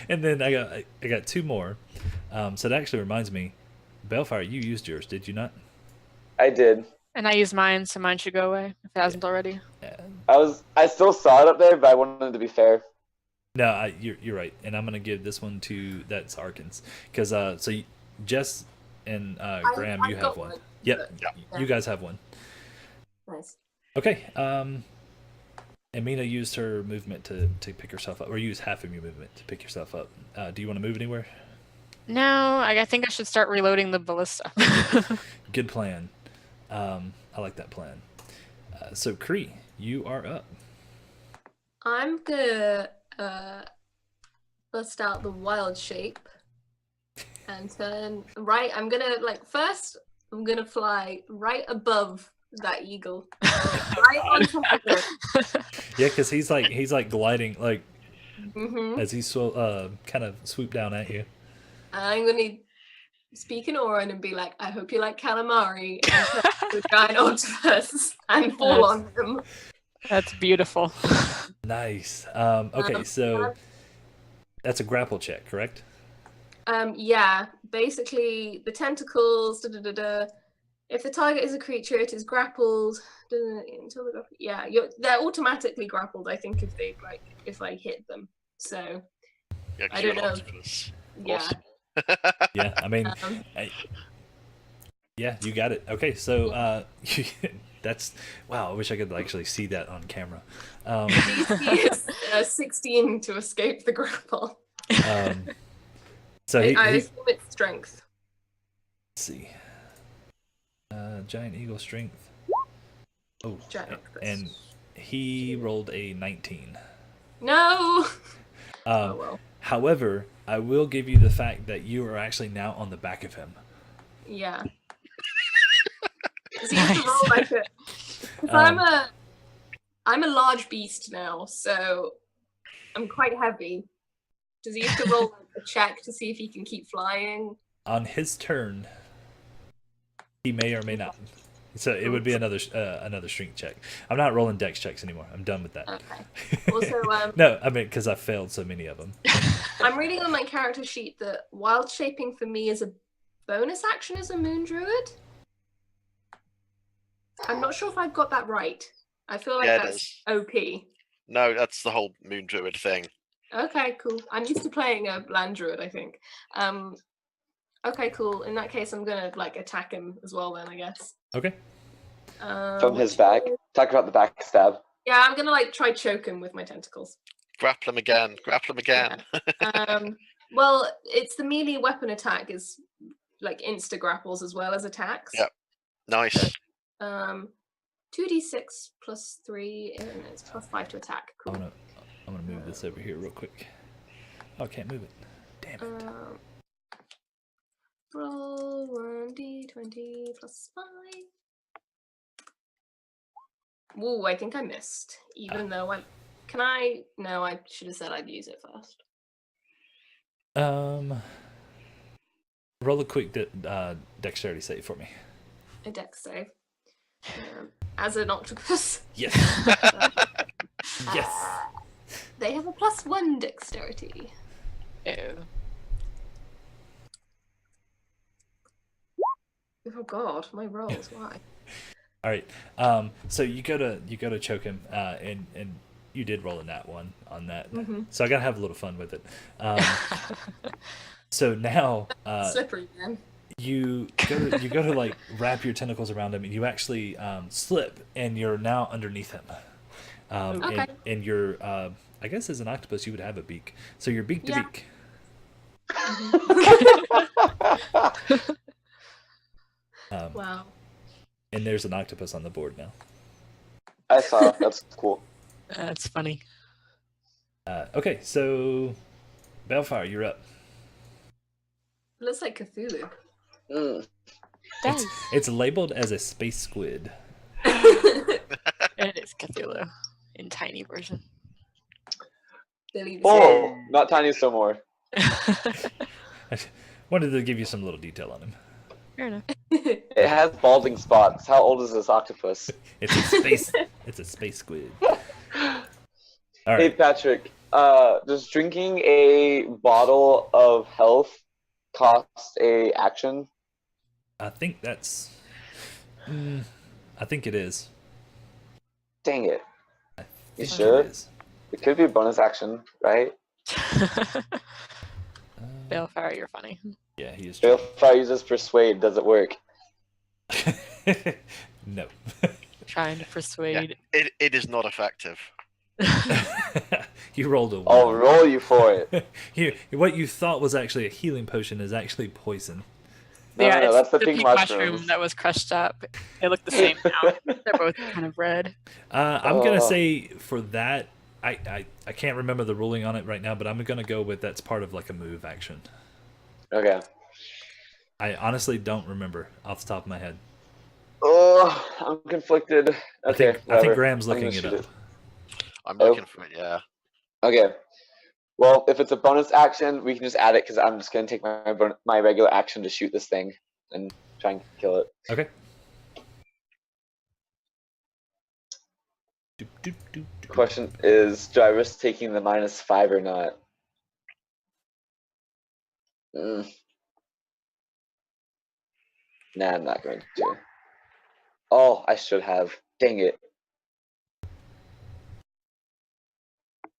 and then I got 2 more. So that actually reminds me, Bellfire, you used yours, did you not? I did. And I used mine, so mine should go away if it hasn't already. I still saw it up there, but I wanted to be fair. No, you're right, and I'm gonna give this one to that's Arken's because Jess and Graham, I've you have got one. one. Yep, Yeah. you guys have one. Nice. Okay. And Mina used her movement to pick herself up, or use half of your movement to pick yourself up. Do you want to move anywhere? No, I think I should start reloading the ballista. Good plan. I like that plan. So Kree, you are up. I'm gonna bust out the wild shape and turn right. I'm gonna first. I'm gonna fly right above that eagle, right on top of it. Yeah, because he's like gliding Mm-hmm. as he kind of swoop down at you. I'm gonna speak in Oran and be like, I hope you like calamari, and turn to a giant octopus and fall on them. That's beautiful. Nice. Okay, so that's a grapple check, correct? Yeah, basically the tentacles. If the target is a creature, it is grappled until the yeah. They're automatically grappled. I think if I hit them. So Yeah, 'cause I you're don't an know. octopus. Yeah. Awesome. Yeah, I mean, yeah, you got it. Okay, so that's wow. I wish I could actually see that on camera. DC is 16 to escape the grapple. So I assume it's strength. let's see. Giant eagle strength. Oh, Giant octopus. and he rolled a 19. No. Oh well. However, I will give you the fact that you are actually now on the back of him. Yeah. So you have to roll like it. Because I'm a large beast now, so I'm quite heavy. Does he have to roll a check to see if he can keep flying? On his turn, he may or may not. So it would be another strength check. I'm not rolling dex checks anymore. I'm done with that. Okay. Also, No, I mean because I failed so many of them. I'm reading on my character sheet that wild shaping for me is a bonus action as a moon druid. I'm not sure if I've got that right. I feel like Yeah, it that's is. OP. No, that's the whole moon druid thing. Okay, cool. I'm used to playing a land druid, I think. Okay, cool. In that case, I'm gonna attack him as well then, I guess. Okay. From his back. Talk about the backstab. Yeah, I'm gonna try choke him with my tentacles. Grapple him again. Grapple him again. Well, it's the melee weapon attack is insta grapples as well as attacks. Yep. Nice. 2d6 plus 3 and it's plus 5 to attack. Cool. I'm gonna move this over here real quick. Oh, I can't move it. Damn it. Roll 1d20 plus 5. Ooh, I think I missed. Even though No, I should have said I'd use it first. Roll a quick dexterity save for me. A dex save. As an octopus. Yes. Yes. They have a +1 dexterity. Ew. Oh god, my rolls, why? All right. So you go to choke him, and you did roll a nat 1 on that. Mhm. So I gotta have a little fun with it. So now Slippery man. you go to like wrap your tentacles around him, and you actually slip, and you're now underneath him. Okay. And you're I guess as an octopus you would have a beak, so you're beak to Yeah. beak. Wow. And there's an octopus on the board now. I saw. That's cool. That's funny. Okay, so Balefire, you're up. Looks like Cthulhu. Mm. It's labeled as a space squid. It is Cthulhu in tiny version. Billy the Oh, not tiny so more. I wanted to give you some little detail on him. Fair enough. It has balding spots. How old is this octopus? It's a space. It's a space squid. All Hey right. Patrick, does drinking a bottle of health cost a action? I think that's. I think it is. Dang it. I You think sure? It is. It could be a bonus action, right? Balefire, you're funny. Yeah, he is. True. If I uses persuade, does it work? No. Trying to Yeah, persuade. it is not effective. You rolled a 1. I'll roll you for it. What you thought was actually a healing potion is actually poison. No, Yeah, no, it's that's the the pink pink mushrooms. mushroom that was crushed up. They look the same now. They're both kind of red. I'm gonna say for that, I can't remember the ruling on it right now, but I'm gonna go with that's part of like a move action. Okay. I honestly don't remember off the top of my head. Oh, I'm conflicted. Okay, I think whatever. Graham's I'm gonna looking it shoot up. I'm Oh. looking for it. Yeah. Okay. Well, if it's a bonus action, we can just add it because I'm just gonna take my regular action to shoot this thing and try and kill it. Okay. Doop, doop, doop, The doop. question is, do I risk taking the -5 or not? Nah, I'm not going to. Oh, I should have. Dang it.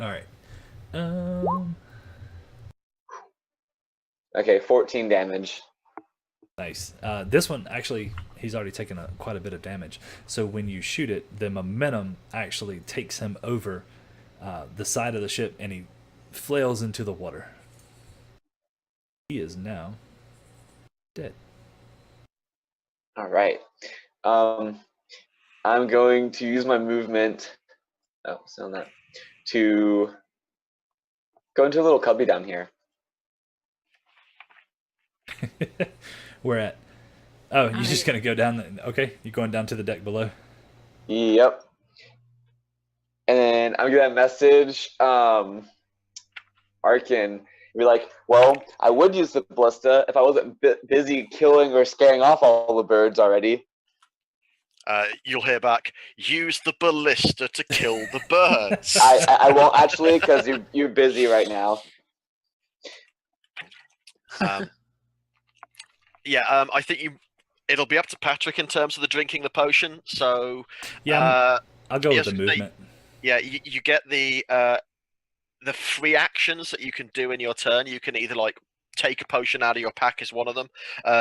All right. Okay, 14 damage. Nice. This one actually, he's already taken quite a bit of damage. So when you shoot it, the momentum actually takes him over the side of the ship, and he flails into the water. He is now dead. All right. I'm going to use my movement. Oh, still not. To go into a little cubby down here. We're at. Oh, you're just gonna go down. Okay, you're going down to the deck below. Yep. And then I'm gonna message Arken. Be like, well, I would use the ballista if I wasn't busy killing or scaring off all the birds already. You'll hear back. Use the ballista to kill the birds. I won't actually because you're busy right now. I think it'll be up to Patrick in terms of the drinking the potion. So Yeah, I'll go with yes, the movement. you get the free actions that you can do in your turn. You can either like take a potion out of your pack as one of them.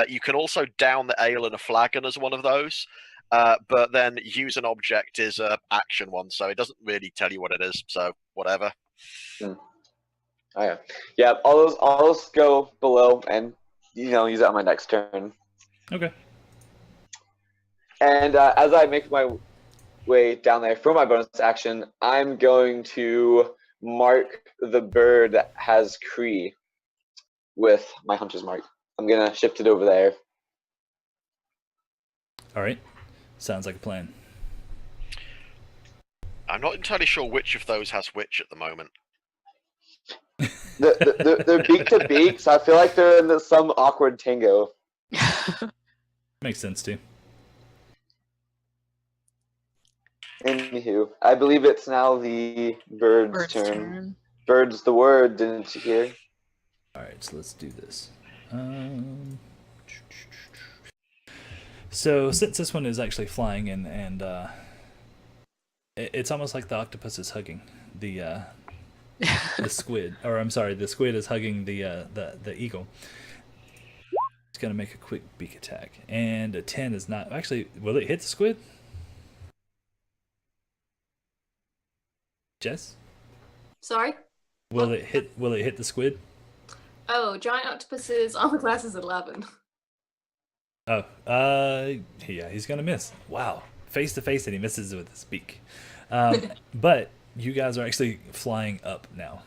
You can also down the ale in a flagon as one of those. But then use an object is a action one, so it doesn't really tell you what it is. So whatever. Oh yeah, yeah. All those go below, and use it on my next turn. Okay. And as I make my way down there for my bonus action, I'm going to mark the bird that has Cree with my hunter's mark. I'm gonna shift it over there. All right. Sounds like a plan. I'm not entirely sure which of those has which at the moment. They're beak to beak, so I feel like they're in some awkward tango. Makes sense too. Anywho, I believe it's now the bird's turn. Bird's the word, didn't you hear? Alright, so let's do this. So since this one is actually flying and it's almost like the octopus is hugging the squid, or I'm sorry, the squid is hugging the eagle. It's gonna make a quick beak attack, and a 10 is not actually. Will it hit the squid? Jess? Sorry? Will it hit the squid? Oh, giant octopus's armor class is 11. Oh, yeah, he's gonna miss. Wow, face to face, and he misses with his beak. But you guys are actually flying up now.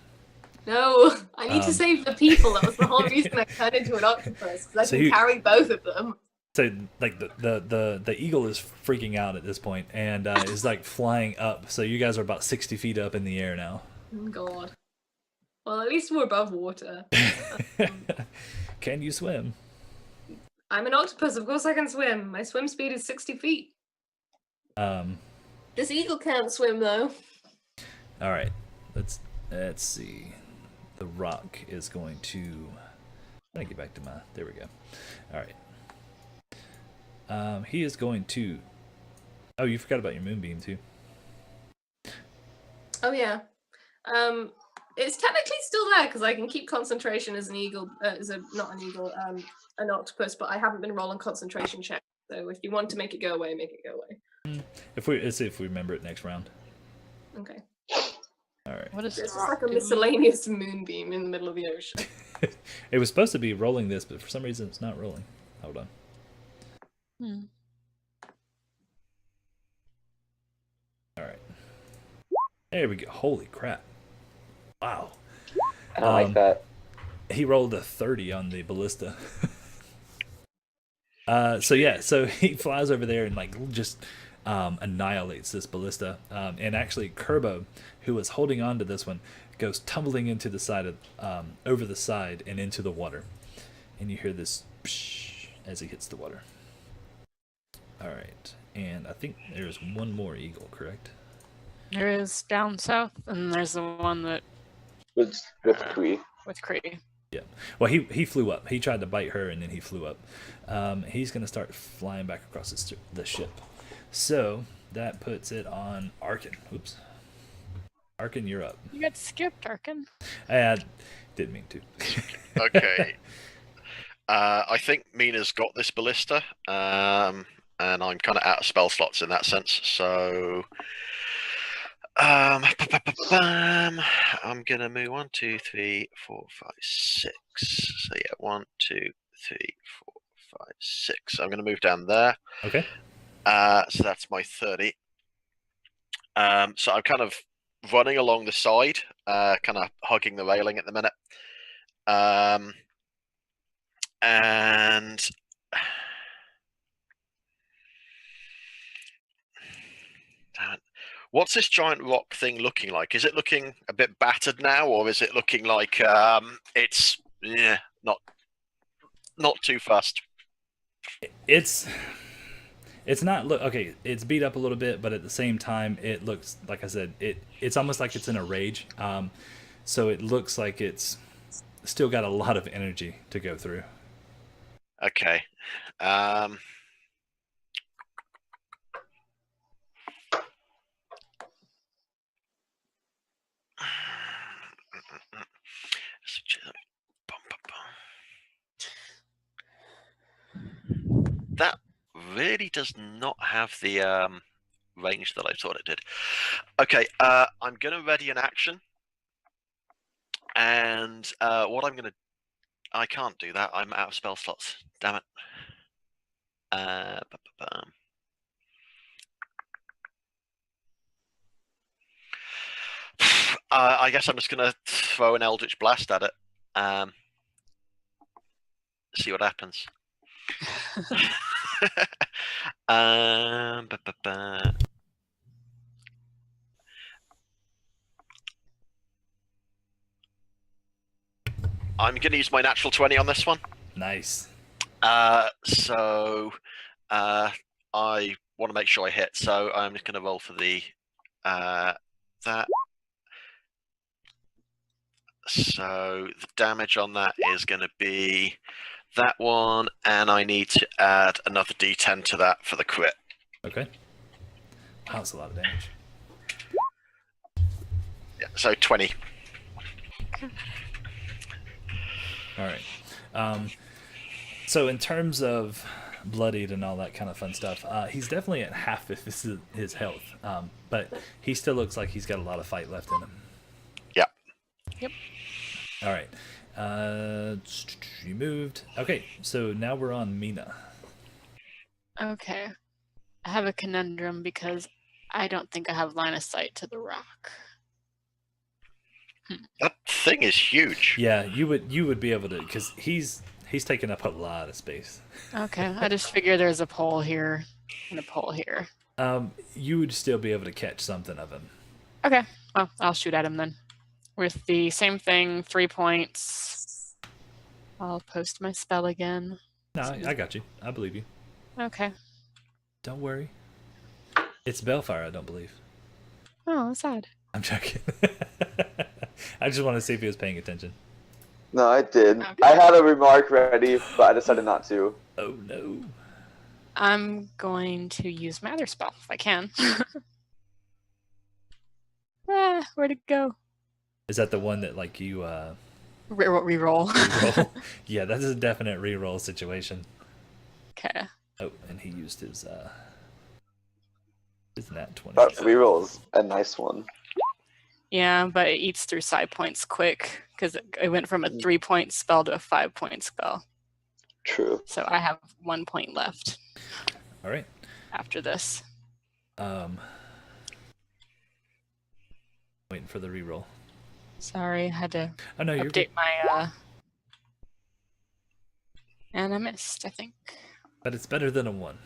No, I need to save the people. That was the whole reason I turned into an octopus, because I can carry both of them. So, like, the eagle is freaking out at this point, and is, like, flying up. So you guys are about 60 feet up in the air now. Oh, God. Well, at least we're above water. Can you swim? I'm an octopus. Of course I can swim. My swim speed is 60 feet. This eagle can't swim, though. All right. Let's see. The rock is going to... I'm going to get back to my... There we go. All right. He is going to... Oh, you forgot about your moonbeam, too. Oh, yeah. It's technically still there, because I can keep concentration as an eagle... not an eagle, an octopus, but I haven't been rolling concentration checks. So if you want to make it go away, make it go away. Let's see if we remember it next round. Okay. All right. What is it's just like a miscellaneous moonbeam in the middle of the ocean. It was supposed to be rolling this, but for some reason it's not rolling. Hold on. All right. There we go. Holy crap. Wow. I don't like that. He rolled a 30 on the ballista. So he flies over there and like just annihilates this ballista. And actually Kerbo, who was holding on to this one, goes tumbling into the side of over the side and into the water. And you hear this psh as he hits the water. All right. And I think there's one more eagle, correct? There is down south, and there's the one that With Kree. with Cree. Yeah. Well, he flew up. He tried to bite her, and then he flew up. He's going to start flying back across the ship. So that puts it on Arken. Oops. Arken, you're up. You got skipped, Arken. I didn't mean to. Okay. I think Mina's got this ballista, and I'm kind of out of spell slots in that sense. So I'm gonna move 1, 2, 3, 4, 5, 6. So yeah, 1, 2, 3, 4, 5, 6. I'm gonna move down there. Okay. So that's my 30. So I'm kind of running along the side, kind of hugging the railing at the minute. And damn it. What's this giant rock thing looking like? Is it looking a bit battered now, or is it looking like it's not too fast? It's not okay. It's beat up a little bit, but at the same time, it looks like I said. It's almost like it's in a rage. So it looks like it's still got a lot of energy to go through. Okay. That really does not have the range that I thought it did. Okay, I'm gonna ready an action, and what I'm gonna, I can't do that. I'm out of spell slots. Damn it. I guess I'm just gonna throw an Eldritch Blast at it. See what happens. I'm gonna use my natural 20 on this one. Nice. So I want to make sure I hit, so I'm just going to roll for the that. So the damage on that is going to be that one, and I need to add another D10 to that for the crit. Okay. Wow, that's a lot of damage. Yeah, so 20. All right. So in terms of bloodied and all that kind of fun stuff, he's definitely at half of his health, but he still looks like he's got a lot of fight left in him. Yeah. Yep. All right. You moved. Okay, so now we're on Mina. Okay. I have a conundrum because I don't think I have line of sight to the rock. That thing is huge. Yeah, you would be able to, because he's taking up a lot of space. Okay, I just figure there's a pole here and a pole here. You would still be able to catch something of him. Okay, well, I'll shoot at him then. With the same thing, 3 points. I'll post my spell again. No, I got you. I believe you. Okay. Don't worry. It's Bellfire, I don't believe. Oh, that's odd. I'm joking. I just want to see if he was paying attention. No, I did. Okay. I had a remark ready, but I decided not to. Oh no. I'm going to use my other spell if I can. Where'd it go? Is that the one that like you Reroll. reroll? Yeah, that's a definite reroll situation. Okay. Oh, and he used his nat 20. That rerolls a nice one. Yeah, but it eats through side points quick because it went from a 3-point spell to a 5-point spell. True. So I have 1 point left All right. after this. Waiting for the reroll. Sorry, I had to Oh no, you're good. update my and I missed, I think. But it's better than a 1.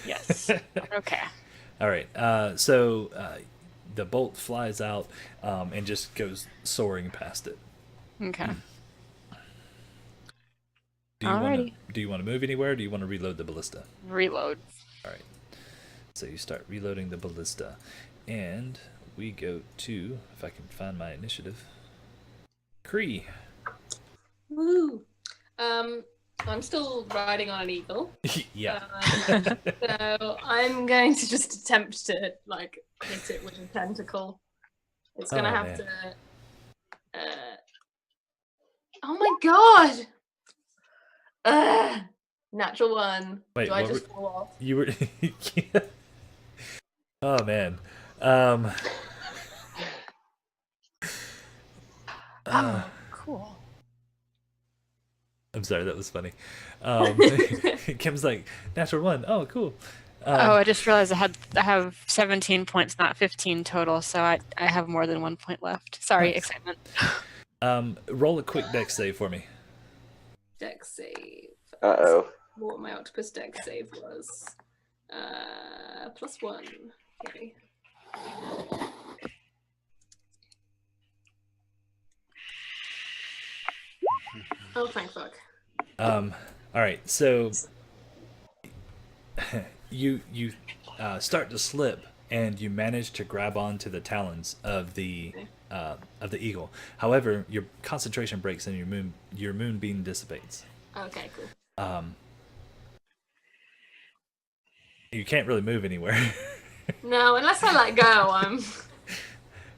Yes. Okay. All right. So the bolt flies out and just goes soaring past it. Okay. Do you Alrighty. want to move anywhere? Or do you want to reload the ballista? Reload. All right. So you start reloading the ballista, and we go to, if I can find my initiative, Cree. Woo! I'm still riding on an eagle. Yeah. So I'm going to just attempt to like hit it with a tentacle. It's gonna Oh, have man. to. Oh my god! Natural 1. Wait, Do I what just fall off? You were. Oh man. Oh, cool. I'm sorry, that was funny. Kim's like, natural 1. Oh, cool. Oh, I just realized I have 17 points, not 15 total, so I have more than 1 point left. Sorry, Nice. excitement. Roll a quick dex save for me. Dex save. Uh-oh. What my octopus dex save was. +1. Okay. Oh, thank fuck. All right, so you start to slip, and you manage to grab onto the talons of the eagle. However, your concentration breaks, and your moonbeam dissipates. Okay, cool. You can't really move anywhere. No, unless I let go, I'm.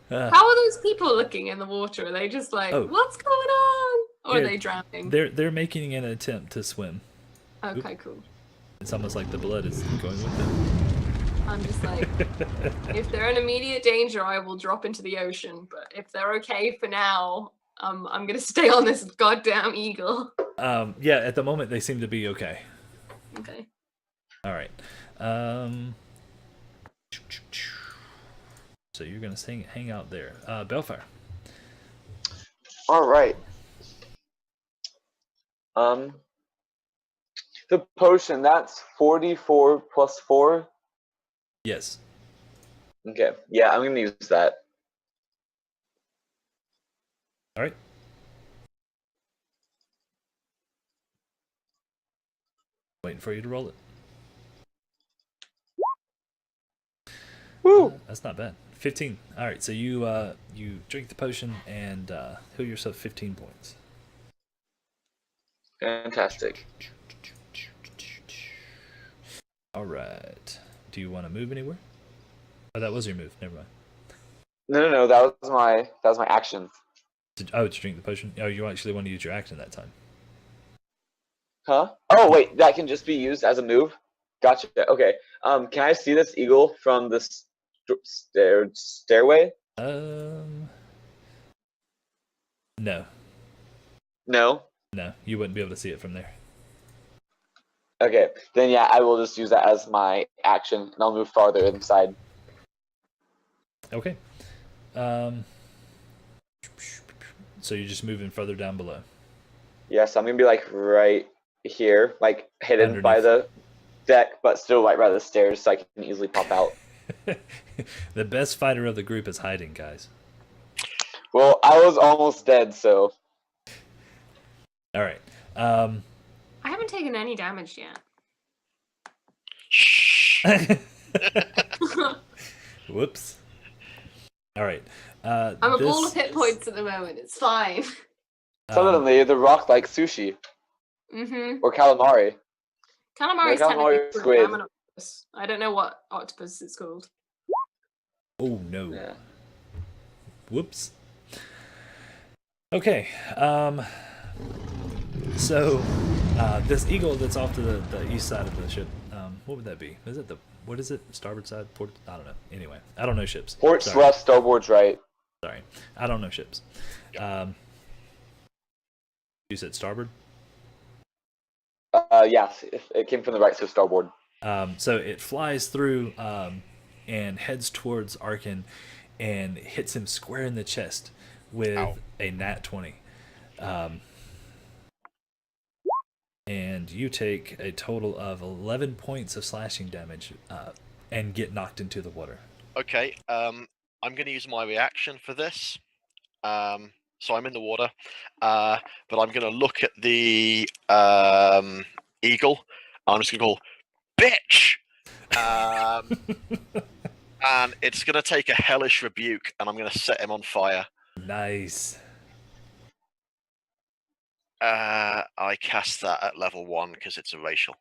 How are those people looking in the water? Are they just like, Oh. what's going on? Or Yeah, are they drowning? They're making an attempt to swim. Okay, cool. It's almost like the blood is going with them. I'm just like, if they're in immediate danger, I will drop into the ocean. But if they're okay for now, I'm gonna stay on this goddamn eagle. Yeah, at the moment they seem to be okay. Okay. All right. So you're gonna hang out there. Bellfire. All right. The potion, that's 44 plus 4. Yes. Okay. Yeah, I'm gonna use that. All right. Waiting for you to roll it. Woo! That's not bad. 15. All right, so you drink the potion and heal yourself 15 points. Fantastic. All right. Do you want to move anywhere? Oh, that was your move. Never mind. No. That was my action. To drink the potion. Oh, you actually want to use your action that time. Huh? Oh wait, that can just be used as a move. Gotcha. Okay. Can I see this eagle from this stairway? No, No. you wouldn't be able to see it from there. Okay. Then yeah, I will just use that as my action, and I'll move farther inside. Okay. So you're just moving further down below. Yes, I'm gonna be like right here, like hidden by Underneath. the deck, but still right by the stairs, so I can easily pop out. The best fighter of the group is hiding, guys. Well, I was almost dead, so All right. I haven't taken any damage yet. Shh. Whoops. All right. I'm a ball of hit points at the moment. It's fine. suddenly the rock like sushi or calamari. Calamari is calamari technically is called squid. salmon octopus. I don't know what octopus it's called. Oh no. Yeah. Whoops. Okay. So this eagle that's off to the east side of the ship. What would that be? Is it what is it? Starboard side? Port? I don't know. Anyway, I don't know ships. Port's Sorry. left, starboard's right. Sorry, I don't know ships. You said starboard. Yes, it came from the right, so starboard. So it flies through and heads towards Arken and hits him square in the chest with Ow. a nat 20. And you take a total of 11 points of slashing damage and get knocked into the water. Okay. I'm going to use my reaction for this. So I'm in the water, but I'm going to look at the eagle. I'm just going to call, bitch! And it's going to take a hellish rebuke, and I'm going to set him on fire. Nice. I cast that at level 1 because it's a racial.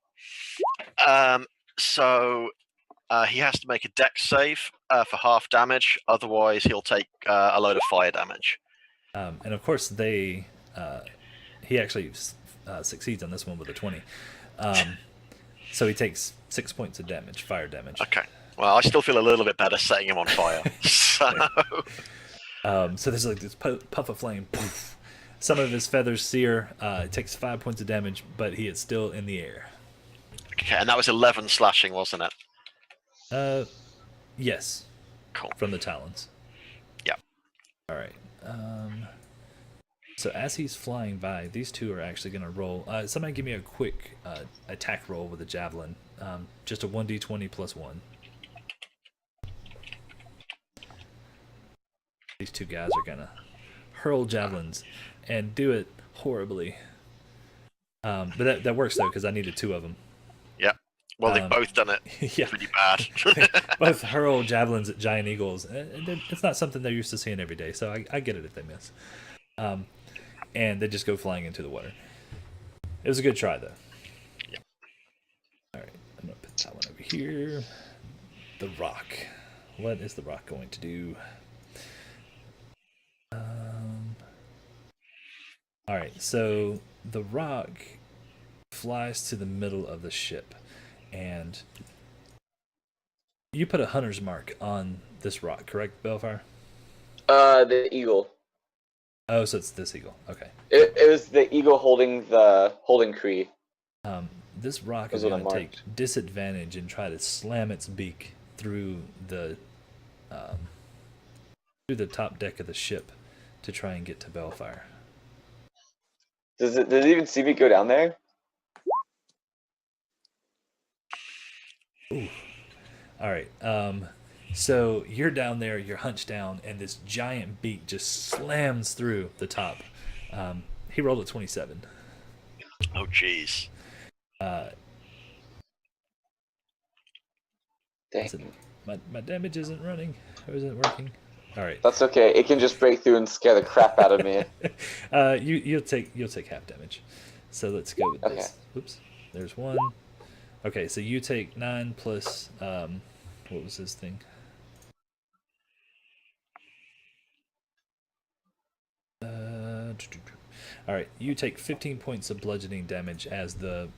So he has to make a dex save for half damage, otherwise he'll take a load of fire damage. And of course, he actually succeeds on this one with a 20. So he takes 6 points of damage, fire damage. Okay. Well, I still feel a little bit better setting him on fire. So So there's like this puff of flame. Poof. Some of his feathers sear. It takes 5 points of damage, but he is still in the air. okay, and that was 11 slashing, wasn't it? Yes. Cool. From the talons. Yep. All right. So as he's flying by, these two are actually going to roll. Somebody give me a quick attack roll with a javelin. Just a 1d20 plus 1. These two guys are going to hurl javelins and do it horribly. But that works, though, because I needed 2 of them. Yep. Well, they've both done it Yeah. pretty bad. Both hurl javelins at giant eagles. It's not something they're used to seeing every day, so I get it if they miss. And they just go flying into the water. It was a good try, though. Yep. All right, I'm going to put that one over here. The rock. What is the rock going to do? All right, so the rock flies to the middle of the ship, and you put a hunter's mark on this rock, correct, Bellfire? The eagle. Oh, so it's this eagle. Okay. It was the eagle holding the holding Cree. This rock is Those are going the to take marks. disadvantage and try to slam its beak through the top deck of the ship to try and get to Bellfire. Does it even see me go down there? Ooh. All right. So you're down there, you're hunched down, and this giant beak just slams through the top. He rolled a 27. Oh, jeez. It's a Dang. My damage isn't running. Or isn't working. All right. That's okay. It can just break through and scare the crap out of me. You'll take half damage. So let's go with this. Oops. There's 1. Okay, so you take 9 plus what was this thing? All right, you take 15 points of bludgeoning damage as the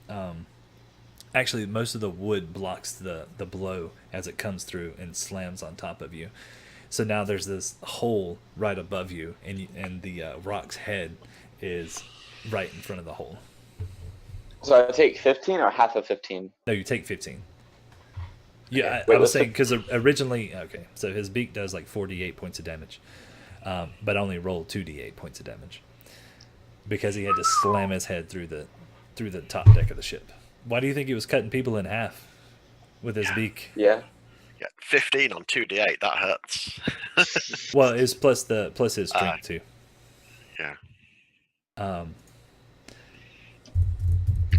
actually most of the wood blocks the blow as it comes through and slams on top of you. So now there's this hole right above you, and the rock's head is right in front of the hole. So I take 15 or half of 15? No, you take 15. Yeah, Wait, I was saying because originally, okay, so his beak does like 48 points of damage, but only rolled 2d8 points of damage because he had to slam his head through the top deck of the ship. Why do you think he was cutting people in half with his beak? Yeah. Yeah, 15 on 2d8. That hurts. Well, it's plus his strength too. Yeah.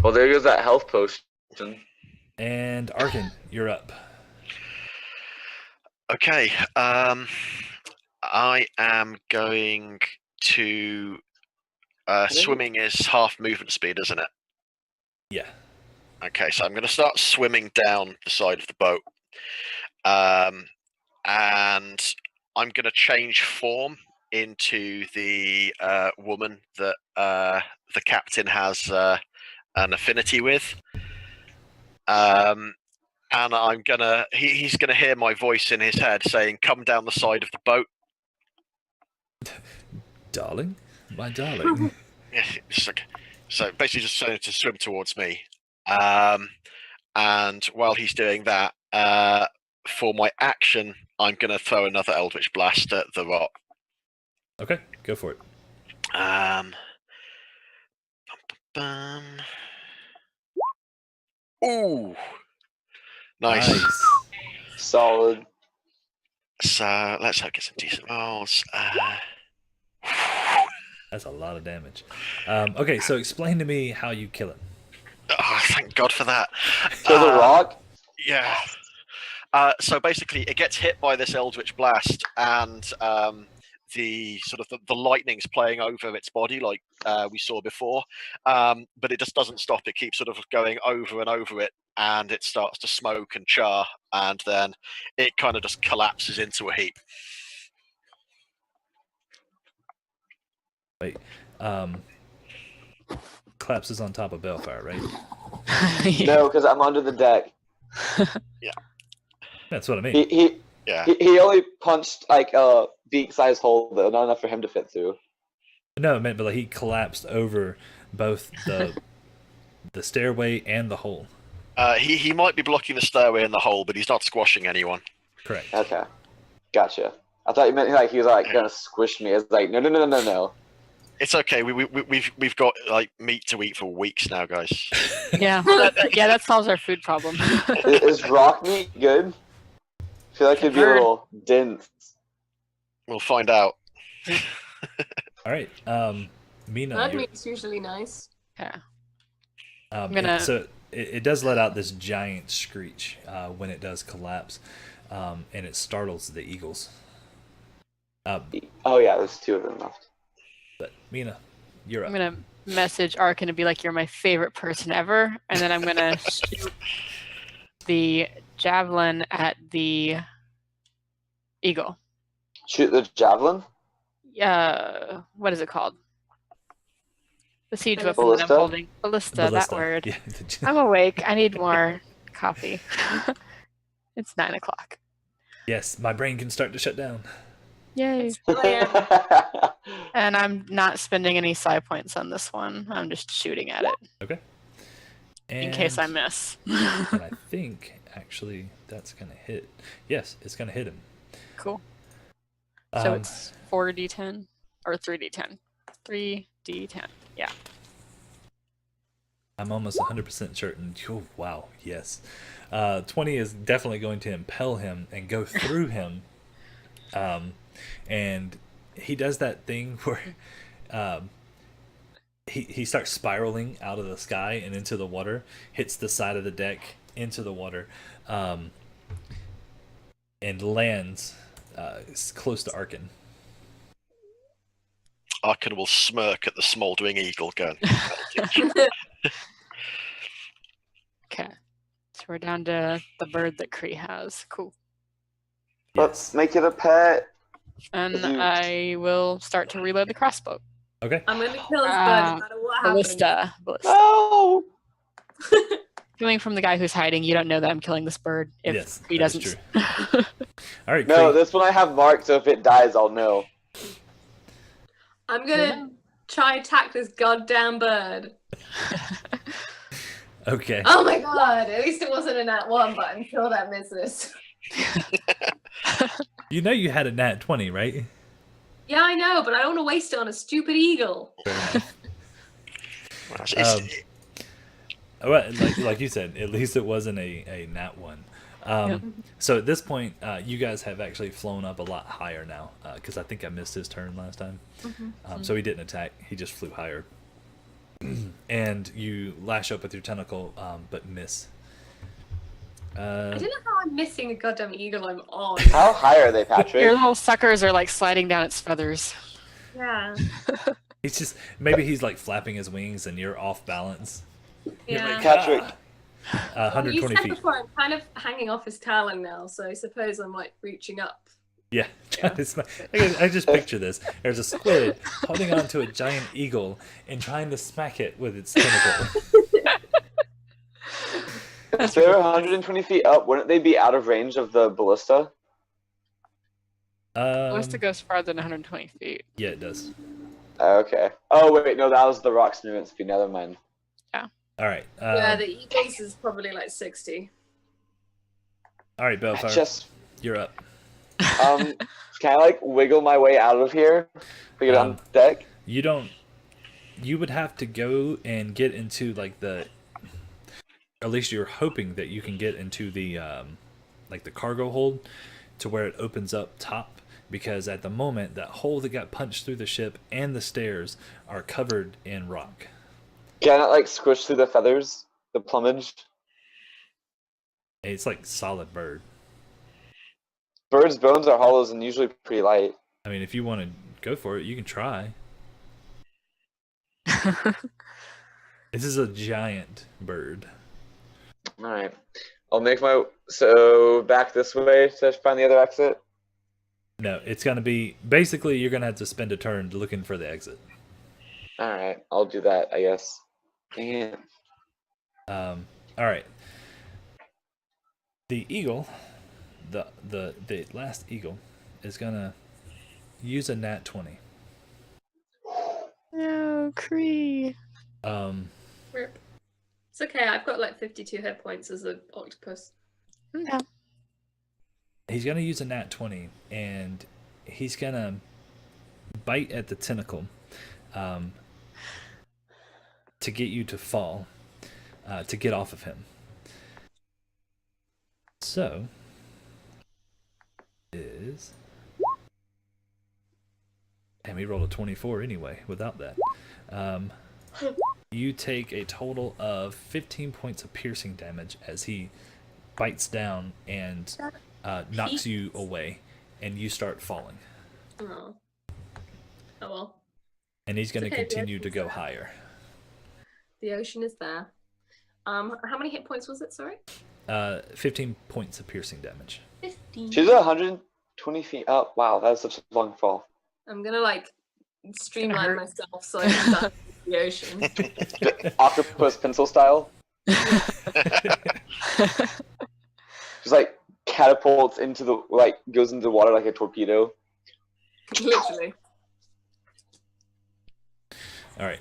Well, there goes that health potion. And Arken, you're up. Okay. I am going to. Swimming is half movement speed, isn't it? Yeah. Okay, so I'm going to start swimming down the side of the boat. And I'm going to change form into the woman that the captain has an affinity with. And I'm gonna he's gonna hear my voice in his head saying, "Come down the side of the boat." Darling? My darling. Yeah, so basically just saying to swim towards me. And while he's doing that, for my action, I'm gonna throw another Eldritch Blast at the rock. Okay, go for it. Ooh, nice. Solid. So let's hope get some decent rolls. That's a lot of damage. Okay, so explain to me how you kill it. Oh, thank God for that. Kill the rock? Yeah. So basically, it gets hit by this Eldritch Blast, and the sort of the lightning's playing over its body, like we saw before. But it just doesn't stop. It keeps sort of going over and over it, and it starts to smoke and char, and then it kind of just collapses into a heap. Wait, collapses on top of Balefire, right? No, because I'm under the deck. Yeah. That's what I mean. He only punched like a beak-sized hole, though, not enough for him to fit through. No, I meant, but like he collapsed over both the stairway and the hole. He might be blocking the stairway and the hole, but he's not squashing anyone. Correct. Okay, gotcha. I thought you meant like he was like gonna squish me. It's like no. It's okay. We've got like meat to eat for weeks now, guys. Yeah, that solves our food problem. Is rock meat good? I feel like it'd be a little dense. We'll find out. All right, Mina. Bird meat's usually nice. Yeah. So it does let out this giant screech when it does collapse, and it startles the eagles. Oh yeah, there's 2 of them left. But Mina, you're up. I'm gonna message Arken to be like, "You're my favorite person ever," and then I'm gonna shoot the javelin at the eagle. Shoot the javelin? What is it called? The siege Ballista? weapon that I'm holding. Ballista, that word. Yeah. I'm awake. I need more coffee. It's 9 o'clock. Yes, my brain can start to shut down. Yay. Brilliant. And I'm not spending any psi points on this one. I'm just shooting at it. Okay. In case I miss. And I think, actually, that's going to hit. Yes, it's going to hit him. Cool. So it's 4d10 or 3d10. 3d10. Yeah. I'm almost 100% certain. Oh, wow, yes. 20 is definitely going to impel him and go through him. And he does that thing where he starts spiraling out of the sky and into the water, hits the side of the deck into the water. and lands close to Arken. Arken will smirk at the smouldering eagle going. Okay. So we're down to the bird that Kree has. Cool. Let's make it a pet. And You- I will start to reload the crossbow. Okay. I'm gonna kill this bird no matter what happens. Ballista. No. Coming from the guy who's hiding, you don't know that I'm killing this bird if Yes, he that is doesn't. true. All right. No, Kree. this one I have marked, so if it dies, I'll know. I'm gonna try attack this goddamn bird. Okay. Oh my god! At least it wasn't a nat 1, but I'm sure that misses. You know you had a nat 20, right? Yeah, I know, but I don't want to waste it on a stupid eagle. Well, like you said, at least it wasn't a nat 1. So at this point, you guys have actually flown up a lot higher now, because I think I missed his turn last time. So he didn't attack; he just flew higher. And you lash up with your tentacle, but miss. I don't know how I'm missing a goddamn eagle I'm on. How high are they, Your Patrick? little suckers are like sliding down its feathers. Yeah. He's just maybe he's like flapping his wings, and you're off balance. You're Yeah. like, Patrick. Well, 120 you said feet. before, I'm kind of hanging off his talon now, so I suppose I'm like reaching up. Yeah, I just picture this. There's a squid holding on to a giant eagle and trying to smack it with its tentacle. If they're 120 feet up, wouldn't they be out of range of the ballista? Ballista goes farther than 120 feet. Yeah, it does. Okay. Oh, wait, no, that was the rock's movement speed. Never mind. All right. Yeah, the eagles is probably like 60. All right, Belfar, Just, you're up. can I, like, wiggle my way out of here to get on deck? You don't. You would have to go and get into like the. At least you're hoping that you can get into the like the cargo hold, to where it opens up top. Because at the moment, that hole that got punched through the ship and the stairs are covered in rock. Can I, like, squish through the feathers? The plumage? It's like solid bird. Birds' bones are hollows and usually pretty light. I mean, if you want to go for it, you can try. This is a giant bird. Alright. I'll make my... So, back this way to find the other exit? No, it's going to be... Basically, you're going to have to spend a turn looking for the exit. Alright, I'll do that, I guess. Dang it. All right. The eagle, the last eagle, is going to use a nat 20. No, Kree. Rip. It's okay, I've got like 52 hit points as an octopus. Yeah. He's going to use a nat 20, and he's going to bite at the tentacle to get you to fall, to get off of him. So, is... Damn, he rolled a 24 anyway, without that. You take a total of 15 points of piercing damage as he bites down and knocks you away, and you start falling. Oh. Oh well. And he's going to It's okay, continue the to go ocean's there. higher. The ocean is there. How many hit points was it, sorry? 15 points of piercing damage. 15. She's 120 feet up. Wow, that is such a long fall. I'm gonna like streamline hurt. myself so I can dive into the ocean. Octopus pencil style. Just like catapults into the, like, goes into the water like a torpedo. Literally. All right.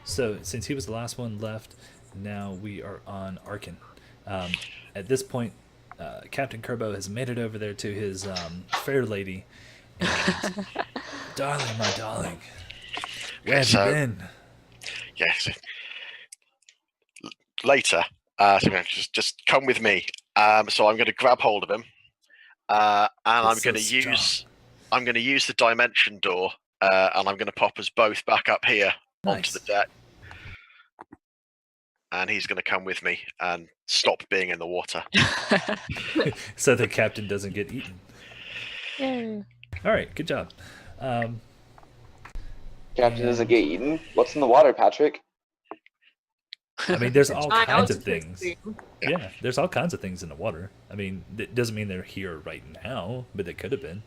So since he was the last one left, now we are on Arken. At this point, Captain Kerbo has made it over there to his fair lady. And, darling, my darling, where have you been? Yes. Later, so just come with me. So I'm going to grab hold of him, and I'm It's going so to use the dimension door, and I'm going to pop us both back up here onto Nice. the deck. and he's going to come with me and stop being in the water. So the captain doesn't get eaten. Yay. All right, good job. Captain doesn't get eaten. What's in the water, Patrick? I mean, there's all Giant kinds of octopus things. thing. Yeah, there's all kinds of things in the water. I mean, it doesn't mean they're here right now, but they could have been.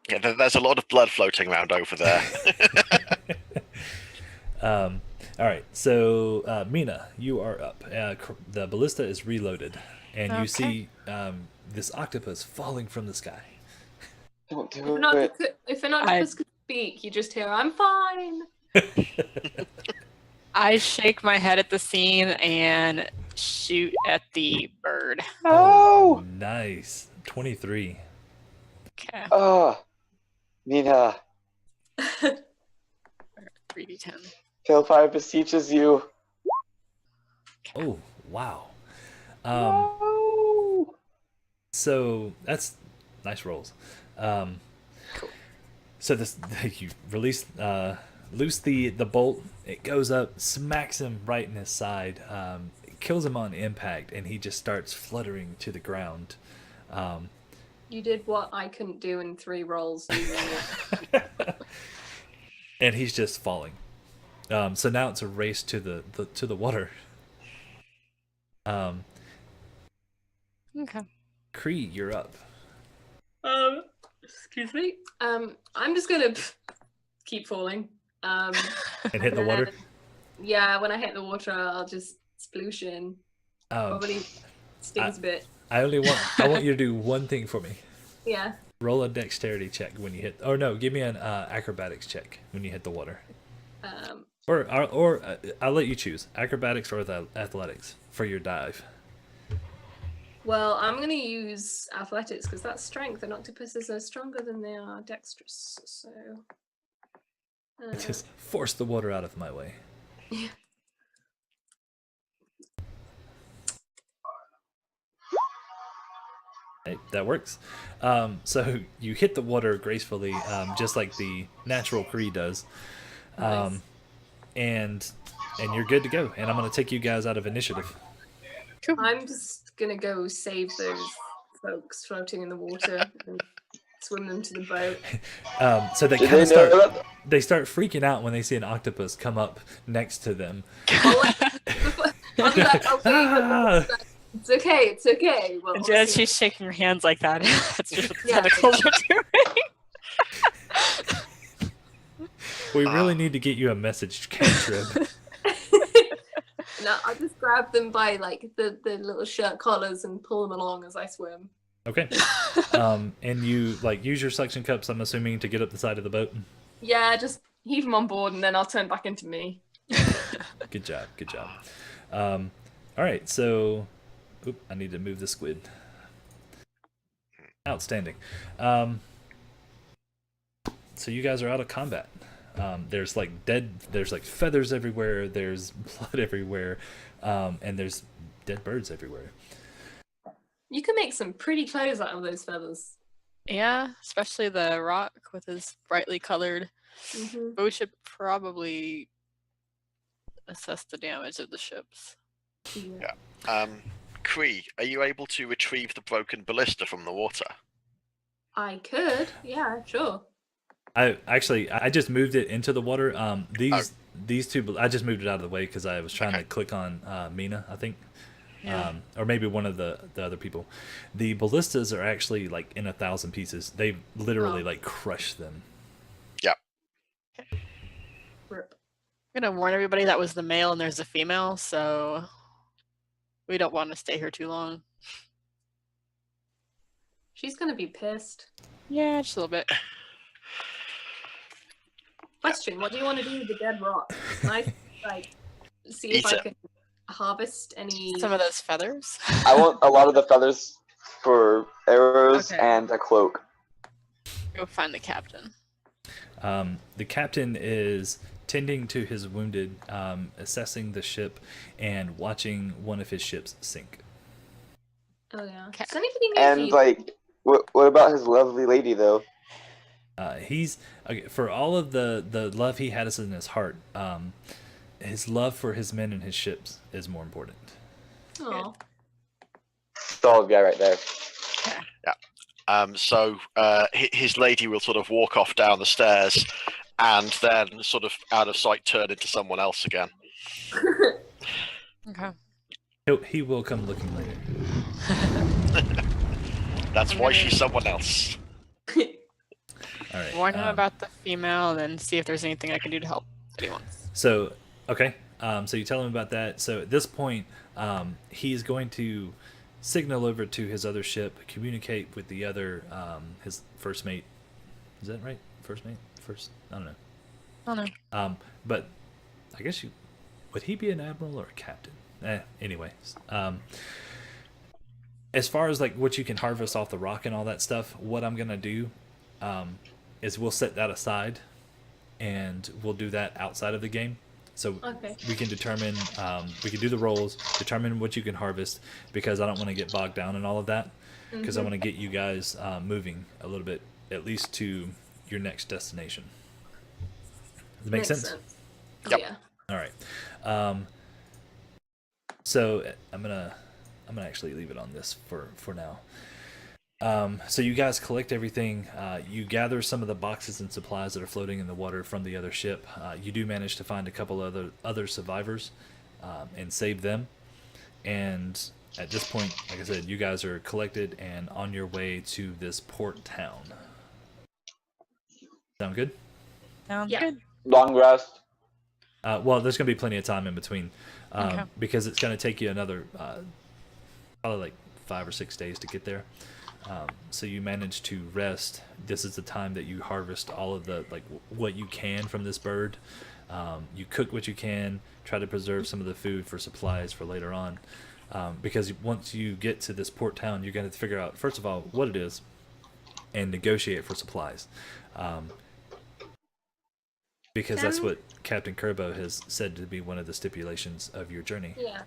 Yeah, there's a lot of blood floating around over there. All right, so Mina, you are up. The ballista is reloaded, and you Okay. see this octopus falling from the sky. Don't If do an it. octopus could speak, you just hear, "I'm fine." I shake my head at the scene and shoot at the bird. Oh! Nice. 23. Okay, Oh! Mina, 3d10. Tailfire beseeches you. Oh, wow. No! So that's nice rolls. Cool. So this you release loose the bolt. It goes up, smacks him right in his side, it kills him on impact, and he just starts fluttering to the ground. You did what I couldn't do in 3 rolls. And he's just falling. So now it's a race to the water. Okay. Cree, you're up. Excuse me. I'm just gonna keep falling. And hit the water. Yeah, when I hit the water, I'll just sploosh in. Probably stings a bit. I want you to do one thing for me. Yeah. Roll a dexterity check when you hit. Or no, give me an acrobatics check when you hit the water. Or I'll let you choose acrobatics or the athletics for your dive. Well, I'm gonna use athletics because that's strength, and octopuses are stronger than they are dexterous. So. Just force the water out of my way. Yeah. Hey, that works. So you hit the water gracefully, just like the natural Cree does. Nice. And you're good to go. And I'm going to take you guys out of initiative. I'm just gonna go save those folks floating in the water and swim them to the boat. So they Did kind they of know start. that? They start freaking out when they see an octopus come up next to them. I'll be like, Ah! it's okay, it's okay. Well, And as obviously- she's shaking her hands like that, that's just what the Yeah. tentacles are doing. We really need to get you a message cantrip. No, I just grab them by like the little shirt collars and pull them along as I swim. Okay. And you like use your suction cups, I'm assuming, to get up the side of the boat. Yeah, just heave them on board and then I'll turn back into me. Good job. Good job. All right. So, I need to move the squid. Outstanding. So you guys are out of combat. There's like feathers everywhere. There's blood everywhere, and there's dead birds everywhere. You can make some pretty clothes out of those feathers. Yeah, especially the rock with his brightly colored. Mm-hmm. But we should probably assess the damage of the ships. Yeah. Cree, are you able to retrieve the broken ballista from the water? I could. Yeah, sure. I just moved it into the water. These two, I just moved it out of the way because I was trying to click on Mina, I think. Yeah. Or maybe one of the other people. The ballistas are actually like in 1,000 pieces. They literally like crush them. Rip. I'm gonna warn everybody that was the male and there's a female, so we don't want to stay here too long. She's gonna be pissed. Yeah, just a little bit. Question: what do you want to do with the dead rock? Can I like see if Eat I it. can harvest any? Some of those feathers. I want a lot of the feathers for arrows Okay. and a cloak. Go find the captain. The captain is tending to his wounded, assessing the ship, and watching one of his ships sink. Oh yeah. Okay. Does anybody need And heat? like, what about his lovely lady though? He's okay, for all of the love he has in his heart. his love for his men and his ships is more important. Oh, Solid guy right there. So his lady will sort of walk off down the stairs, and then sort of out of sight turn into someone else again. Okay. He will come looking later. That's I'm why gonna- she's someone else. All right. Warn him about the female, and then see if there's anything I can do to help if he wants. So, okay. So you tell him about that. So at this point, he's going to signal over to his other ship, communicate with the other, his first mate. Is that right? First mate? First? I don't know. Oh no. But I guess would he be an admiral or a captain? Anyways. As far as like what you can harvest off the rock and all that stuff, what I'm going to do is we'll set that aside and we'll do that outside of the game. So okay. we can determine, we can do the rolls, determine what you can harvest, because I don't want to get bogged down in all of that, because I want to get you guys moving a little bit, at least to your next destination. Does it make sense? Yep. Yeah. All right. So I'm gonna actually leave it on this for now. So you guys collect everything. You gather some of the boxes and supplies that are floating in the water from the other ship. You do manage to find a couple other survivors and save them. And at this point, like I said, you guys are collected and on your way to this port town. Sound good? Sounds Yeah. good. Long rest. Well, there's going to be plenty of time in between Okay. because it's going to take you another probably like 5 or 6 days to get there. So you manage to rest. This is the time that you harvest all of the what you can from this bird. You cook what you can, try to preserve some of the food for supplies for later on. Because once you get to this port town, you're going to figure out, first of all, what it is and negotiate for supplies. Because that's what Captain Kerbo has said to be one of the stipulations of your journey. Yeah.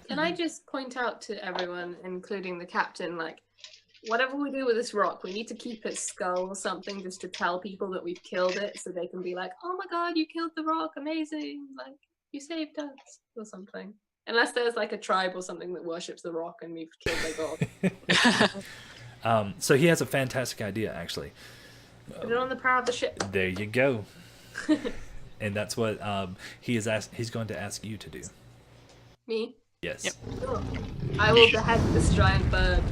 Can I just point out to everyone, including the captain, like, whatever we do with this rock, we need to keep its skull or something just to tell people that we've killed it so they can be like, oh my god, you killed the rock, amazing, like, you saved us, or something. Unless there's like a tribe or something that worships the rock and we've killed their god. So he has a fantastic idea, actually. Put it on the prow of the ship. There you go. And that's what he's going to ask you to do. Me? Yes. Yep. Cool. I will behead this giant bird.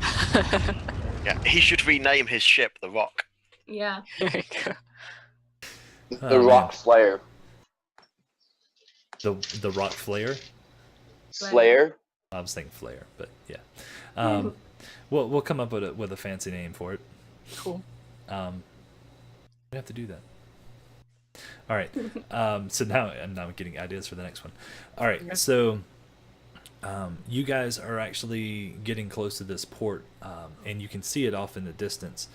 Yeah, he should rename his ship the Rock. Yeah. There you go. Oh, The man. Rock Slayer. The rock flayer. Slayer. I was thinking flare, but yeah. We'll come up with a fancy name for it. Cool. We have to do that. All right. So now I'm getting ideas for the next one. All right. Okay. So you guys are actually getting close to this port, and you can see it off in the distance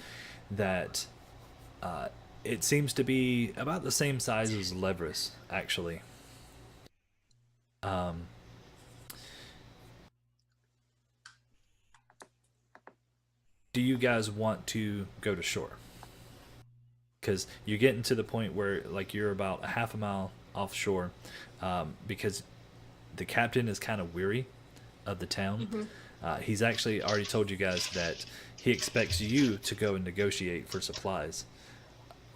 that it seems to be about the same size as Leverus, actually. Do you guys want to go to shore? Because you're getting to the point where like you're about a half a mile offshore, because the captain is kind of weary of the town. He's actually already told you guys that he expects you to go and negotiate for supplies,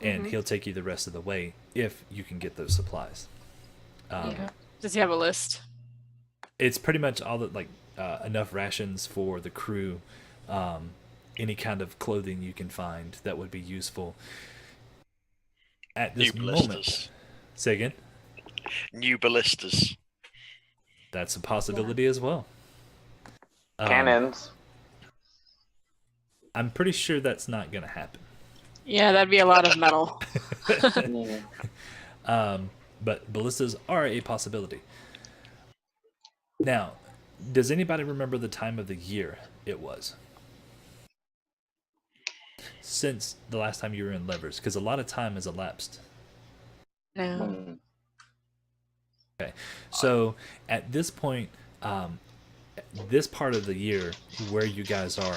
and he'll take you the rest of the way if you can get those supplies. Okay. Does he have a list? It's pretty much all that, like enough rations for the crew, any kind of clothing you can find that would be useful at this New moment. ballistas. Say again. New ballistas. That's a possibility as well. Cannons. I'm pretty sure that's not going to happen. Yeah, that'd be a lot of metal. But ballistas are a possibility. Now, does anybody remember the time of the year it was? Since the last time you were in Levers, because a lot of time has elapsed. No. Okay, so at this point, this part of the year where you guys are,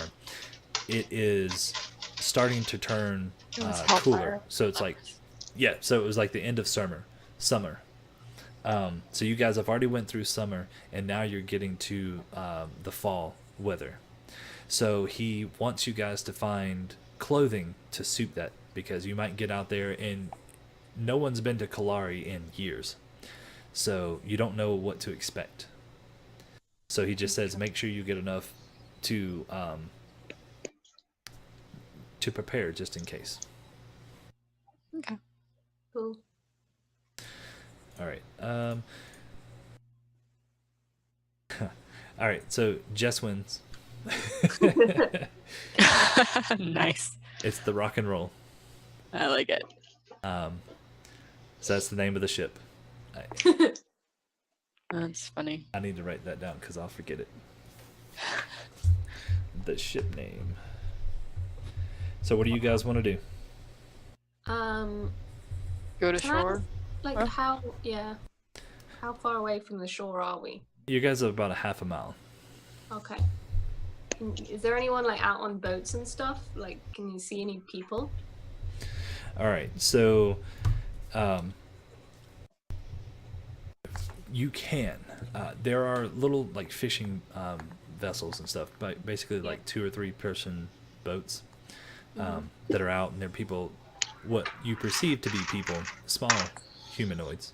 it is starting to turn It was cooler. hellfire. So it's like, yeah, so it was like the end of summer. So you guys have already went through summer, and now you're getting to the fall weather. So he wants you guys to find clothing to suit that, because you might get out there and no one's been to Kilari in years. So you don't know what to expect. So he just says make sure you get enough to prepare just in case. Okay. Cool. All right. All right. So Jess wins. Nice. It's the rock and roll. I like it. So that's the name of the ship. That's funny. I need to write that down because I'll forget it. The ship name. So what do you guys want to do? Go to Can I shore. like Oh. how far away from the shore are we? You guys are about a half a mile. Okay. Is there anyone like out on boats and stuff? Like, can you see any people? All right. So you can. There are little like fishing vessels and stuff, but basically like 2 or 3 person boats that are out, and they're people, what you perceive to be people, small humanoids,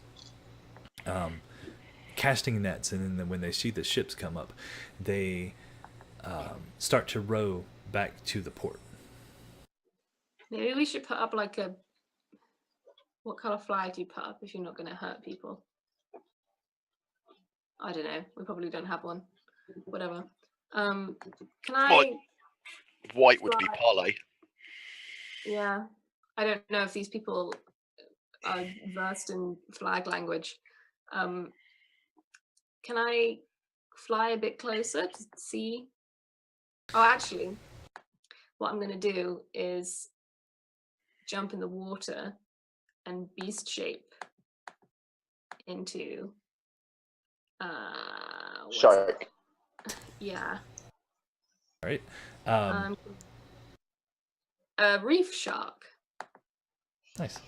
casting nets, and then when they see the ships come up, they start to row back to the port. Maybe we should put up like a. What color flag do you put up if you're not going to hurt people? I don't know. We probably don't have one. Whatever. Can I? White would be parlay. Yeah. I don't know if these people are versed in flag language. Can I fly a bit closer to see? Oh, actually, what I'm going to do is jump in the water and beast shape into what's Shark. it? Yeah. All right. A reef shark. Nice.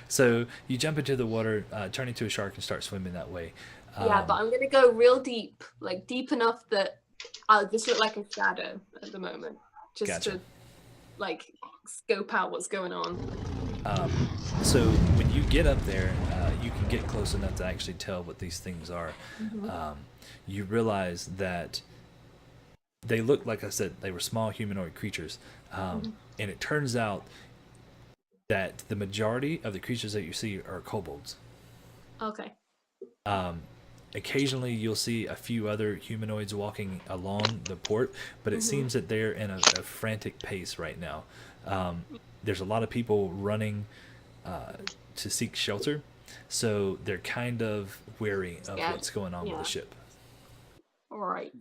So you jump into the water, turn into a shark, and start swimming that way. Yeah, but I'm gonna go real deep, like deep enough that I'll just look like a shadow at the moment, just Gotcha. to like scope out what's going on. So when you get up there, you can get close enough to actually tell what these things are. You realize that they look, like I said, they were small humanoid creatures, and it turns out that the majority of the creatures that you see are kobolds. Okay. Occasionally you'll see a few other humanoids walking along the port, but it seems that they're in a frantic pace right now. There's a lot of people running to seek shelter, so they're kind of wary of what's going on with the ship. All right.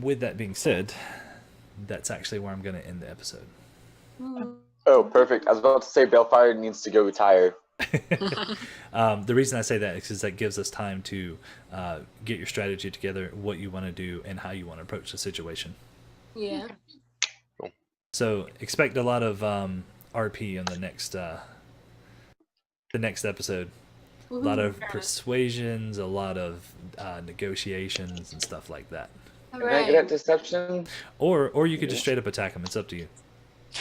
With that being said, that's actually where I'm going to end the episode. Oh, perfect. I was about to say Balefire needs to go retire. The reason I say that is because that gives us time to get your strategy together, what you want to do, and how you want to approach the situation. Yeah. So expect a lot of RP on the next episode. A lot of persuasions, a lot of negotiations and stuff like that. All Can I get right. at deception? Or you could just straight up attack them. It's up to you.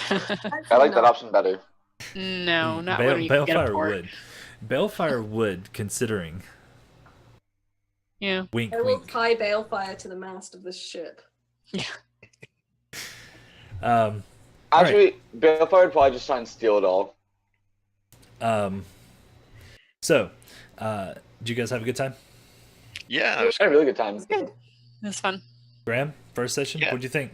I like that option better. No, not when you get a Balefire port. would. Balefire would, considering. Yeah. Wink, I will wink. tie Balefire to the mast of this ship. Actually, Balefire would probably just try and steal it all. So, did you guys have a good time? Yeah, I had a really good time. Good. That's fun. Graham, first session, Yeah. what'd you think?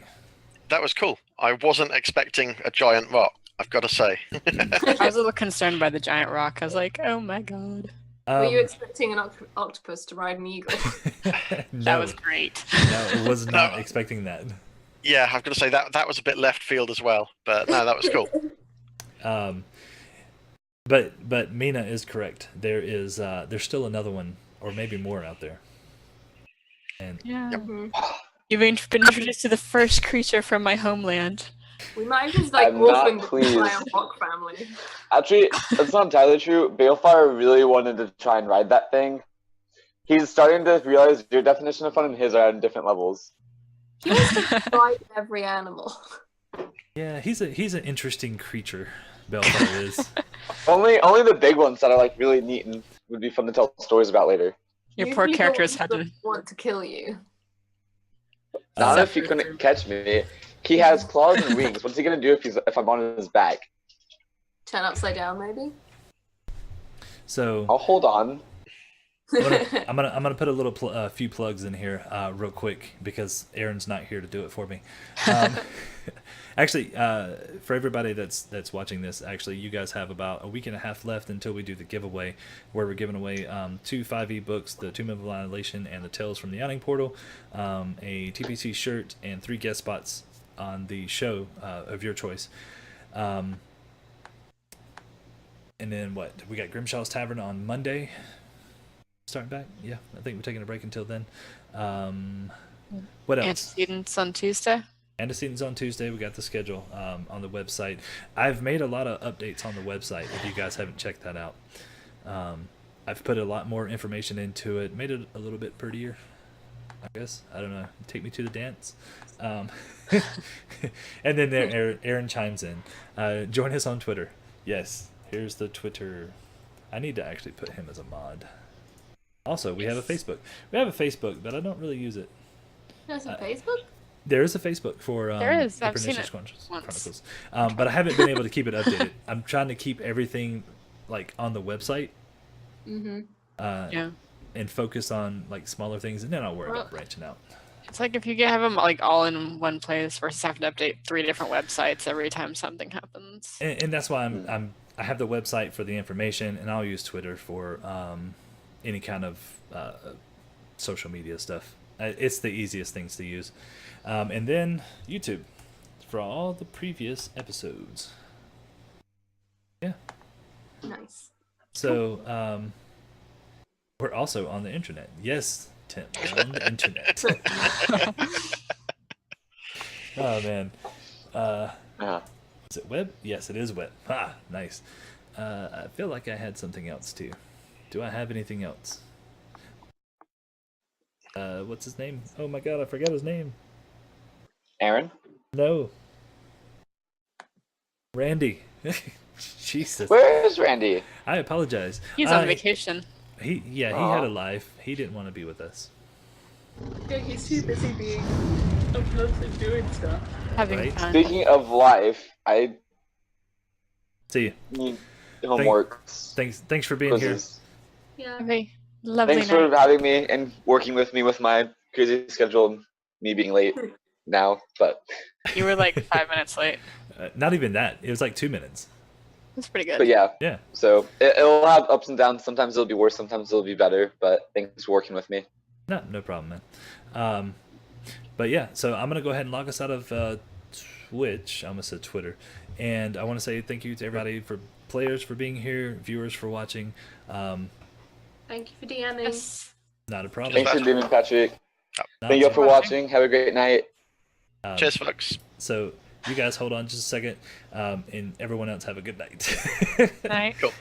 that was cool. I wasn't expecting a giant rock, I've got to say. I was a little concerned by the giant rock. I was like, oh my god. Were you expecting an octopus to ride an eagle? No, That was great. no, was not No. expecting that. Yeah, I've got to say that was a bit left field as well, but no, that was cool. But Mina is correct. There's still another one, or maybe more out there. And Yeah. Mhm. You've been introduced to the first creature from my homeland. We might have just like I'm not orphaned the pleased. entire rock family. Actually, that's not entirely true. Balefire really wanted to try and ride that thing. He's starting to realize your definition of fun and his are on different levels. He wants to ride every animal. Yeah, he's an interesting creature. Balefire is. Only the big ones that are like really neat and would be fun to tell stories about later. Your You'd poor be the characters ones had that to. want to kill you. Not if he Separate couldn't them. catch me. He has claws and wings. What's he gonna do if I'm on his back? Turn upside down, maybe. So I'll hold on. I'm gonna put a few plugs in here real quick because Aaron's not here to do it for me. Actually, for everybody that's watching this, actually, you guys have about a week and a half left until we do the giveaway, where we're giving away 2 5e books, the Tomb of Annihilation and the Tales from the Outing Portal, a TPC shirt, and 3 guest spots on the show of your choice. And then what? We got Grimshaw's Tavern on Monday. Starting back? Yeah, I think we're taking a break until then. What else? Antecedents on Tuesday. Antecedents on Tuesday. We got the schedule on the website. I've made a lot of updates on the website if you guys haven't checked that out. I've put a lot more information into it, made it a little bit prettier, I guess. I don't know. Take me to the dance. And then there, Aaron chimes in. Join us on Twitter. Yes, here's the Twitter. I need to actually put him as a mod. Also, we have a Facebook. We have a Facebook, but I don't really use it. There's a Facebook? There is a Facebook for There is. the I've seen Pernicious it Chronicles, once. but I haven't been able to keep it updated. I'm trying to keep everything like on the website. Mm-hmm. Yeah. And focus on like smaller things, and then I'll worry about Well- branching out. It's like if you can have them like all in one place versus having to update 3 different websites every time something happens. And that's why I have the website for the information, and I'll use Twitter for any kind of social media stuff. It's the easiest things to use. And then YouTube for all the previous episodes. Yeah. Nice. So we're also on the internet. Yes, Tim, we're on the internet. Oh man. Is it web? Yes, it is web. Ah, nice. I feel like I had something else too. Do I have anything else? What's his name? Oh my god, I forgot his name. Aaron? No. Randy. Jesus. Where is Randy? I apologize. He's on vacation. He had a life. He didn't want to be with us. Yeah, he's too busy being a person doing stuff. Having Right. fun. Speaking of life, I See you. need homework. Thanks for being here. Yeah. Have a lovely Thanks night. for having me and working with me with my crazy schedule and me being late now, but You were like 5 minutes late. Not even that. It was like 2 minutes. That's pretty good. yeah. Yeah. So it'll have ups and downs. Sometimes it'll be worse, sometimes it'll be better, but thanks for working with me. No problem, man. But yeah, so I'm gonna go ahead and log us out of Twitch. I almost said Twitter, and I want to say thank you to everybody for players for being here, viewers for watching. Thank you for DMing. Yes. Not a problem. Thanks for doing it, Patrick. Not Thank you all a for problem. watching. Have a great night. Cheers, folks. So you guys hold on just a second, and everyone else have a good night. Night. Cool.